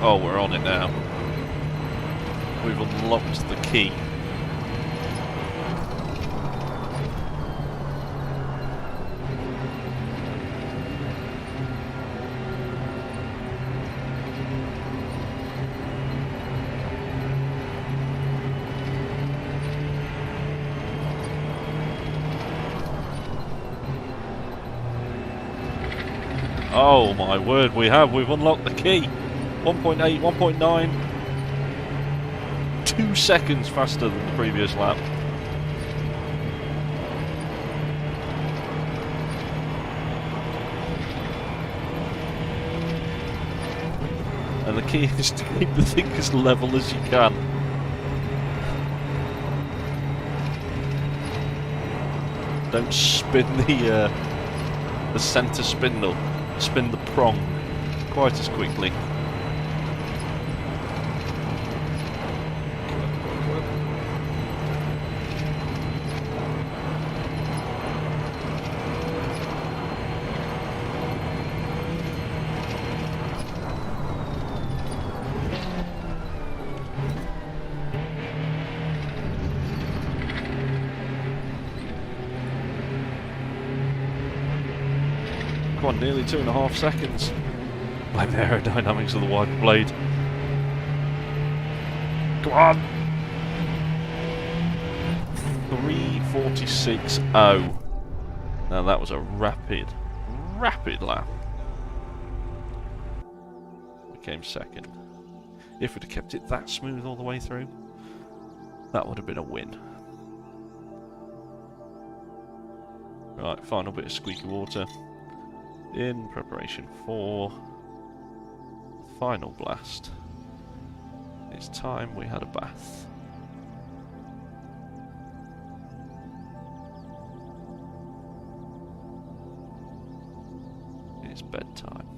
Oh, we're on it now. We've unlocked the key. Oh my word, we've unlocked the key. 1.8, 1.9. 2 seconds faster than the previous lap. And the key is to keep the thing as level as you can. Don't spin the centre spindle. Spin the prong quite as quickly. Come on, nearly 2.5 seconds. Blame the aerodynamics of the wide blade. Come on! 3:46.0. Now that was a rapid lap. We came second. If we'd have kept it that smooth all the way through, that would have been a win. Right, final bit of squeaky water in preparation for final blast. It's time we had a bath. It's bedtime.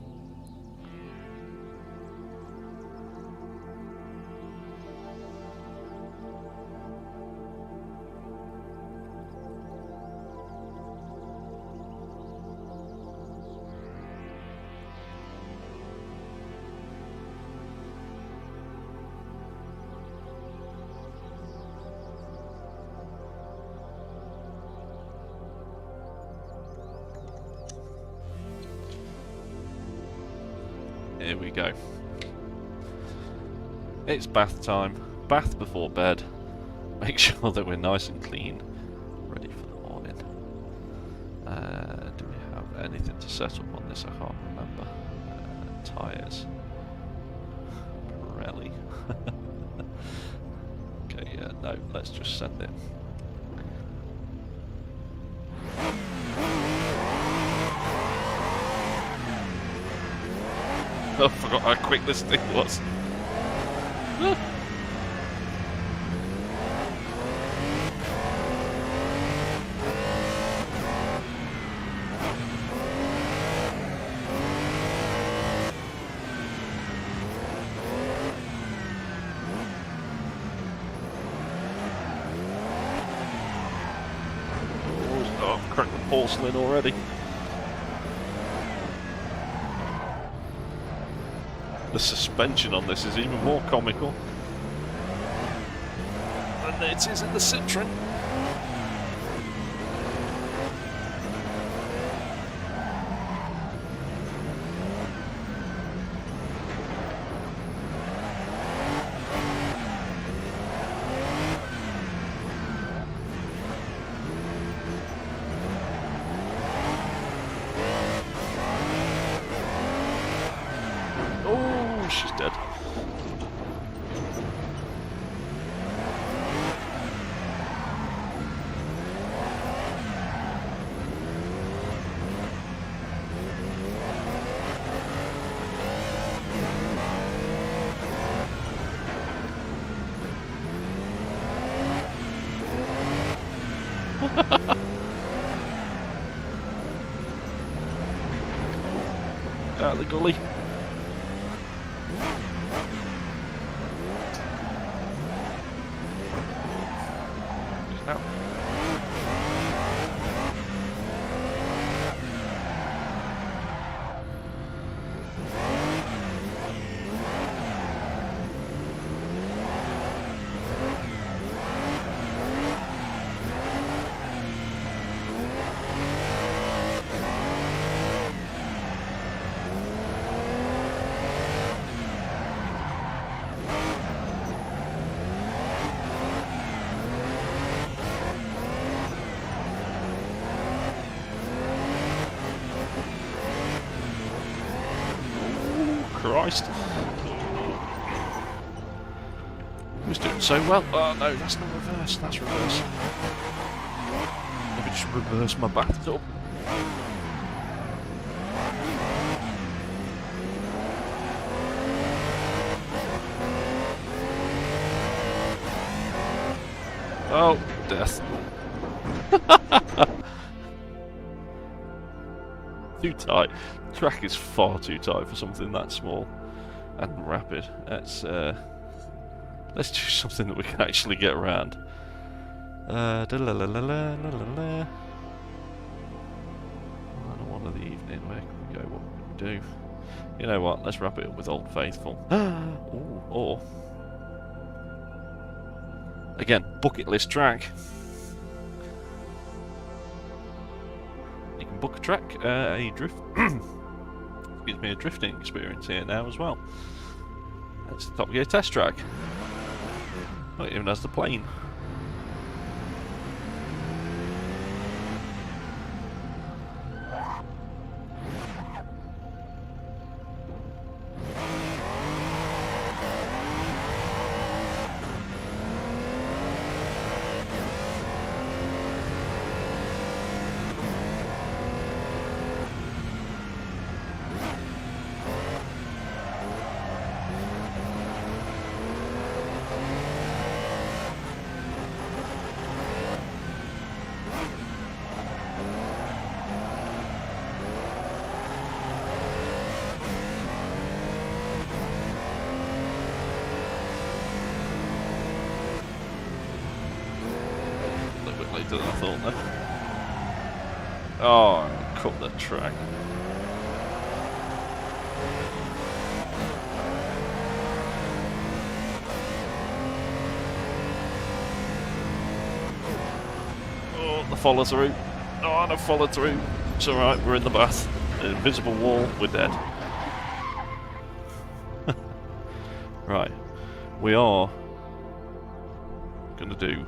Here we go. It's bath time. Bath before bed. Make sure that we're nice and clean. Ready for the morning. Do we have anything to set up on this? I can't remember. Tyres. Pirelli. Okay, yeah, no, let's just send it. I forgot how quick this thing was. Oh, I've cracked the porcelain already. The suspension on this is even more comical than it is in the Citroen. Oh, she's dead. Out of the gully. Now. Christ. He was doing so well. Oh no, that's not reverse, that's reverse. Let me just reverse my bathtub. Oh, death. Too tight. The track is far too tight for something that small and rapid. Let's do something that we can actually get around. On one of the evening, where can we go? What can we do? You know what? Let's wrap it up with Old Faithful. Ooh, or again, bucket list track. You can can book a track, a drift, excuse me, a drifting experience here now as well. That's the Top Gear test track. Oh, it even has the plane. Later than I thought then. Oh, cut the track. Oh, the follow through. Oh, the follow through. It's alright, we're in the bath. An invisible wall, we're dead. Right. We are gonna do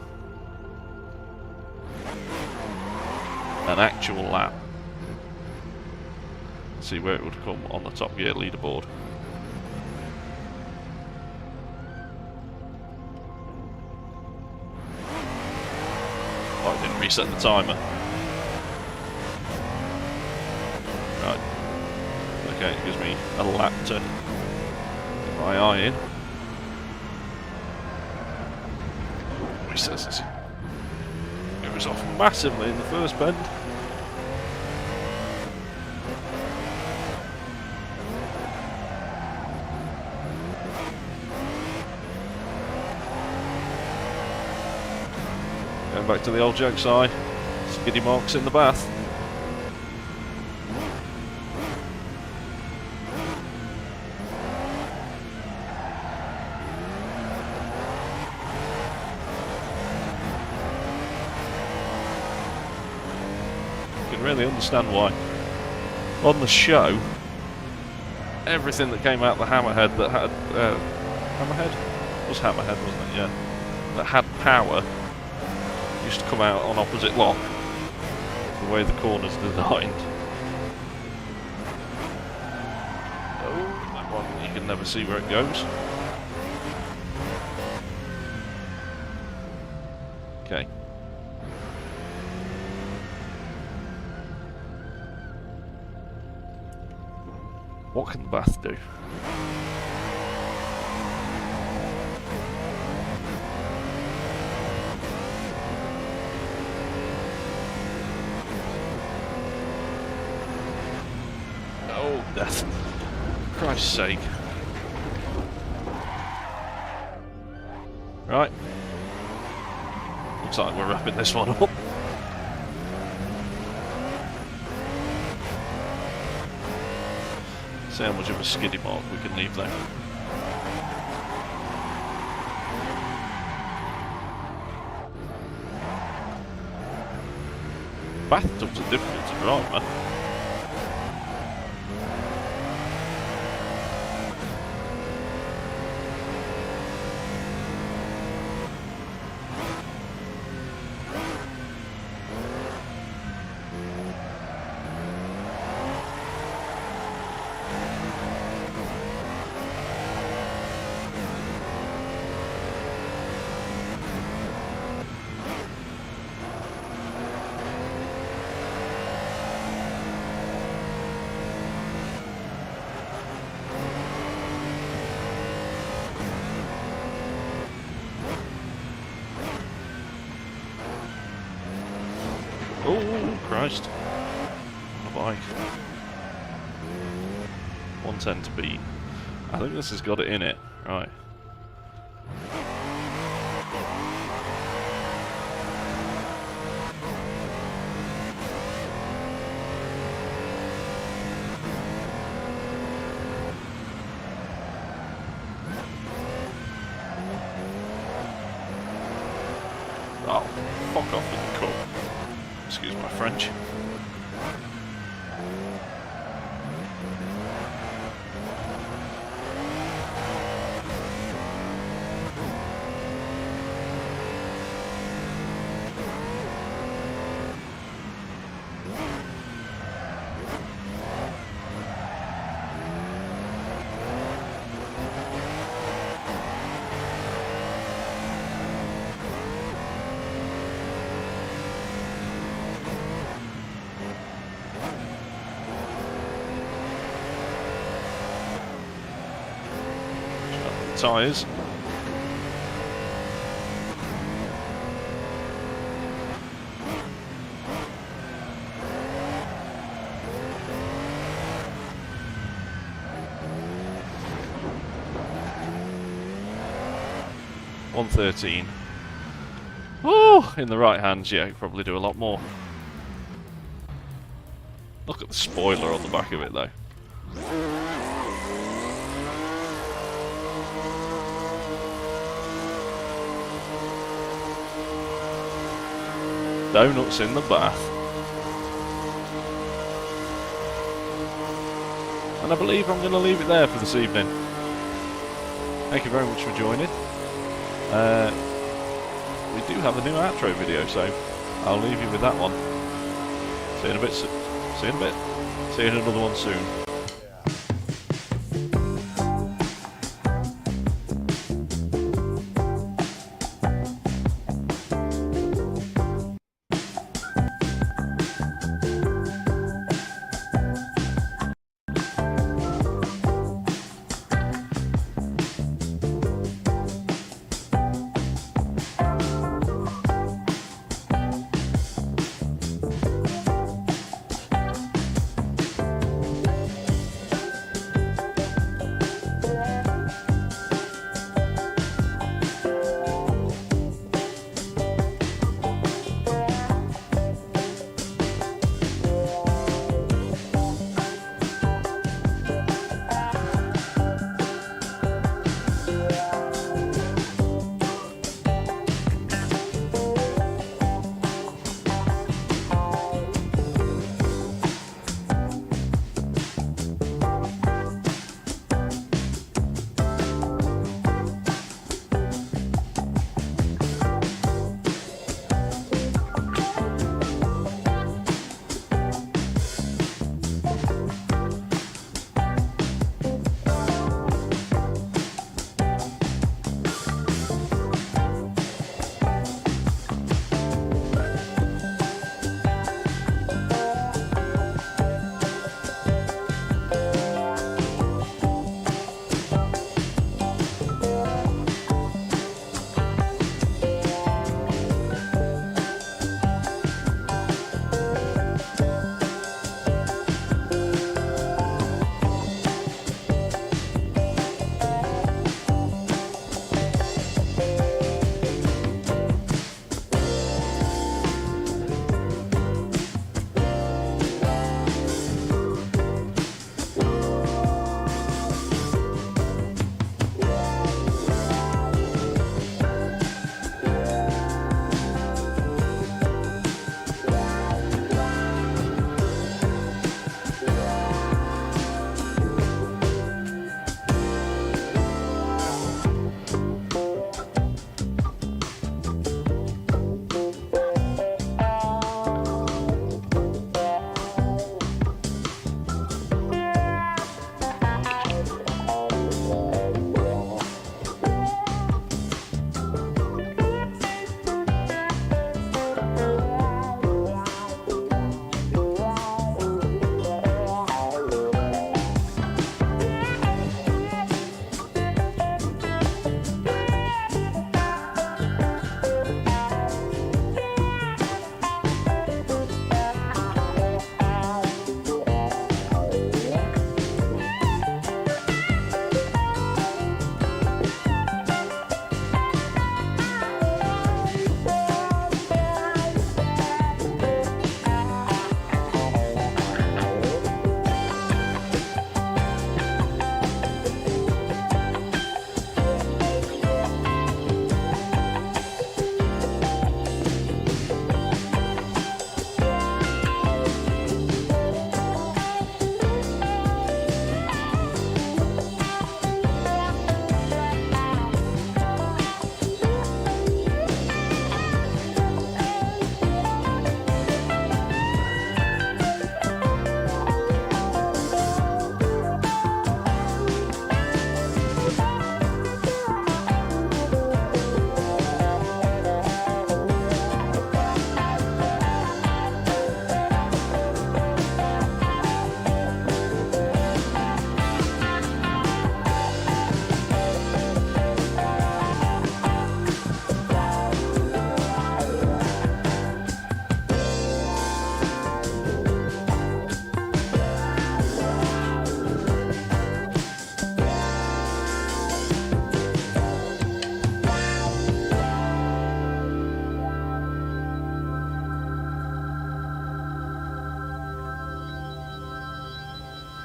an actual lap. See where it would come on the Top Gear leaderboard. Oh, I didn't reset the timer. Right. Okay, it gives me a lap to get my eye in. Resets this. It was off massively in the first bend. Going back to the old joke's eye. Skiddy marks in the bath. Really understand why on the show everything that came out the Hammerhead that had Hammerhead? It was Hammerhead, wasn't it? Yeah, that had power used to come out on opposite lock, the way the corner's designed. Oh, that one, you can never see where it goes. Okay. What can the bath do? Oh, death. For Christ's sake. Right. Looks like we're wrapping this one up. See how much of a skiddy mark we can leave there. Bathtubs are difficult to drive, man. Oh, Christ. On a bike. 110 to beat. I think this has got it in it. Right. Oh, fuck off with the cup. Excuse my French. tyres. $113. Oh, in the right hands, yeah, you could probably do a lot more. Look at the spoiler on the back of it, though. Donuts in the bath. And I believe I'm going to leave it there for this evening. Thank you very much for joining. We do have a new outro video, so I'll leave you with that one. See you in a bit. See you in a bit. See you in another one soon.